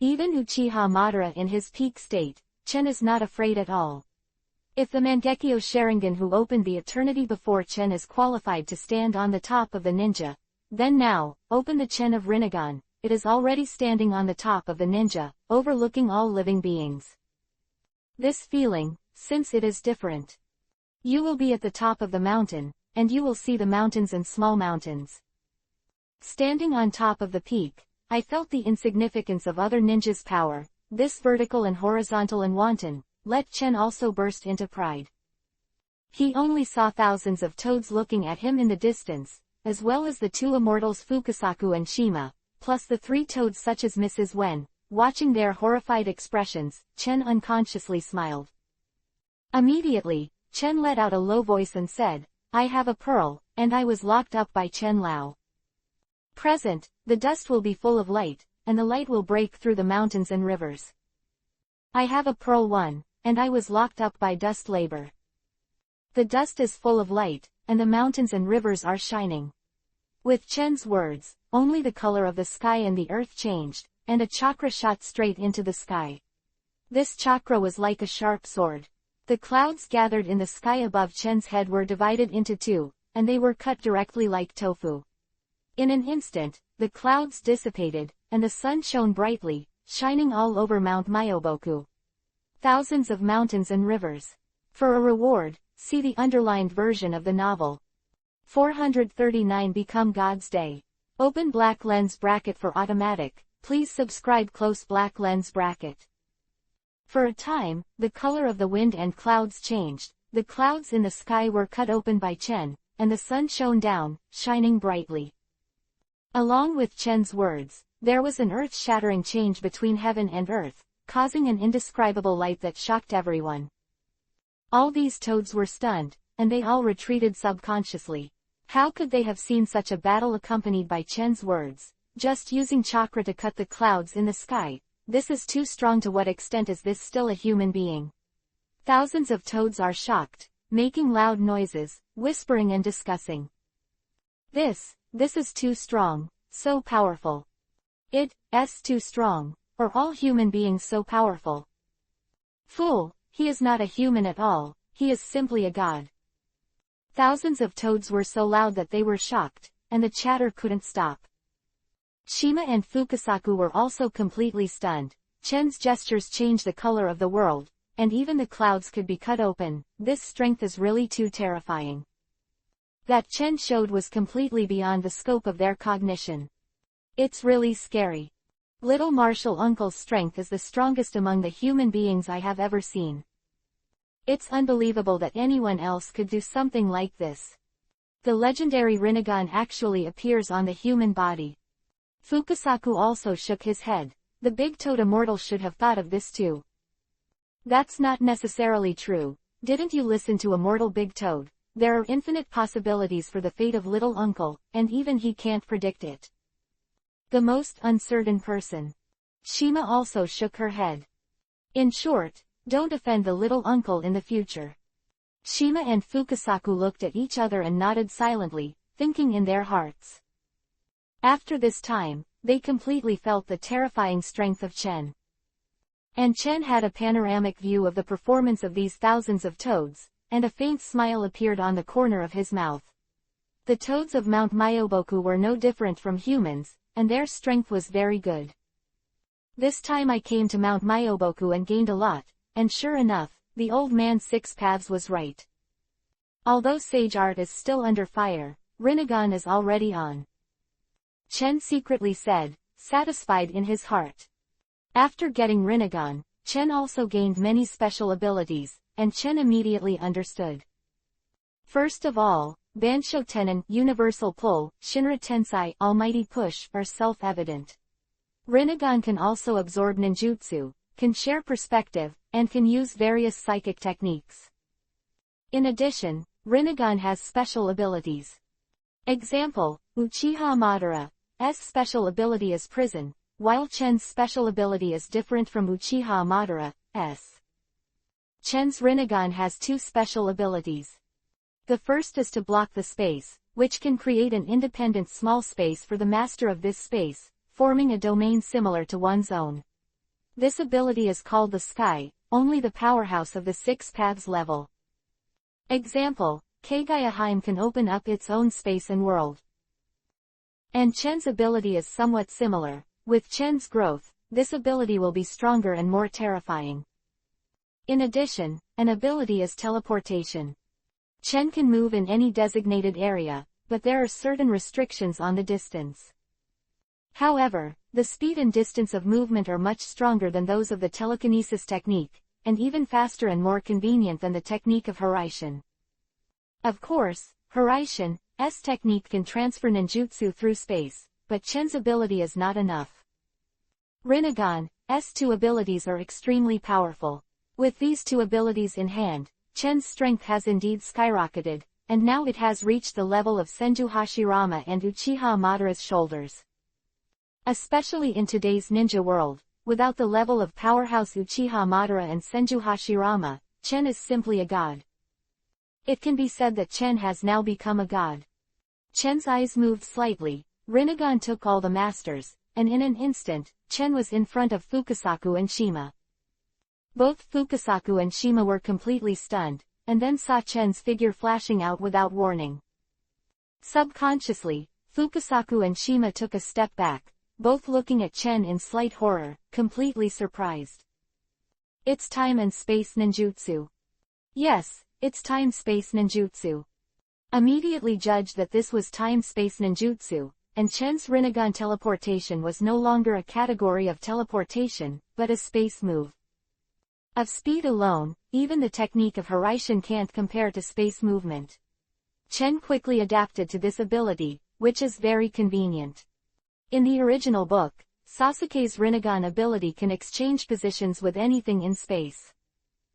Even Uchiha Madara in his peak state, Chen is not afraid at all. If the Mangekyo Sharingan who opened the eternity before Chen is qualified to stand on the top of the ninja, then now, open the Chen of Rinnegan, it is already standing on the top of the ninja, overlooking all living beings. This feeling, since it is different. You will be at the top of the mountain, and you will see the mountains and small mountains. Standing on top of the peak, I felt the insignificance of other ninjas' power, this vertical and horizontal and wanton, let Chen also burst into pride. He only saw thousands of toads looking at him in the distance, as well as the two immortals Fukasaku and Shima, plus the three toads such as Mrs. Wen. Watching their horrified expressions, Chen unconsciously smiled. Immediately, Chen let out a low voice and said, I have a pearl, and I was locked up by Chen Lao. Present, the dust will be full of light, and the light will break through the mountains and rivers. I have a pearl one, and I was locked up by dust labor. The dust is full of light, and the mountains and rivers are shining. With Chen's words, only the color of the sky and the earth changed, and a chakra shot straight into the sky. This chakra was like a sharp sword. The clouds gathered in the sky above Chen's head were divided into two, and they were cut directly like tofu. In an instant, the clouds dissipated, and the sun shone brightly, shining all over Mount Myoboku. Thousands of mountains and rivers. For a reward, see the underlined version of the novel. 439 Become God's Day. Open black lens bracket for automatic, please subscribe close black lens bracket. For a time, the color of the wind and clouds changed, the clouds in the sky were cut open by Chen, and the sun shone down, shining brightly. Along with Chen's words, there was an earth-shattering change between heaven and earth, causing an indescribable light that shocked everyone. All these toads were stunned, and they all retreated subconsciously. How could they have seen such a battle accompanied by Chen's words, just using chakra to cut the clouds in the sky? This is too strong. To what extent is this still a human being? Thousands of toads are shocked, making loud noises, whispering and discussing. This is too strong, so powerful. It's too strong, or all human beings so powerful. Fool, he is not a human at all, he is simply a god. Thousands of toads were so loud that they were shocked, and the chatter couldn't stop. Shima and Fukasaku were also completely stunned. Chen's gestures changed the color of the world, and even the clouds could be cut open. This strength is really too terrifying. That Chen showed was completely beyond the scope of their cognition. It's really scary. Little Martial Uncle's strength is the strongest among the human beings I have ever seen. It's unbelievable that anyone else could do something like this. The legendary Rinnegan actually appears on the human body. Fukasaku also shook his head. The big toad immortal should have thought of this too. That's not necessarily true. Didn't you listen to Immortal Big Toad? There are infinite possibilities for the fate of little uncle, and even he can't predict it. The most uncertain person. Shima also shook her head. In short, don't offend the little uncle in the future. Shima and Fukasaku looked at each other and nodded silently, thinking in their hearts. After this time, they completely felt the terrifying strength of Chen. And Chen had a panoramic view of the performance of these thousands of toads, and a faint smile appeared on the corner of his mouth. The toads of Mount Myoboku were no different from humans, and their strength was very good. This time I came to Mount Myoboku and gained a lot, and sure enough, the old man's 6 paths was right. Although Sage Art is still under fire, Rinnegan is already on. Chen secretly said, satisfied in his heart. After getting Rinnegan, Chen also gained many special abilities, and Chen immediately understood. First of all, Bansho Tenon, Universal Pull, Shinra Tensai, Almighty Push are self-evident. Rinnegan can also absorb ninjutsu, can share perspective, and can use various psychic techniques. In addition, Rinnegan has special abilities. Example, Uchiha Madara's special ability is Prison, while Chen's special ability is different from Uchiha Madara's. Chen's Rinnegan has 2 special abilities. The first is to block the space, which can create an independent small space for the master of this space, forming a domain similar to one's own. This ability is called the Sky, only the powerhouse of the 6 paths level. Example, Keigayaheim can open up its own space and world. And Chen's ability is somewhat similar. With Chen's growth, this ability will be stronger and more terrifying. In addition, an ability is teleportation. Chen can move in any designated area, but there are certain restrictions on the distance. However, the speed and distance of movement are much stronger than those of the telekinesis technique, and even faster and more convenient than the technique of Hiraishin. Of course, Hiraishin's technique can transfer ninjutsu through space, but Chen's ability is not enough. Rinnegan's 2 abilities are extremely powerful. With these 2 abilities in hand, Chen's strength has indeed skyrocketed, and now it has reached the level of Senju Hashirama and Uchiha Madara's shoulders. Especially in today's ninja world, without the level of powerhouse Uchiha Madara and Senju Hashirama, Chen is simply a god. It can be said that Chen has now become a god. Chen's eyes moved slightly, Rinnegan took all the masters, and in an instant, Chen was in front of Fukasaku and Shima. Both Fukasaku and Shima were completely stunned, and then saw Chen's figure flashing out without warning. Subconsciously, Fukasaku and Shima took a step back, both looking at Chen in slight horror, completely surprised. It's time and space ninjutsu. Yes, it's time-space ninjutsu. Immediately judged that this was time-space ninjutsu, and Chen's Rinnegan teleportation was no longer a category of teleportation, but a space move. Of speed alone, even the technique of Hiraishin can't compare to space movement. Chen quickly adapted to this ability, which is very convenient. In the original book, Sasuke's Rinnegan ability can exchange positions with anything in space.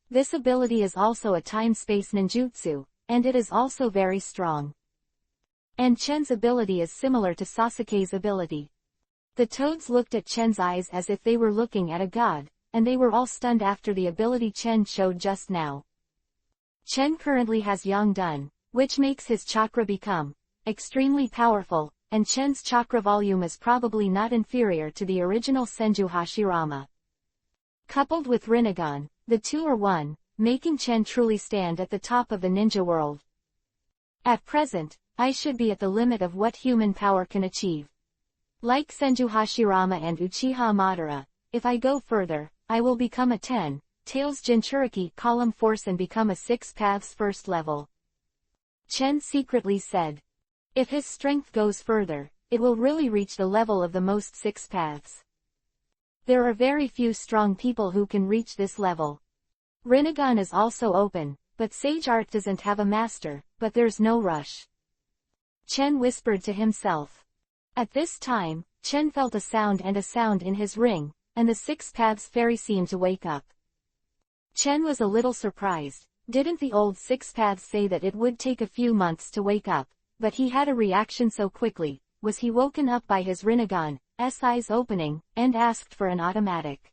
This ability is also a time-space ninjutsu, and it is also very strong. And Chen's ability is similar to Sasuke's ability. The toads looked at Chen's eyes as if they were looking at a god, and they were all stunned after the ability Chen showed just now. Chen currently has Yangdun, which makes his chakra become extremely powerful, and Chen's chakra volume is probably not inferior to the original Senju Hashirama. Coupled with Rinnegan, the 2 are one, making Chen truly stand at the top of the ninja world. At present, I should be at the limit of what human power can achieve. Like Senju Hashirama and Uchiha Madara, if I go further, I will become a 10 tails Jinchuriki column force and become a 6 paths first level. Chen secretly said. If his strength goes further, it will really reach the level of the most 6 paths. There are very few strong people who can reach this level. Rinnegan is also open, but Sage Art doesn't have a master, but there's no rush. Chen whispered to himself. At this time, Chen felt a sound in his ring, and the 6 paths fairy seemed to wake up. Chen was a little surprised. Didn't the old 6 paths say that it would take a few months to wake up, but he had a reaction so quickly? Was he woken up by his Rinnegan's eyes opening, and asked for an automatic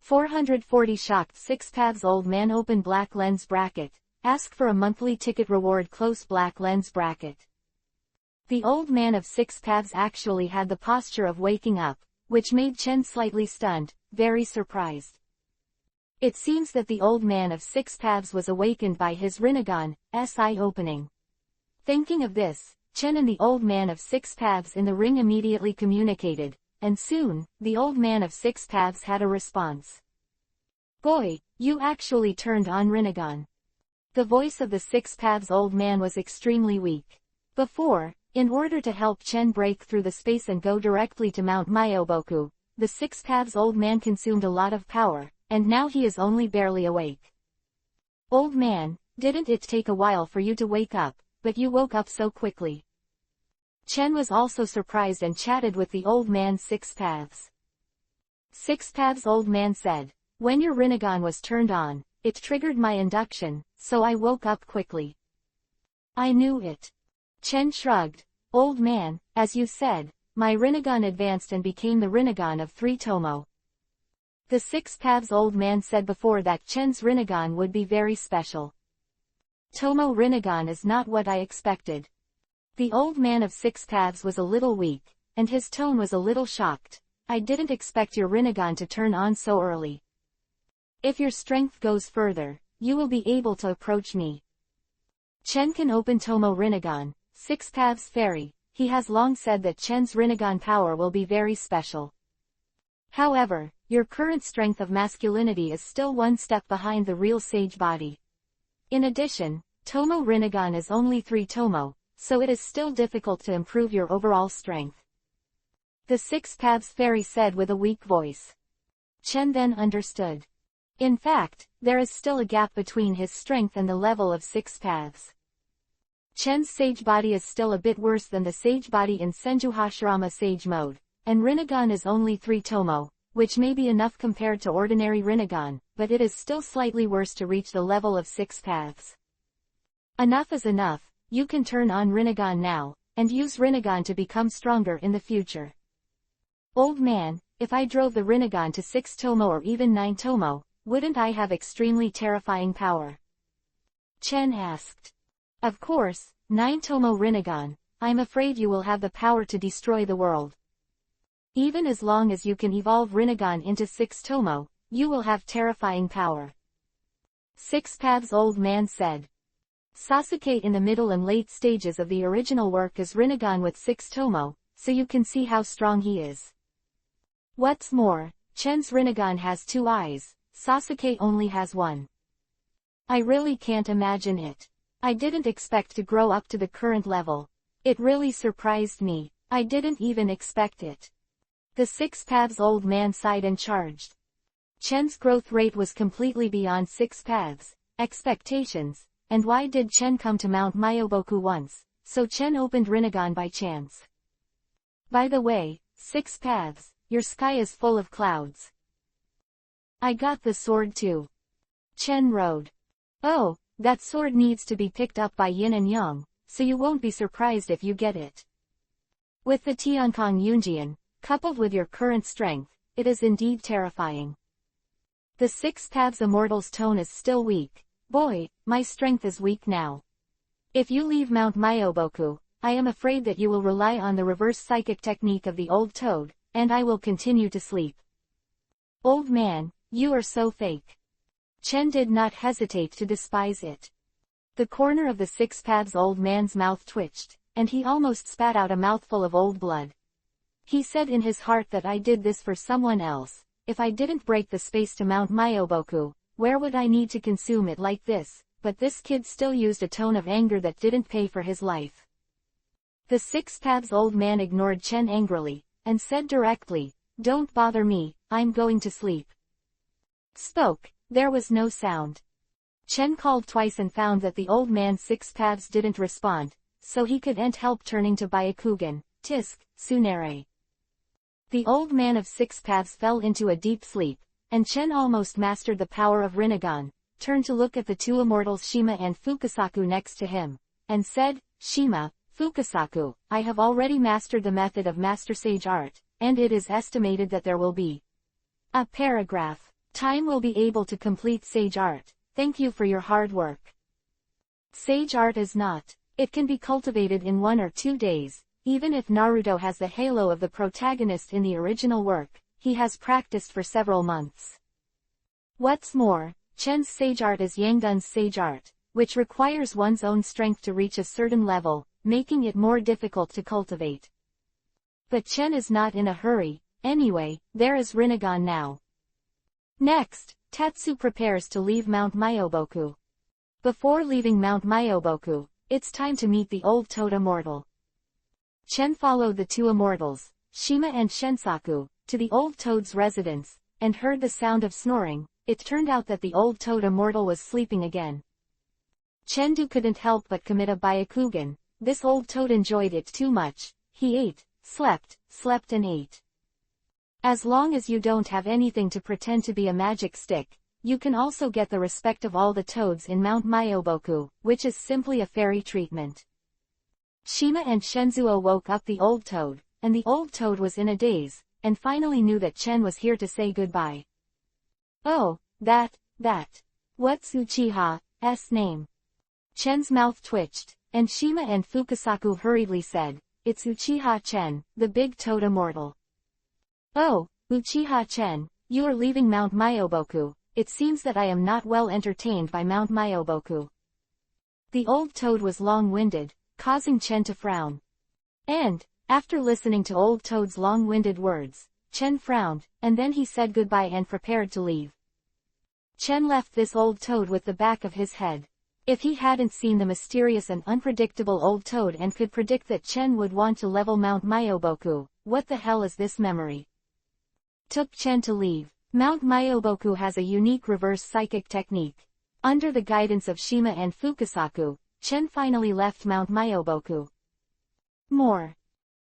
440 shocked 6 paths old man open black lens bracket, ask for a monthly ticket reward close black lens bracket. The old man of 6 paths actually had the posture of waking up, which made Chen slightly stunned, very surprised. It seems that the old man of 6 paths was awakened by his Rinnegan's eye opening. Thinking of this, Chen and the old man of 6 paths in the ring immediately communicated, and soon, the old man of 6 paths had a response. Boy, you actually turned on Rinnegan. The voice of the 6 paths old man was extremely weak. Before, in order to help Chen break through the space and go directly to Mount Myoboku, the 6 paths old man consumed a lot of power, and now he is only barely awake. Old man, didn't it take a while for you to wake up, but you woke up so quickly? Chen was also surprised and chatted with the old man 6 paths. 6 paths old man said, when your Rinnegan was turned on, it triggered my induction, so I woke up quickly. I knew it. Chen shrugged. Old man, as you said, my Rinnegan advanced and became the Rinnegan of 3 Tomo. The 6 paths old man said before that Chen's Rinnegan would be very special. Tomo Rinnegan is not what I expected. The old man of 6 paths was a little weak, and his tone was a little shocked. I didn't expect your Rinnegan to turn on so early. If your strength goes further, you will be able to approach me. Chen can open Tomo Rinnegan, 6 paths fairy. He has long said that Chen's Rinnegan power will be very special. However, your current strength of masculinity is still one step behind the real sage body. In addition, Tomo Rinnegan is only 3 Tomo, so it is still difficult to improve your overall strength. The 6 paths fairy said with a weak voice. Chen then understood. In fact, there is still a gap between his strength and the level of 6 paths. Chen's sage body is still a bit worse than the sage body in Senju Hashirama sage mode, and Rinnegan is only 3 Tomo, which may be enough compared to ordinary Rinnegan, but it is still slightly worse to reach the level of 6 paths. Enough is enough, you can turn on Rinnegan now, and use Rinnegan to become stronger in the future. Old man, if I drove the Rinnegan to 6 Tomo or even 9 Tomo, wouldn't I have extremely terrifying power? Chen asked. Of course, 9 Tomo Rinnegan, I'm afraid you will have the power to destroy the world. Even as long as you can evolve Rinnegan into 6 Tomo, you will have terrifying power. 6 paths old man said. Sasuke in the middle and late stages of the original work is Rinnegan with 6 Tomo, so you can see how strong he is. What's more, Chen's Rinnegan has 2 eyes, Sasuke only has 1. I really can't imagine it. I didn't expect to grow up to the current level. It really surprised me. I didn't even expect it. The 6 paths old man sighed and charged. Chen's growth rate was completely beyond 6 paths expectations, and why did Chen come to Mount Myoboku once? So Chen opened Rinnegan by chance. By the way, 6 paths, your sky is full of clouds. I got the sword too. Chen rode. Oh, that sword needs to be picked up by Yin and Yang, so you won't be surprised if you get it. With the Tiankong Yunjian, coupled with your current strength, it is indeed terrifying. The 6 paths immortal's tone is still weak. Boy, my strength is weak now. If you leave Mount Myoboku, I am afraid that you will rely on the reverse psychic technique of the old toad, and I will continue to sleep. Old man, you are so fake. Chen did not hesitate to despise it. The corner of the 6 paths old man's mouth twitched, and he almost spat out a mouthful of old blood. He said in his heart that I did this for someone else. If I didn't break the space to Mount Myoboku, where would I need to consume it like this? But this kid still used a tone of anger that didn't pay for his life. The 6 paths old man ignored Chen angrily, and said directly, don't bother me, I'm going to sleep. Spoke, there was no sound. Chen called twice and found that the old man's 6 paths didn't respond, so he couldn't help turning to Byakugan, Tisk, Tsunere. The old man of 6 paths fell into a deep sleep, and Chen almost mastered the power of Rinnegan, turned to look at the 2 immortals Shima and Fukasaku next to him, and said, Shima, Fukasaku, I have already mastered the method of Master Sage art, and it is estimated that there will be a paragraph Time will be able to complete Sage Art. Thank you for your hard work. Sage Art is not. It can be cultivated in 1 or 2 days. Even if Naruto has the halo of the protagonist in the original work, he has practiced for several months. What's more, Chen's Sage Art is Yangdun's Sage Art, which requires one's own strength to reach a certain level, making it more difficult to cultivate. But Chen is not in a hurry. Anyway, there is Rinnegan now. Next, Tetsu prepares to leave Mount Myoboku. Before leaving Mount Myoboku, it's time to meet the old toad immortal. Chen followed the 2 immortals, Shima and Shensaku, to the old toad's residence, and heard the sound of snoring. It turned out that the old toad immortal was sleeping again. Chendu couldn't help but commit a byakugan. This old toad enjoyed it too much. He ate, slept and ate. As long as you don't have anything to pretend to be a magic stick, you can also get the respect of all the toads in Mount Myoboku, which is simply a fairy treatment. Shima and Shenzuo woke up the old toad, and the old toad was in a daze, and finally knew that Chen was here to say goodbye. Oh, that. What's Uchiha's name? Chen's mouth twitched, and Shima and Fukasaku hurriedly said, it's Uchiha Chen, the big toad immortal. Oh, Uchiha Chen, you are leaving Mount Myoboku. It seems that I am not well entertained by Mount Myoboku. The old toad was long-winded, causing Chen to frown. And, after listening to old toad's long-winded words, Chen frowned, and then he said goodbye and prepared to leave. Chen left this old toad with the back of his head. If he hadn't seen the mysterious and unpredictable old toad and could predict that Chen would want to level Mount Myoboku, what the hell is this memory? Took Chen to leave. Mount Myoboku has a unique reverse psychic technique. Under the guidance of Shima and Fukasaku, Chen finally left Mount Myoboku. More.